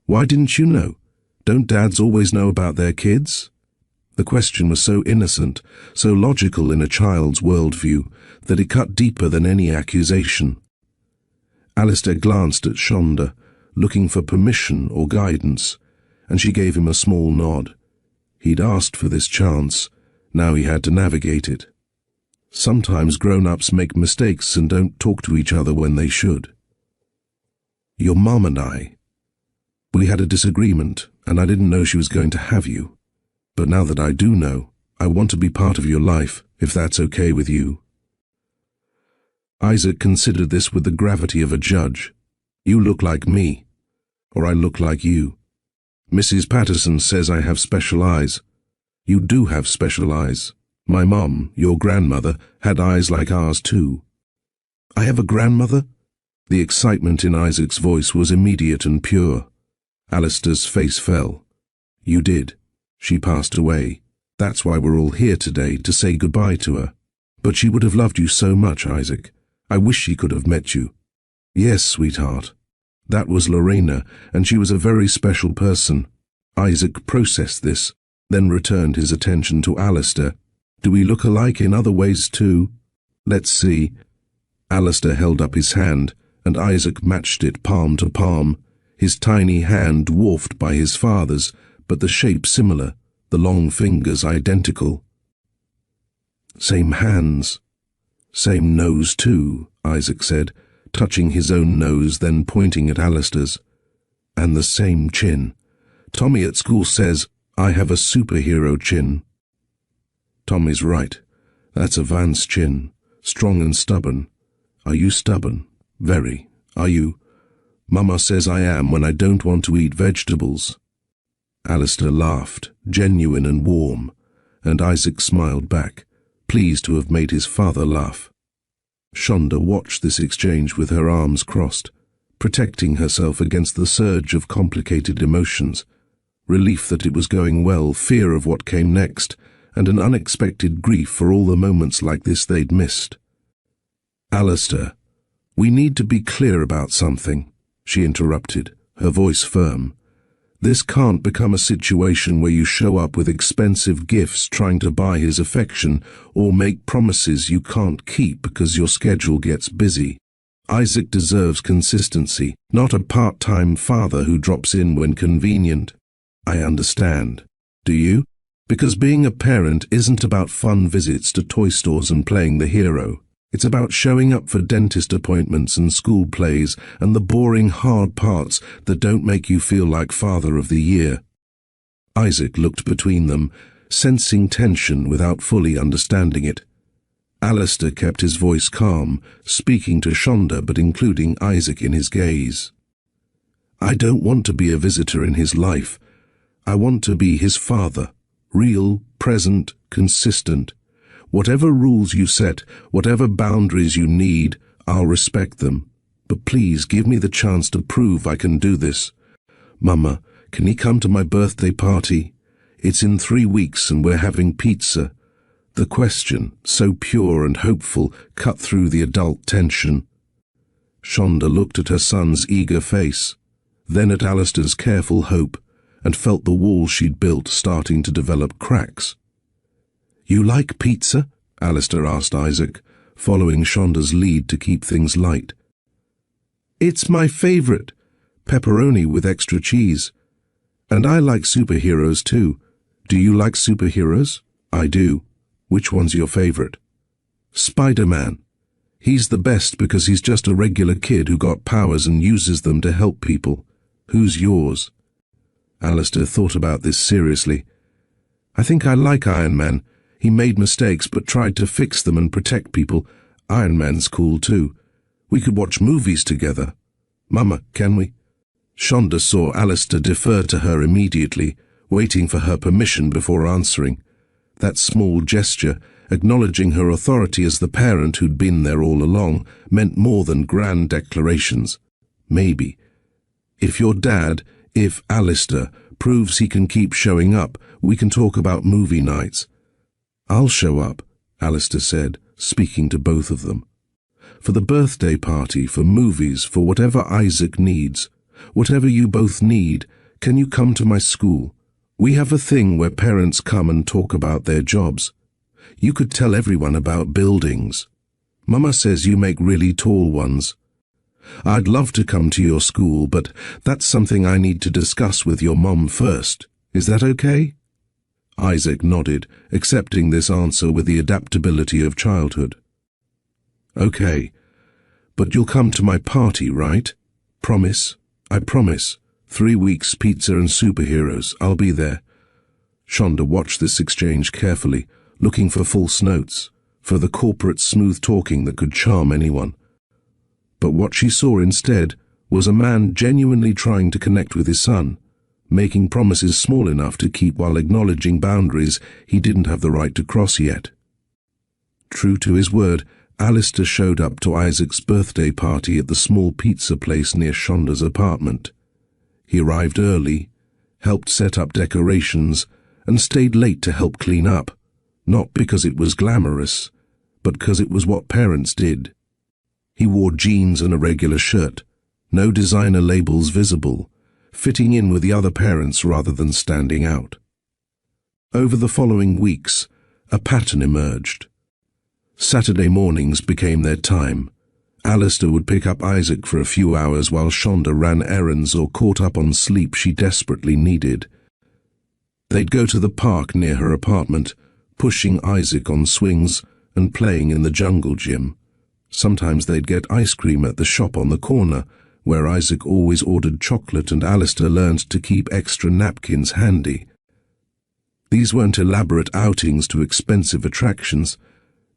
"Why didn't you know? Don't dads always know about their kids?" The question was so innocent, so logical in a child's worldview, that it cut deeper than any accusation. Alistair glanced at Shonda, looking for permission or guidance, and she gave him a small nod. He'd asked for this chance, now he had to navigate it. Sometimes grown-ups make mistakes and don't talk to each other when they should. "Your mom and I, we had a disagreement, and I didn't know she was going to have you. But now that I do know, I want to be part of your life, if that's okay with you." Isaac considered this with the gravity of a judge. "You look like me, or I look like you. Mrs. Patterson says I have special eyes. You do have special eyes. My mom, your grandmother, had eyes like ours too." "I have a grandmother?" The excitement in Isaac's voice was immediate and pure. Alistair's face fell. "You did. She passed away. That's why we're all here today, to say goodbye to her. But she would have loved you so much, Isaac. I wish she could have met you." "Yes, sweetheart. That was Lorena, and she was a very special person." Isaac processed this, then returned his attention to Alistair. "Do we look alike in other ways too?" "Let's see." Alistair held up his hand, and Isaac matched it palm to palm, his tiny hand dwarfed by his father's, but the shape similar, the long fingers identical. "Same hands. Same nose too," Isaac said, touching his own nose, then pointing at Alistair's. "And the same chin. Tommy at school says I have a superhero chin." "Tommy's right. That's a Vance chin, strong and stubborn. Are you stubborn? Very. Are you?" "Mama says I am when I don't want to eat vegetables." Alistair laughed, genuine and warm, and Isaac smiled back, pleased to have made his father laugh. Shonda watched this exchange with her arms crossed, protecting herself against the surge of complicated emotions, relief that it was going well, fear of what came next, and an unexpected grief for all the moments like this they'd missed. "Alistair, we need to be clear about something," she interrupted, her voice firm. "This can't become a situation where you show up with expensive gifts trying to buy his affection or make promises you can't keep because your schedule gets busy. Isaac deserves consistency, not a part-time father who drops in when convenient." "I understand. Do you? Because being a parent isn't about fun visits to toy stores and playing the hero. It's about showing up for dentist appointments and school plays and the boring, hard parts that don't make you feel like Father of the Year. Isaac looked between them, sensing tension without fully understanding it. Alistair kept his voice calm, speaking to Shonda but including Isaac in his gaze. I don't want to be a visitor in his life. I want to be his father, real, present, consistent. Whatever rules you set, whatever boundaries you need, I'll respect them. But please give me the chance to prove I can do this. Mama, can he come to my birthday party? It's in 3 weeks and we're having pizza. The question, so pure and hopeful, cut through the adult tension. Shonda looked at her son's eager face, then at Alistair's careful hope, and felt the wall she'd built starting to develop cracks. You like pizza? Alistair asked Isaac, following Shonda's lead to keep things light. It's my favorite, pepperoni with extra cheese. And I like superheroes too. Do you like superheroes? I do. Which one's your favorite? Spider-Man. He's the best because he's just a regular kid who got powers and uses them to help people. Who's yours? Alistair thought about this seriously. I think I like Iron Man. He made mistakes but tried to fix them and protect people. Iron Man's cool too. We could watch movies together. Mama, can we? Shonda saw Alistair defer to her immediately, waiting for her permission before answering. That small gesture, acknowledging her authority as the parent who'd been there all along, meant more than grand declarations. Maybe. If your dad, if Alistair, proves he can keep showing up, we can talk about movie nights. I'll show up, Alistair said, speaking to both of them. For the birthday party, for movies, for whatever Isaac needs, whatever you both need, can you come to my school? We have a thing where parents come and talk about their jobs. You could tell everyone about buildings. Mama says you make really tall ones. I'd love to come to your school, but that's something I need to discuss with your mom first. Is that okay? Isaac nodded, accepting this answer with the adaptability of childhood. Okay, but you'll come to my party, right? Promise? I promise. 3 weeks, pizza and superheroes. I'll be there. Shonda watched this exchange carefully, looking for false notes, for the corporate smooth talking that could charm anyone. But what she saw instead was a man genuinely trying to connect with his son, making promises small enough to keep while acknowledging boundaries he didn't have the right to cross yet. True to his word, Alistair showed up to Isaac's birthday party at the small pizza place near Shonda's apartment. He arrived early, helped set up decorations, and stayed late to help clean up, not because it was glamorous, but because it was what parents did. He wore jeans and a regular shirt, no designer labels visible, fitting in with the other parents rather than standing out. Over the following weeks, a pattern emerged. Saturday mornings became their time. Alistair would pick up Isaac for a few hours while Shonda ran errands or caught up on sleep she desperately needed. They'd go to the park near her apartment, pushing Isaac on swings and playing in the jungle gym. Sometimes they'd get ice cream at the shop on the corner, where Isaac always ordered chocolate and Alistair learned to keep extra napkins handy. These weren't elaborate outings to expensive attractions,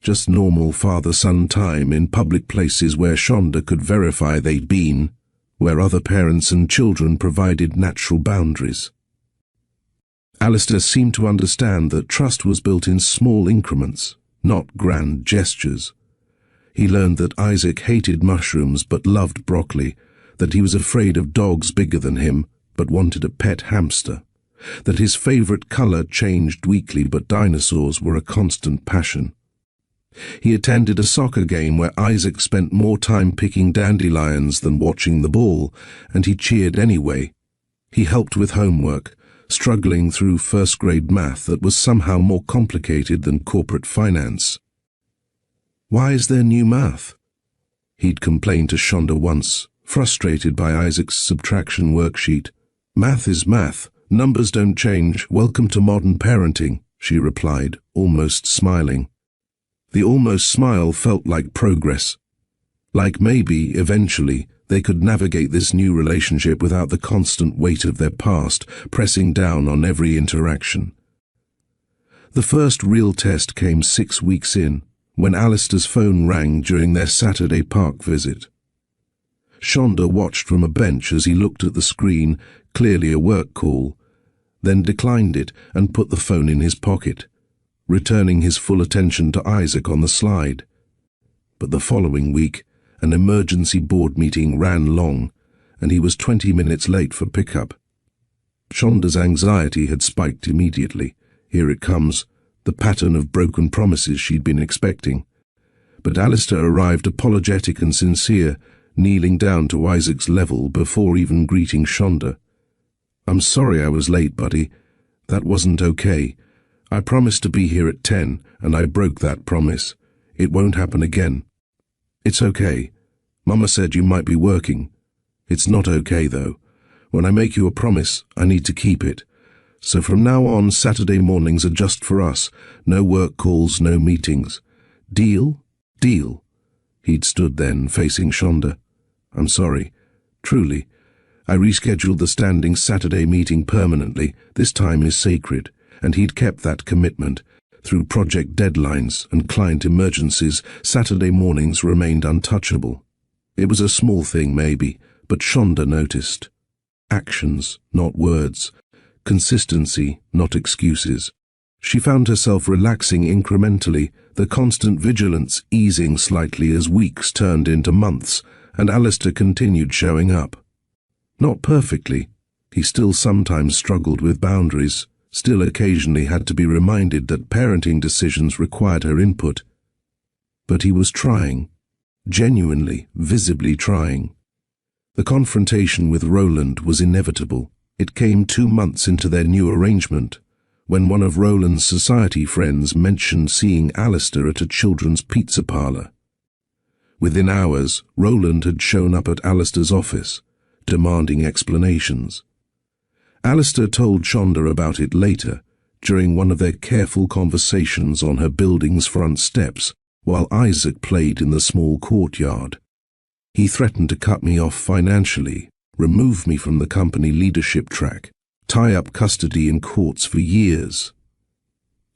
just normal father-son time in public places where Shonda could verify they'd been, where other parents and children provided natural boundaries. Alistair seemed to understand that trust was built in small increments, not grand gestures. He learned that Isaac hated mushrooms but loved broccoli, that he was afraid of dogs bigger than him but wanted a pet hamster, that his favorite color changed weekly but dinosaurs were a constant passion. He attended a soccer game where Isaac spent more time picking dandelions than watching the ball, and he cheered anyway. He helped with homework, struggling through first-grade math that was somehow more complicated than corporate finance. Why is there new math? He'd complained to Shonda once, frustrated by Isaac's subtraction worksheet. Math is math. Numbers don't change. Welcome to modern parenting, she replied, almost smiling. The almost smile felt like progress. Like maybe, eventually, they could navigate this new relationship without the constant weight of their past pressing down on every interaction. The first real test came 6 weeks in, when Alistair's phone rang during their Saturday park visit. Shonda watched from a bench as he looked at the screen, clearly a work call, then declined it and put the phone in his pocket, returning his full attention to Isaac on the slide. But the following week, an emergency board meeting ran long, and he was 20 minutes late for pickup. Shonda's anxiety had spiked immediately. Here it comes, the pattern of broken promises she'd been expecting. But Alistair arrived apologetic and sincere, kneeling down to Isaac's level before even greeting Shonda. "I'm sorry I was late, buddy. That wasn't okay. I promised to be here at 10, and I broke that promise. It won't happen again." "It's okay. Mama said you might be working." "It's not okay, though. When I make you a promise, I need to keep it. So from now on, Saturday mornings are just for us. No work calls, no meetings. Deal? Deal." He'd stood then, facing Shonda. "I'm sorry. Truly. I rescheduled the standing Saturday meeting permanently. This time is sacred." And he'd kept that commitment. Through project deadlines and client emergencies, Saturday mornings remained untouchable. It was a small thing, maybe, but Shonda noticed. Actions, not words. Consistency, not excuses. She found herself relaxing incrementally, the constant vigilance easing slightly as weeks turned into months, and Alistair continued showing up. Not perfectly. He still sometimes struggled with boundaries, still occasionally had to be reminded that parenting decisions required her input. But he was trying. Genuinely, visibly trying. The confrontation with Roland was inevitable. It came 2 months into their new arrangement, when one of Roland's society friends mentioned seeing Alistair at a children's pizza parlor. Within hours, Roland had shown up at Alistair's office, demanding explanations. Alistair told Shonda about it later, during one of their careful conversations on her building's front steps, while Isaac played in the small courtyard. "He threatened to cut me off financially, remove me from the company leadership track, tie up custody in courts for years."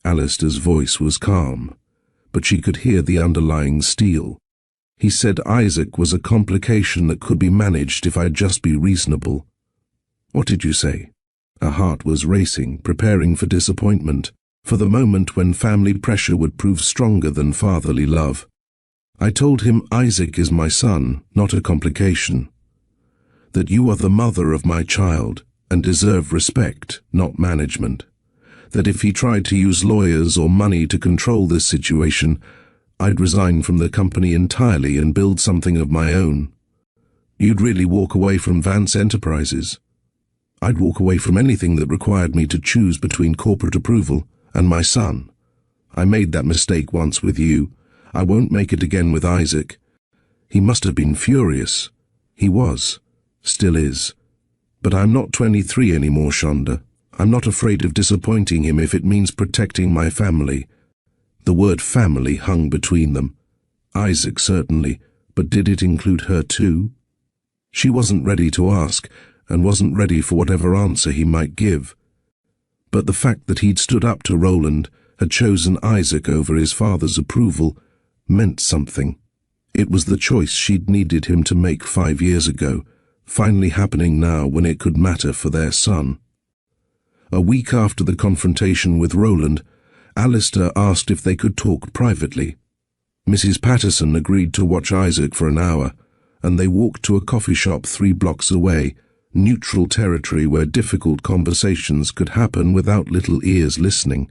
Alistair's voice was calm, but she could hear the underlying steel. "He said Isaac was a complication that could be managed if I'd just be reasonable." "What did you say?" Her heart was racing, preparing for disappointment, for the moment when family pressure would prove stronger than fatherly love. "I told him Isaac is my son, not a complication. That you are the mother of my child and deserve respect, not management. That if he tried to use lawyers or money to control this situation, I'd resign from the company entirely and build something of my own. You'd really walk away from Vance Enterprises." "I'd walk away from anything that required me to choose between corporate approval and my son. I made that mistake once with you. I won't make it again with Isaac." He must have been furious. He was. Still is. "But I'm not 23 anymore, Shonda. I'm not afraid of disappointing him if it means protecting my family." The word family hung between them. Isaac certainly, but did it include her too? She wasn't ready to ask, and wasn't ready for whatever answer he might give. But the fact that he'd stood up to Roland, had chosen Isaac over his father's approval, meant something. It was the choice she'd needed him to make 5 years ago, finally happening now when it could matter for their son. A week after the confrontation with Roland, Alistair asked if they could talk privately. Mrs. Patterson agreed to watch Isaac for an hour, and they walked to a coffee shop 3 blocks away, neutral territory where difficult conversations could happen without little ears listening.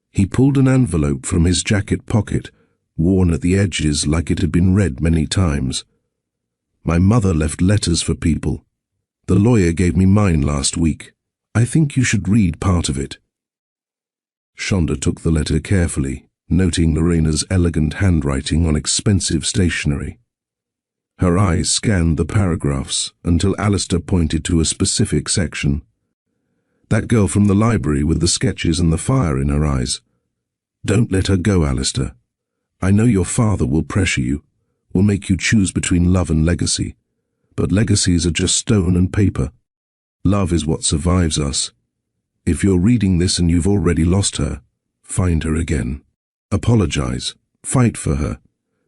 He pulled an envelope from his jacket pocket, worn at the edges like it had been read many times. "My mother left letters for people. The lawyer gave me mine last week. I think you should read part of it." Shonda took the letter carefully, noting Lorena's elegant handwriting on expensive stationery. Her eyes scanned the paragraphs until Alistair pointed to a specific section. "That girl from the library with the sketches and the fire in her eyes. Don't let her go, Alistair. I know your father will pressure you, will make you choose between love and legacy. But legacies are just stone and paper. Love is what survives us. If you're reading this and you've already lost her, find her again. Apologize. Fight for her.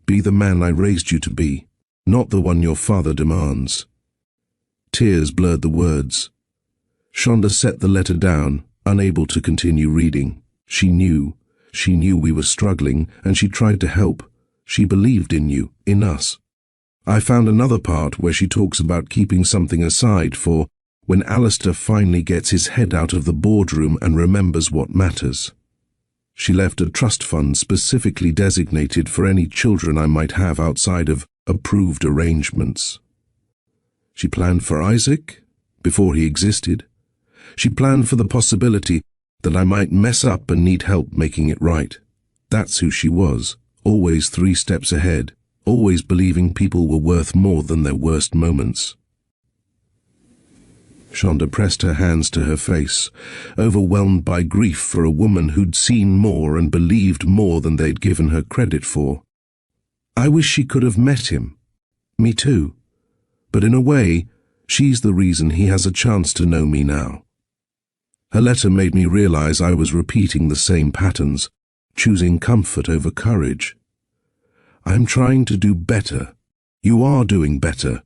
Be the man I raised you to be, not the one your father demands." Tears blurred the words. Shonda set the letter down, unable to continue reading. She knew we were struggling, and she tried to help. She believed in you, in us. I found another part where she talks about keeping something aside for when Alistair finally gets his head out of the boardroom and remembers what matters. She left a trust fund specifically designated for any children I might have outside of approved arrangements. She planned for Isaac before he existed. She planned for the possibility that I might mess up and need help making it right. That's who she was, always 3 steps ahead, always believing people were worth more than their worst moments. Shonda pressed her hands to her face, overwhelmed by grief for a woman who'd seen more and believed more than they'd given her credit for. I wish she could have met him. Me too. But in a way, she's the reason he has a chance to know me now. Her letter made me realize I was repeating the same patterns, choosing comfort over courage. I'm trying to do better. You are doing better.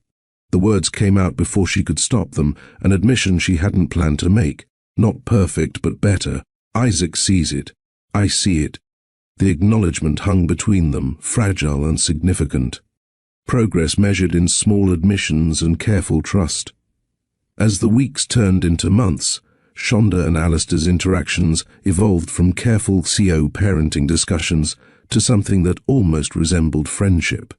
The words came out before she could stop them, an admission she hadn't planned to make. Not perfect, but better. Isaac sees it. I see it. The acknowledgement hung between them, fragile and significant. Progress measured in small admissions and careful trust. As the weeks turned into months, Shonda and Alistair's interactions evolved from careful co-parenting discussions to something that almost resembled friendship.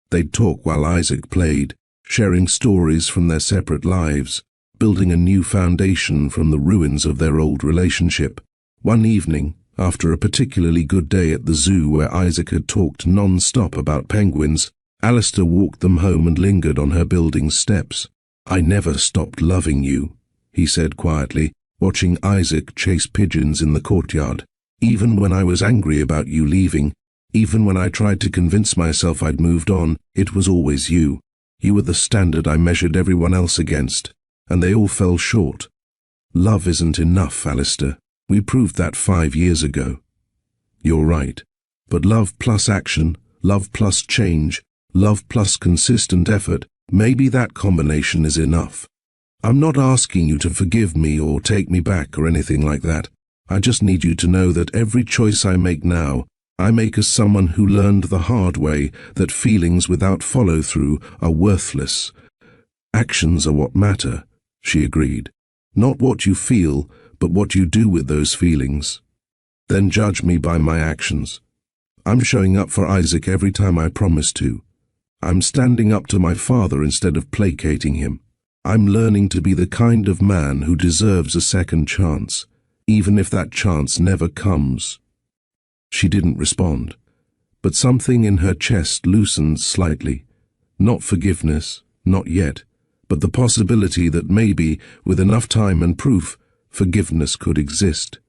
They'd talk while Isaac played, sharing stories from their separate lives, building a new foundation from the ruins of their old relationship. One evening, after a particularly good day at the zoo where Isaac had talked non-stop about penguins, Alistair walked them home and lingered on her building's steps. "I never stopped loving you," he said quietly, watching Isaac chase pigeons in the courtyard. "Even when I was angry about you leaving, even when I tried to convince myself I'd moved on, it was always you. You were the standard I measured everyone else against, and they all fell short. Love isn't enough, Alistair. We proved that 5 years ago." "You're right. But love plus action, love plus change, love plus consistent effort, maybe that combination is enough. I'm not asking you to forgive me or take me back or anything like that. I just need you to know that every choice I make now, I make as someone who learned the hard way that feelings without follow-through are worthless. Actions are what matter," she agreed. "Not what you feel, but what you do with those feelings. Then judge me by my actions. I'm showing up for Isaac every time I promise to. I'm standing up to my father instead of placating him. I'm learning to be the kind of man who deserves a second chance, even if that chance never comes." She didn't respond, but something in her chest loosened slightly. Not forgiveness, not yet, but the possibility that maybe, with enough time and proof, forgiveness could exist.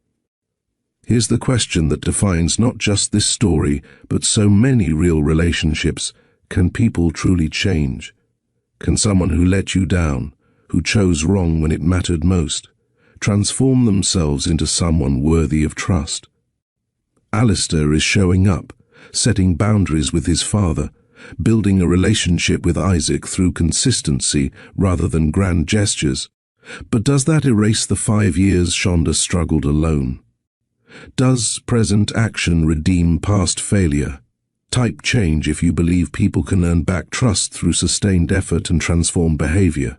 Here's the question that defines not just this story, but so many real relationships. Can people truly change? Can someone who let you down, who chose wrong when it mattered most, transform themselves into someone worthy of trust? Alistair is showing up, setting boundaries with his father, building a relationship with Isaac through consistency rather than grand gestures. But does that erase the 5 years Shonda struggled alone? Does present action redeem past failure? Type change if you believe people can earn back trust through sustained effort and transform behavior.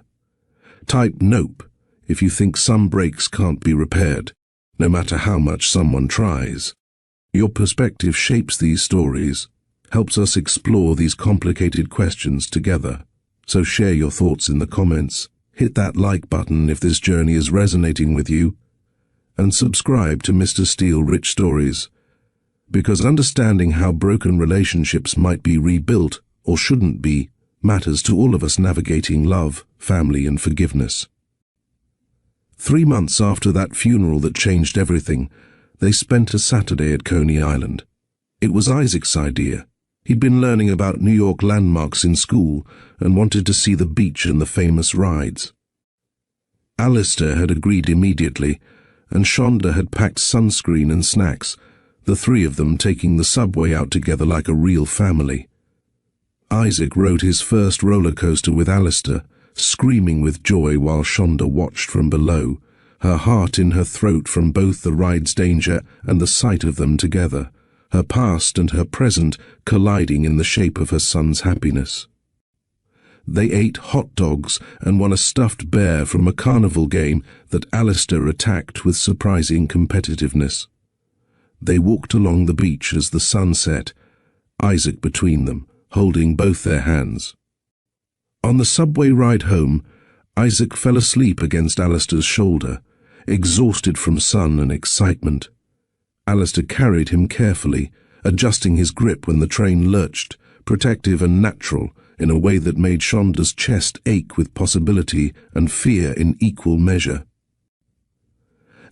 Type nope if you think some breaks can't be repaired, no matter how much someone tries. Your perspective shapes these stories, helps us explore these complicated questions together. So share your thoughts in the comments, hit that like button if this journey is resonating with you, and subscribe to Mr. Steele Rich Stories, because understanding how broken relationships might be rebuilt or shouldn't be matters to all of us navigating love, family, and forgiveness. 3 months after that funeral that changed everything, they spent a Saturday at Coney Island. It was Isaac's idea. He'd been learning about New York landmarks in school and wanted to see the beach and the famous rides. Alistair had agreed immediately, and Shonda had packed sunscreen and snacks, the three of them taking the subway out together like a real family. Isaac rode his first roller coaster with Alistair, screaming with joy while Shonda watched from below, her heart in her throat from both the ride's danger and the sight of them together, her past and her present colliding in the shape of her son's happiness. They ate hot dogs and won a stuffed bear from a carnival game that Alistair attacked with surprising competitiveness. They walked along the beach as the sun set, Isaac between them, holding both their hands. On the subway ride home, Isaac fell asleep against Alistair's shoulder, exhausted from sun and excitement. Alistair carried him carefully, adjusting his grip when the train lurched, protective and natural, in a way that made Shonda's chest ache with possibility and fear in equal measure.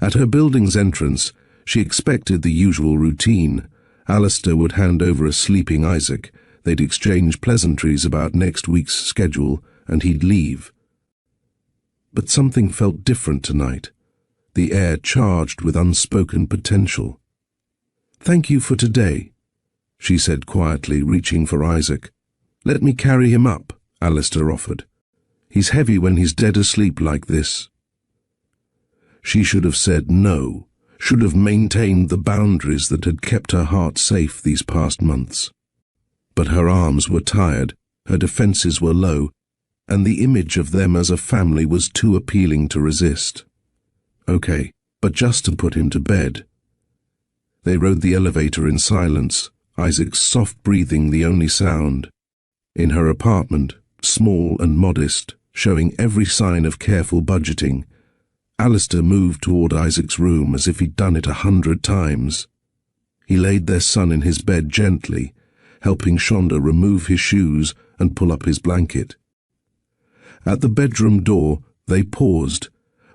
At her building's entrance, she expected the usual routine. Alistair would hand over a sleeping Isaac, they'd exchange pleasantries about next week's schedule, and he'd leave. But something felt different tonight, the air charged with unspoken potential. "Thank you for today," she said quietly, reaching for Isaac. "Let me carry him up," Alistair offered. "He's heavy when he's dead asleep like this." She should have said no, should have maintained the boundaries that had kept her heart safe these past months. But her arms were tired, her defenses were low, and the image of them as a family was too appealing to resist. Okay, but just to put him to bed. They rode the elevator in silence, Isaac's soft breathing the only sound. In her apartment, small and modest, showing every sign of careful budgeting, Alistair moved toward Isaac's room as if he'd done it 100 times. He laid their son in his bed gently, helping Shonda remove his shoes and pull up his blanket. At the bedroom door, they paused,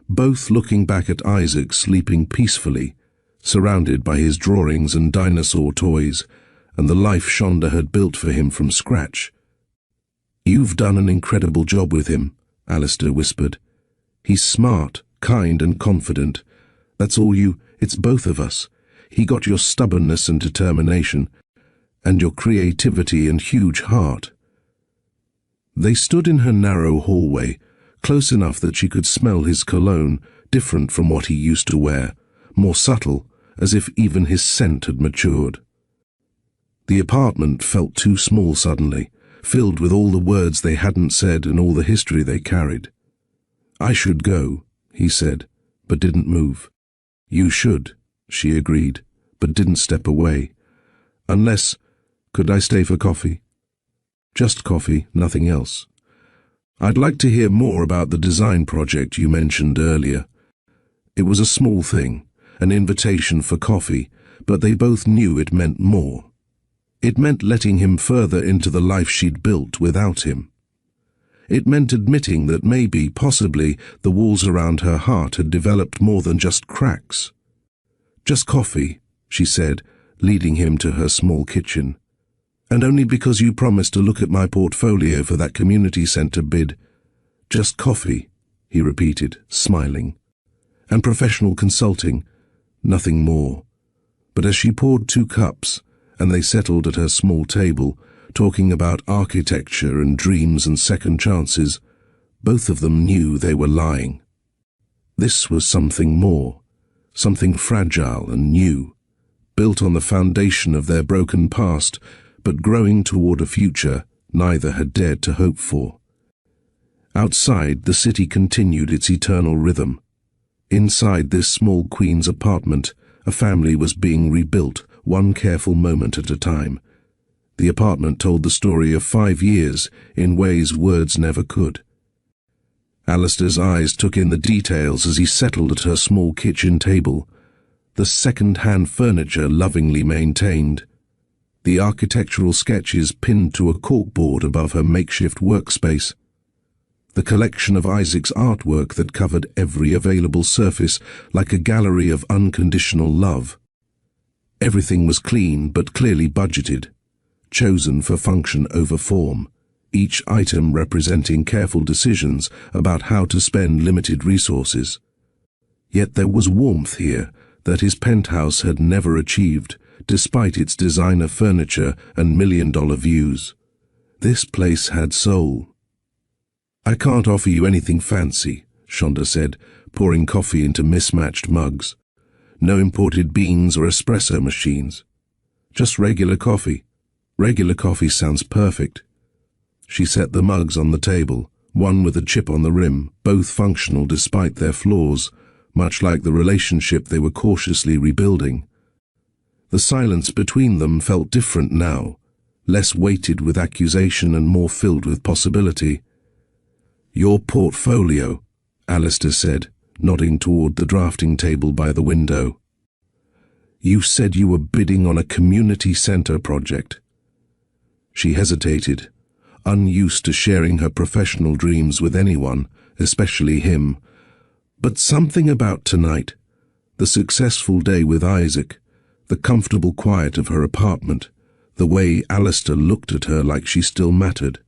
both looking back at Isaac sleeping peacefully, surrounded by his drawings and dinosaur toys, and the life Shonda had built for him from scratch. "You've done an incredible job with him," Alistair whispered. "He's smart, kind and confident. That's all it's both of us. He got your stubbornness and determination, and your creativity and huge heart." They stood in her narrow hallway, close enough that she could smell his cologne, different from what he used to wear, more subtle, as if even his scent had matured. The apartment felt too small suddenly, filled with all the words they hadn't said and all the history they carried. "I should go," he said, but didn't move. "You should," she agreed, but didn't step away. "Unless, could I stay for coffee?" "Just coffee, nothing else." "I'd like to hear more about the design project you mentioned earlier." It was a small thing, an invitation for coffee, but they both knew it meant more. It meant letting him further into the life she'd built without him. It meant admitting that maybe, possibly, the walls around her heart had developed more than just cracks. "Just coffee," she said, leading him to her small kitchen. "And only because you promised to look at my portfolio for that community center bid." "Just coffee," he repeated, smiling. "And professional consulting, nothing more." But as she poured 2 cups, and they settled at her small table, talking about architecture and dreams and second chances, both of them knew they were lying. This was something more, something fragile and new, built on the foundation of their broken past, but growing toward a future neither had dared to hope for. Outside, the city continued its eternal rhythm. Inside this small queen's apartment, a family was being rebuilt, one careful moment at a time. The apartment told the story of 5 years in ways words never could. Alistair's eyes took in the details as he settled at her small kitchen table, the second-hand furniture lovingly maintained, the architectural sketches pinned to a corkboard above her makeshift workspace, the collection of Isaac's artwork that covered every available surface like a gallery of unconditional love. Everything was clean but clearly budgeted, chosen for function over form, each item representing careful decisions about how to spend limited resources. Yet there was warmth here that his penthouse had never achieved, despite its designer furniture and million-dollar views. This place had soul. "I can't offer you anything fancy," Shonda said, pouring coffee into mismatched mugs. "No imported beans or espresso machines. Just regular coffee. Regular coffee sounds perfect." She set the mugs on the table, one with a chip on the rim, both functional despite their flaws, much like the relationship they were cautiously rebuilding. The silence between them felt different now, less weighted with accusation and more filled with possibility. "Your portfolio," Alistair said, nodding toward the drafting table by the window. "You said you were bidding on a community center project." She hesitated, unused to sharing her professional dreams with anyone, especially him. But something about tonight, the successful day with Isaac, the comfortable quiet of her apartment, the way Alistair looked at her like she still mattered,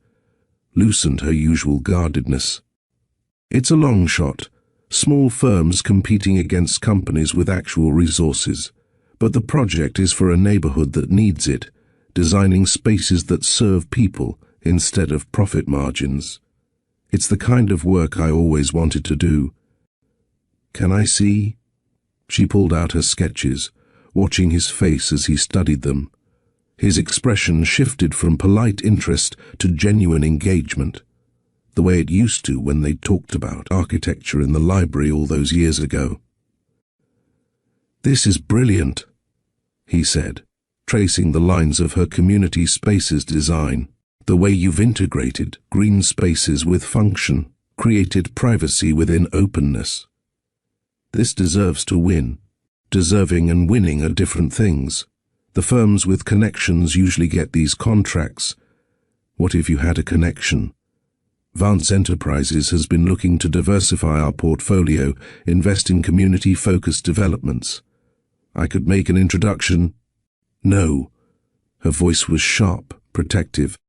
loosened her usual guardedness. "It's a long shot, small firms competing against companies with actual resources, but the project is for a neighborhood that needs it, designing spaces that serve people instead of profit margins. It's the kind of work I always wanted to do." "Can I see?" She pulled out her sketches, watching his face as he studied them. His expression shifted from polite interest to genuine engagement, the way it used to when they talked about architecture in the library all those years ago. "This is brilliant," he said, tracing the lines of her community spaces design. "The way you've integrated green spaces with function, created privacy within openness. This deserves to win." Deserving and winning are different things. The firms with connections usually get these contracts. What if you had a connection? Vance Enterprises has been looking to diversify our portfolio, invest in community-focused developments. I could make an introduction. "No." Her voice was sharp, protective.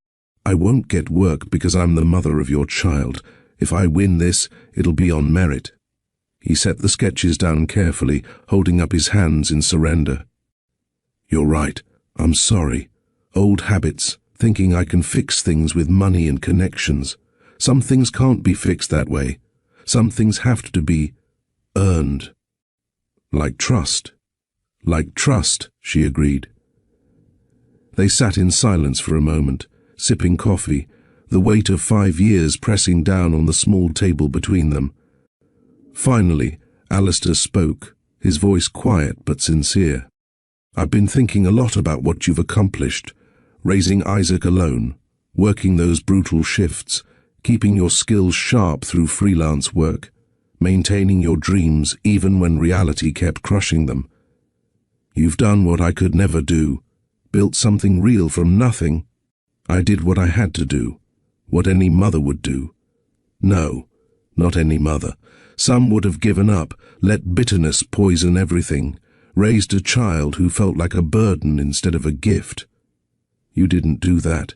"I won't get work because I'm the mother of your child. If I win this, it'll be on merit." He set the sketches down carefully, holding up his hands in surrender. "You're right. I'm sorry. Old habits, thinking I can fix things with money and connections. Some things can't be fixed that way. Some things have to be earned." "Like trust." "Like trust," she agreed. They sat in silence for a moment, sipping coffee, the weight of 5 years pressing down on the small table between them. Finally, Alistair spoke, his voice quiet but sincere. "I've been thinking a lot about what you've accomplished, raising Isaac alone, working those brutal shifts, keeping your skills sharp through freelance work, maintaining your dreams even when reality kept crushing them. You've done what I could never do, built something real from nothing. I did what I had to do, what any mother would do. No, not any mother. Some would have given up, let bitterness poison everything, raised a child who felt like a burden instead of a gift. You didn't do that.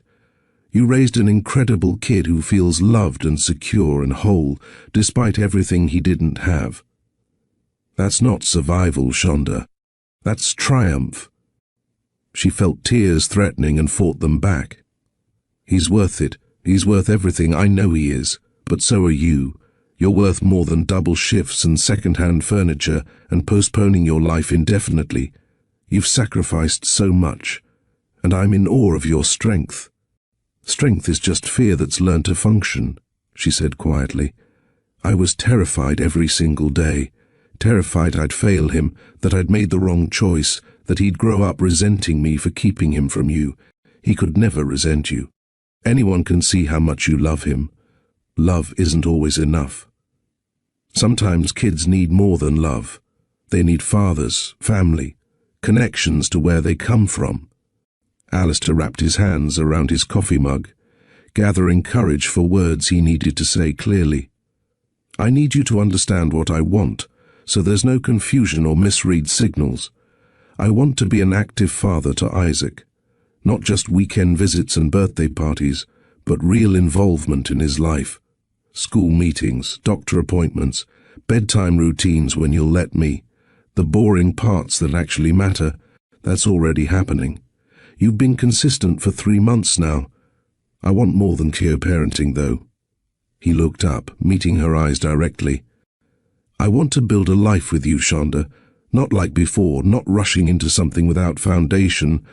You raised an incredible kid who feels loved and secure and whole, despite everything he didn't have. That's not survival, Shonda. That's triumph." She felt tears threatening and fought them back. "He's worth it. He's worth everything. I know he is. But so are you. You're worth more than double shifts and second-hand furniture and postponing your life indefinitely. You've sacrificed so much, and I'm in awe of your strength." "Strength is just fear that's learned to function," she said quietly. "I was terrified every single day, terrified I'd fail him, that I'd made the wrong choice, that he'd grow up resenting me for keeping him from you. He could never resent you. Anyone can see how much you love him. Love isn't always enough. Sometimes kids need more than love. They need fathers, family, connections to where they come from." Alistair wrapped his hands around his coffee mug, gathering courage for words he needed to say clearly. "I need you to understand what I want, so there's no confusion or misread signals. I want to be an active father to Isaac. Not just weekend visits and birthday parties, but real involvement in his life. School meetings, doctor appointments, bedtime routines when you'll let me. The boring parts that actually matter, that's already happening. You've been consistent for 3 months now. I want more than co-parenting, though. He looked up, meeting her eyes directly. I want to build a life with you, Shonda. Not like before, not rushing into something without foundation,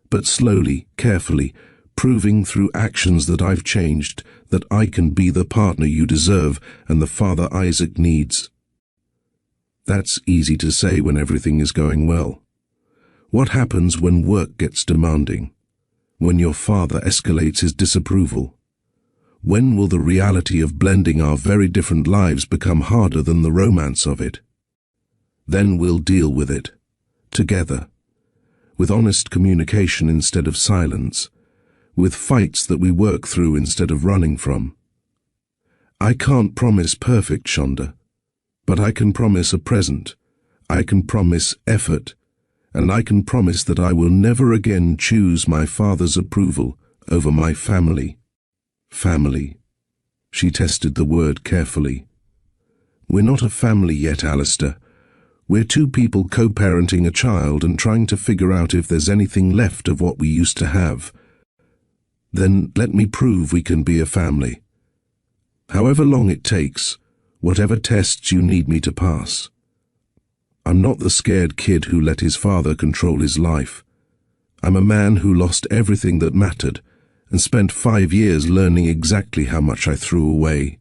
but slowly, carefully, proving through actions that I've changed, that I can be the partner you deserve and the father Isaac needs. That's easy to say when everything is going well. What happens when work gets demanding? When your father escalates his disapproval? When will the reality of blending our very different lives become harder than the romance of it? Then we'll deal with it, together, with honest communication instead of silence, with fights that we work through instead of running from. I can't promise perfect, Shonda, but I can promise a present, I can promise effort, and I can promise that I will never again choose my father's approval over my family. Family. She tested the word carefully. We're not a family yet, Alistair. We're two people co-parenting a child and trying to figure out if there's anything left of what we used to have. Then let me prove we can be a family. However long it takes, whatever tests you need me to pass. I'm not the scared kid who let his father control his life. I'm a man who lost everything that mattered and spent 5 years learning exactly how much I threw away.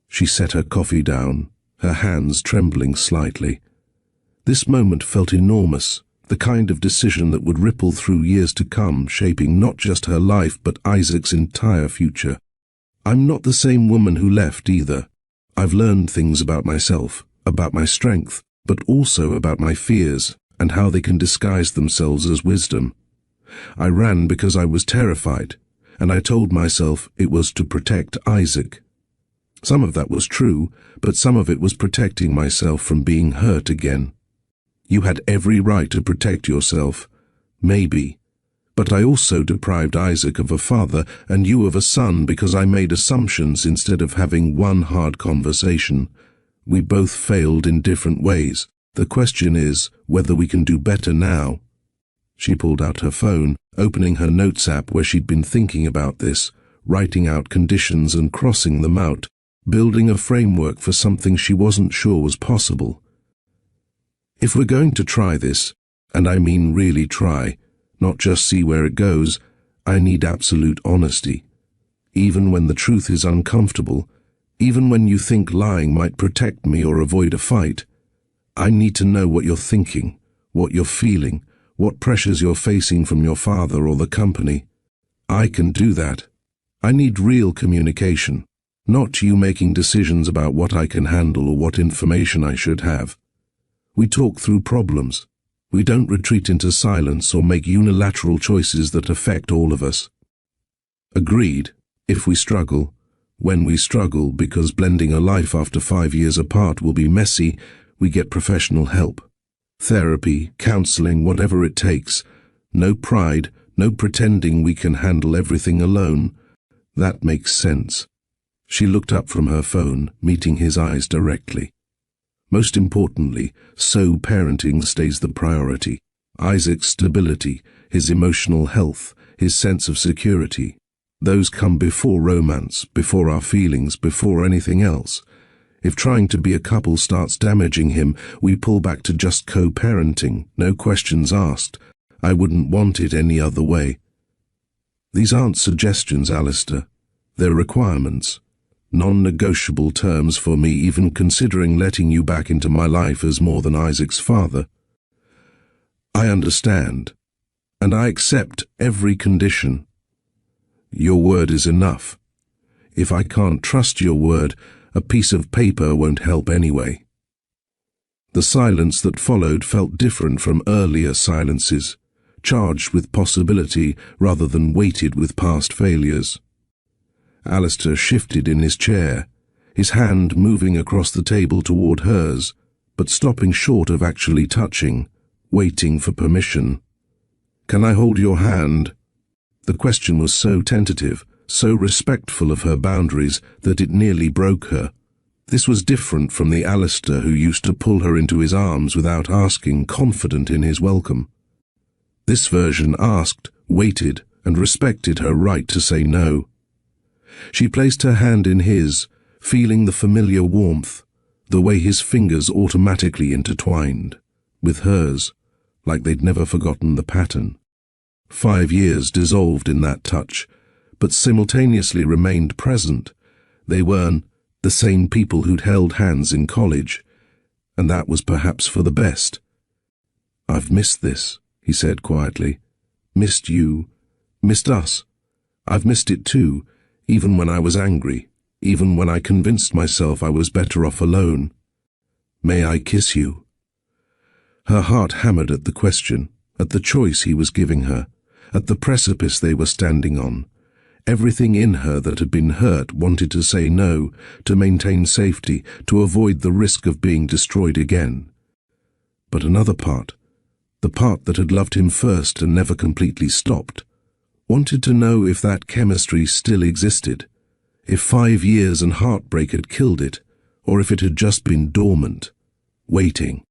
She set her coffee down, her hands trembling slightly. This moment felt enormous, the kind of decision that would ripple through years to come, shaping not just her life but Isaac's entire future. I'm not the same woman who left either. I've learned things about myself, about my strength, but also about my fears and how they can disguise themselves as wisdom. I ran because I was terrified, and I told myself it was to protect Isaac. Some of that was true, but some of it was protecting myself from being hurt again. You had every right to protect yourself, maybe, but I also deprived Isaac of a father and you of a son because I made assumptions instead of having one hard conversation. We both failed in different ways. The question is whether we can do better now. She pulled out her phone, opening her notes app where she'd been thinking about this, writing out conditions and crossing them out, building a framework for something she wasn't sure was possible. If we're going to try this, and I mean really try, not just see where it goes, I need absolute honesty. Even when the truth is uncomfortable, even when you think lying might protect me or avoid a fight, I need to know what you're thinking, what you're feeling, what pressures you're facing from your father or the company. I can do that. I need real communication, not you making decisions about what I can handle or what information I should have. We talk through problems. We don't retreat into silence or make unilateral choices that affect all of us. Agreed, if we struggle, when we struggle because blending a life after 5 years apart will be messy, we get professional help. Therapy, counseling, whatever it takes. No pride, no pretending we can handle everything alone. That makes sense. She looked up from her phone, meeting his eyes directly. Most importantly, so parenting stays the priority. Isaac's stability, his emotional health, his sense of security. Those come before romance, before our feelings, before anything else. If trying to be a couple starts damaging him, we pull back to just co-parenting, no questions asked. I wouldn't want it any other way. These aren't suggestions, Alistair. They're requirements. Non-negotiable terms for me, even considering letting you back into my life as more than Isaac's father. I understand, and I accept every condition. Your word is enough. If I can't trust your word, a piece of paper won't help anyway. The silence that followed felt different from earlier silences, charged with possibility rather than weighted with past failures. Alistair shifted in his chair, his hand moving across the table toward hers, but stopping short of actually touching, waiting for permission. "Can I hold your hand?" The question was so tentative, so respectful of her boundaries, that it nearly broke her. This was different from the Alistair who used to pull her into his arms without asking, confident in his welcome. This version asked, waited, and respected her right to say no. She placed her hand in his, feeling the familiar warmth, the way his fingers automatically intertwined with hers, like they'd never forgotten the pattern. 5 years dissolved in that touch, but simultaneously remained present. They weren't the same people who'd held hands in college, and that was perhaps for the best. "I've missed this," he said quietly. "Missed you, missed us. I've missed it too, even when I was angry, even when I convinced myself I was better off alone. May I kiss you?" Her heart hammered at the question, at the choice he was giving her, at the precipice they were standing on. Everything in her that had been hurt wanted to say no, to maintain safety, to avoid the risk of being destroyed again. But another part, the part that had loved him first and never completely stopped, wanted to know if that chemistry still existed, if 5 years and heartbreak had killed it, or if it had just been dormant, waiting.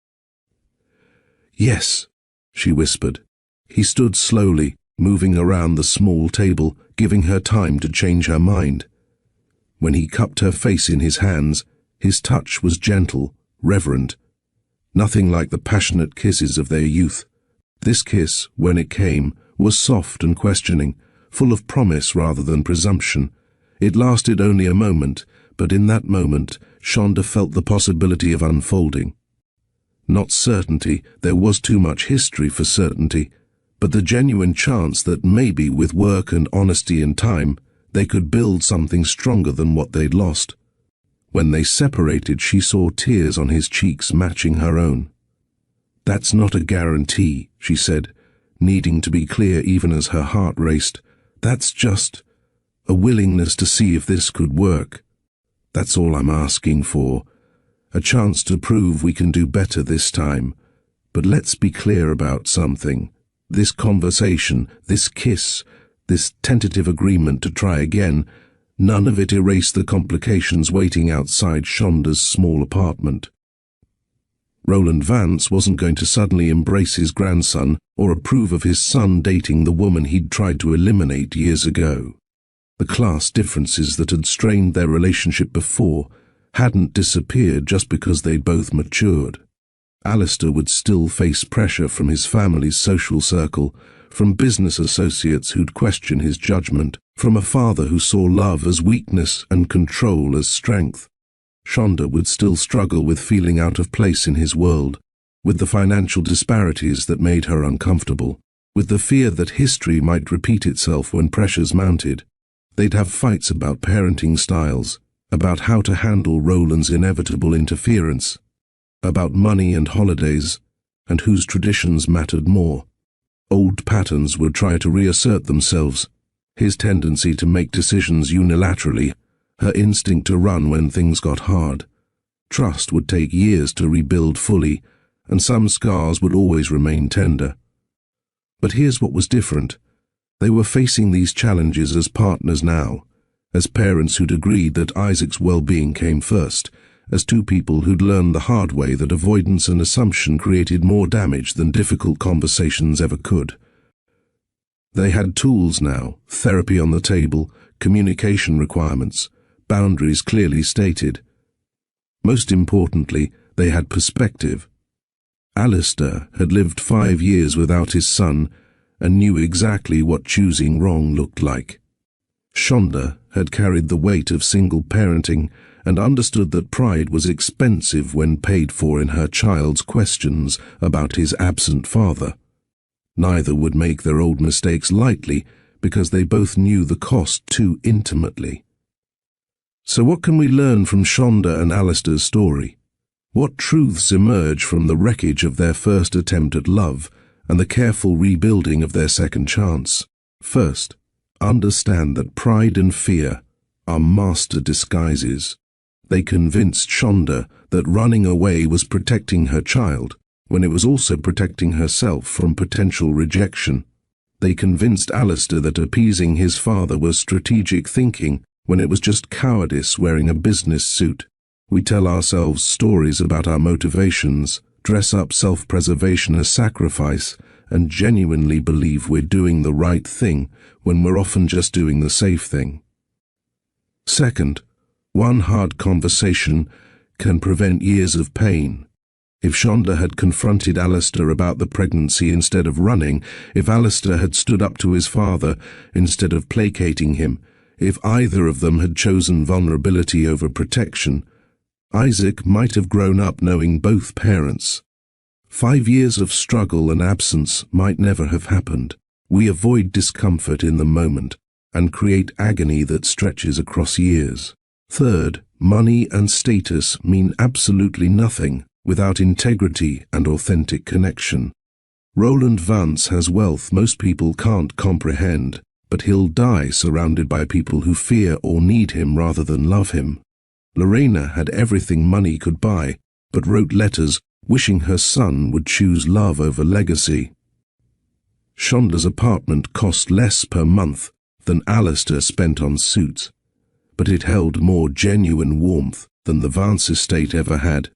"Yes," she whispered. He stood slowly, moving around the small table, giving her time to change her mind. When he cupped her face in his hands, his touch was gentle, reverent, nothing like the passionate kisses of their youth. This kiss, when it came, was soft and questioning, full of promise rather than presumption. It lasted only a moment, but in that moment, Shonda felt the possibility of unfolding. Not certainty, there was too much history for certainty, but the genuine chance that maybe with work and honesty and time, they could build something stronger than what they'd lost. When they separated, she saw tears on his cheeks matching her own. "That's not a guarantee," she said, needing to be clear even as her heart raced. "That's just a willingness to see if this could work. That's all I'm asking for. A chance to prove we can do better this time. But let's be clear about something. This conversation, this kiss, this tentative agreement to try again, none of it erased the complications waiting outside Shonda's small apartment. Roland Vance wasn't going to suddenly embrace his grandson or approve of his son dating the woman he'd tried to eliminate years ago. The class differences that had strained their relationship before hadn't disappeared just because they'd both matured. Alistair would still face pressure from his family's social circle, from business associates who'd question his judgment, from a father who saw love as weakness and control as strength. Shonda would still struggle with feeling out of place in his world, with the financial disparities that made her uncomfortable, with the fear that history might repeat itself when pressures mounted. They'd have fights about parenting styles, about how to handle Roland's inevitable interference, about money and holidays, and whose traditions mattered more. Old patterns would try to reassert themselves, his tendency to make decisions unilaterally, her instinct to run when things got hard. Trust would take years to rebuild fully, and some scars would always remain tender. But here's what was different. They were facing these challenges as partners now, as parents who'd agreed that Isaac's well-being came first, as two people who'd learned the hard way that avoidance and assumption created more damage than difficult conversations ever could. They had tools now, therapy on the table, communication requirements, boundaries clearly stated. Most importantly, they had perspective. Alistair had lived 5 years without his son and knew exactly what choosing wrong looked like. Shonda had carried the weight of single parenting and understood that pride was expensive when paid for in her child's questions about his absent father. Neither would make their old mistakes lightly because they both knew the cost too intimately. So what can we learn from Shonda and Alistair's story? What truths emerge from the wreckage of their first attempt at love and the careful rebuilding of their second chance? First, understand that pride and fear are master disguises. They convinced Shonda that running away was protecting her child, when it was also protecting herself from potential rejection. They convinced Alistair that appeasing his father was strategic thinking, when it was just cowardice wearing a business suit. We tell ourselves stories about our motivations, dress up self-preservation as sacrifice, and genuinely believe we're doing the right thing when we're often just doing the safe thing. Second, one hard conversation can prevent years of pain. If Shonda had confronted Alistair about the pregnancy instead of running, if Alistair had stood up to his father instead of placating him, if either of them had chosen vulnerability over protection, Isaac might have grown up knowing both parents. 5 years of struggle and absence might never have happened. We avoid discomfort in the moment and create agony that stretches across years. Third, money and status mean absolutely nothing without integrity and authentic connection. Roland Vance has wealth most people can't comprehend, but he'll die surrounded by people who fear or need him rather than love him. Lorena had everything money could buy, but wrote letters wishing her son would choose love over legacy. Shonda's apartment cost less per month than Alistair spent on suits, but it held more genuine warmth than the Vance estate ever had.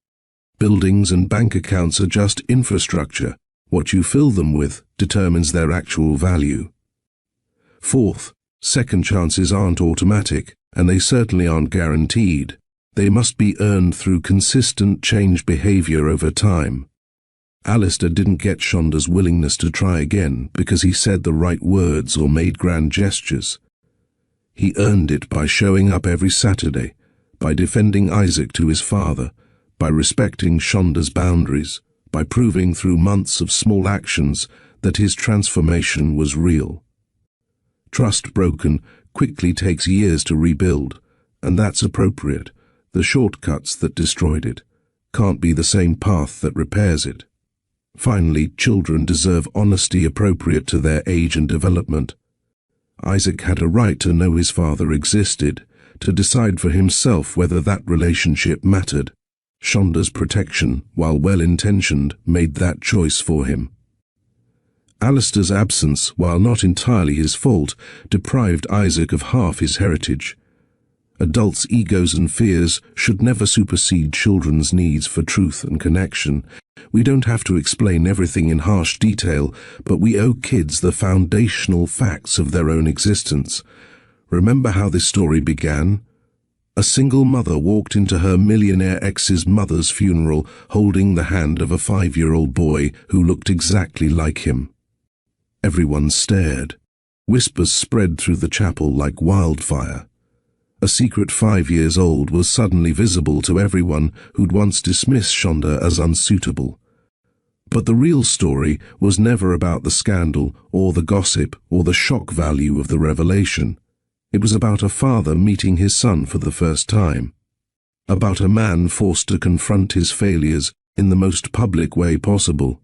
Buildings and bank accounts are just infrastructure. What you fill them with determines their actual value. Fourth, second chances aren't automatic, and they certainly aren't guaranteed. They must be earned through consistent change behavior over time. Alistair didn't get Shonda's willingness to try again because he said the right words or made grand gestures. He earned it by showing up every Saturday, by defending Isaac to his father, by respecting Shonda's boundaries, by proving through months of small actions that his transformation was real. Trust broken quickly takes years to rebuild, and that's appropriate. The shortcuts that destroyed it can't be the same path that repairs it. Finally, children deserve honesty appropriate to their age and development. Isaac had a right to know his father existed, to decide for himself whether that relationship mattered. Shonda's protection, while well-intentioned, made that choice for him. Alistair's absence, while not entirely his fault, deprived Isaac of half his heritage. Adults' egos and fears should never supersede children's needs for truth and connection. We don't have to explain everything in harsh detail, but we owe kids the foundational facts of their own existence. Remember how this story began? A single mother walked into her millionaire ex's mother's funeral holding the hand of a 5-year-old boy who looked exactly like him. Everyone stared. Whispers spread through the chapel like wildfire. A secret 5 years old was suddenly visible to everyone who'd once dismissed Shonda as unsuitable. But the real story was never about the scandal or the gossip or the shock value of the revelation. It was about a father meeting his son for the first time. About a man forced to confront his failures in the most public way possible.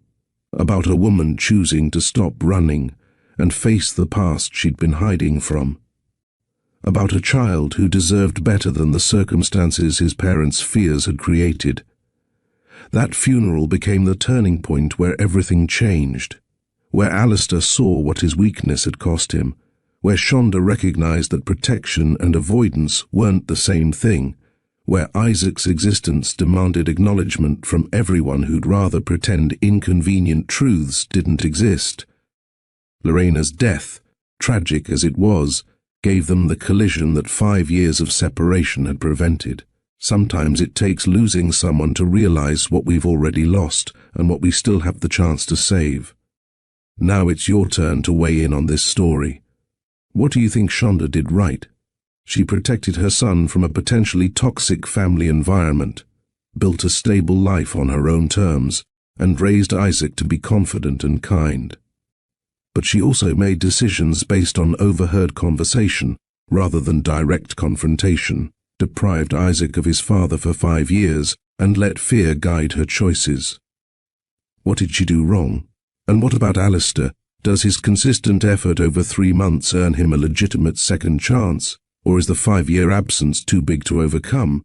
About a woman choosing to stop running and face the past she'd been hiding from. About a child who deserved better than the circumstances his parents' fears had created. That funeral became the turning point where everything changed, where Alistair saw what his weakness had cost him, where Shonda recognized that protection and avoidance weren't the same thing, where Isaac's existence demanded acknowledgement from everyone who'd rather pretend inconvenient truths didn't exist. Lorena's death, tragic as it was, gave them the collision that 5 years of separation had prevented. Sometimes it takes losing someone to realize what we've already lost and what we still have the chance to save. Now it's your turn to weigh in on this story. What do you think Shonda did right? She protected her son from a potentially toxic family environment, built a stable life on her own terms, and raised Isaac to be confident and kind. But she also made decisions based on overheard conversation rather than direct confrontation, deprived Isaac of his father for 5 years, and let fear guide her choices. What did she do wrong? And what about Alistair? Does his consistent effort over 3 months earn him a legitimate second chance, or is the 5-year absence too big to overcome?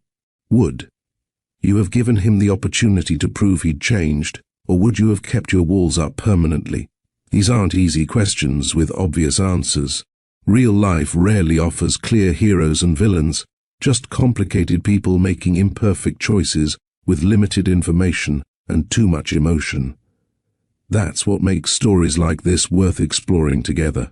You have given him the opportunity to prove he'd changed, Or would you have kept your walls up permanently? These aren't easy questions with obvious answers. Real life rarely offers clear heroes and villains, just complicated people making imperfect choices with limited information and too much emotion. That's what makes stories like this worth exploring together.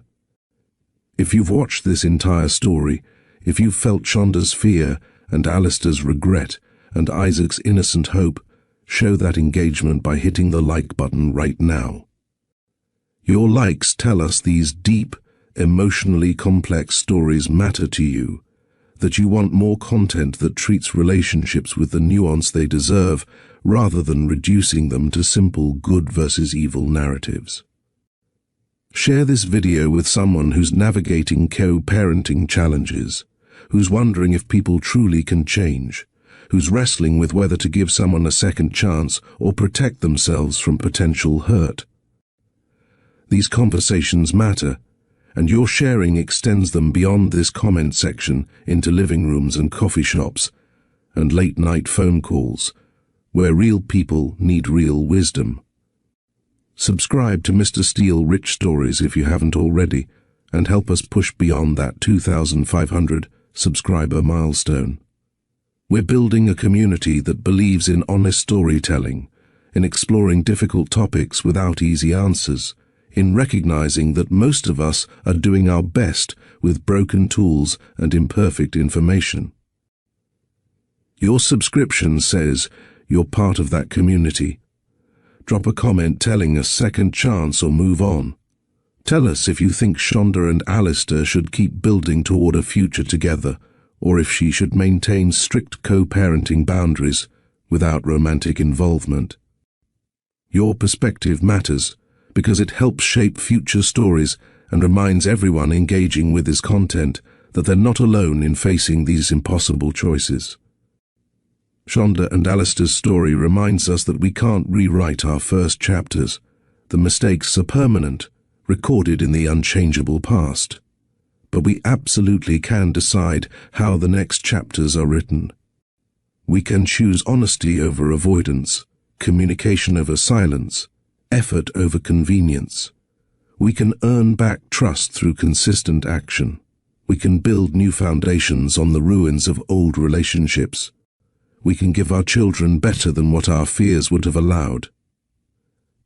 If you've watched this entire story, if you've felt Shonda's fear and Alistair's regret and Isaac's innocent hope, show that engagement by hitting the like button right now. Your likes tell us these deep, emotionally complex stories matter to you, that you want more content that treats relationships with the nuance they deserve, rather than reducing them to simple good versus evil narratives. Share this video with someone who's navigating co-parenting challenges, who's wondering if people truly can change, who's wrestling with whether to give someone a second chance or protect themselves from potential hurt. These conversations matter, and your sharing extends them beyond this comment section into living rooms and coffee shops and late-night phone calls, where real people need real wisdom. Subscribe to Mr. Steele Rich Stories if you haven't already, and help us push beyond that 2,500 subscriber milestone. We're building a community that believes in honest storytelling, in exploring difficult topics without easy answers, in recognizing that most of us are doing our best with broken tools and imperfect information. Your subscription says you're part of that community. Drop a comment telling us second chance or move on. Tell us if you think Shonda and Alistair should keep building toward a future together, or if she should maintain strict co-parenting boundaries without romantic involvement. Your perspective matters because it helps shape future stories and reminds everyone engaging with this content that they're not alone in facing these impossible choices. Shonda and Alistair's story reminds us that we can't rewrite our first chapters. The mistakes are permanent, recorded in the unchangeable past. But we absolutely can decide how the next chapters are written. We can choose honesty over avoidance, communication over silence, effort over convenience. We can earn back trust through consistent action. We can build new foundations on the ruins of old relationships. We can give our children better than what our fears would have allowed.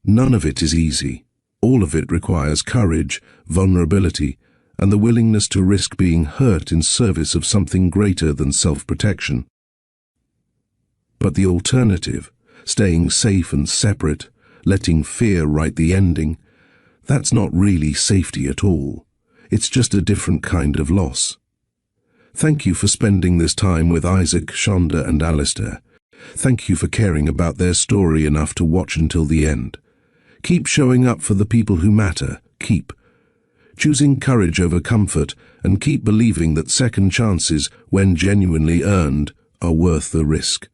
None of it is easy. All of it requires courage, vulnerability, and the willingness to risk being hurt in service of something greater than self-protection. But the alternative, staying safe and separate, letting fear write the ending, that's not really safety at all. It's just a different kind of loss. Thank you for spending this time with Isaac, Shonda, and Alistair. Thank you for caring about their story enough to watch until the end. Keep showing up for the people who matter. Keep choosing courage over comfort, and keep believing that second chances, when genuinely earned, are worth the risk.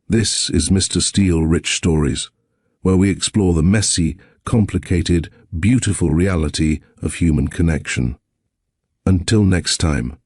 This is Mr. Steele Rich Stories, where we explore the messy, complicated, beautiful reality of human connection. Until next time.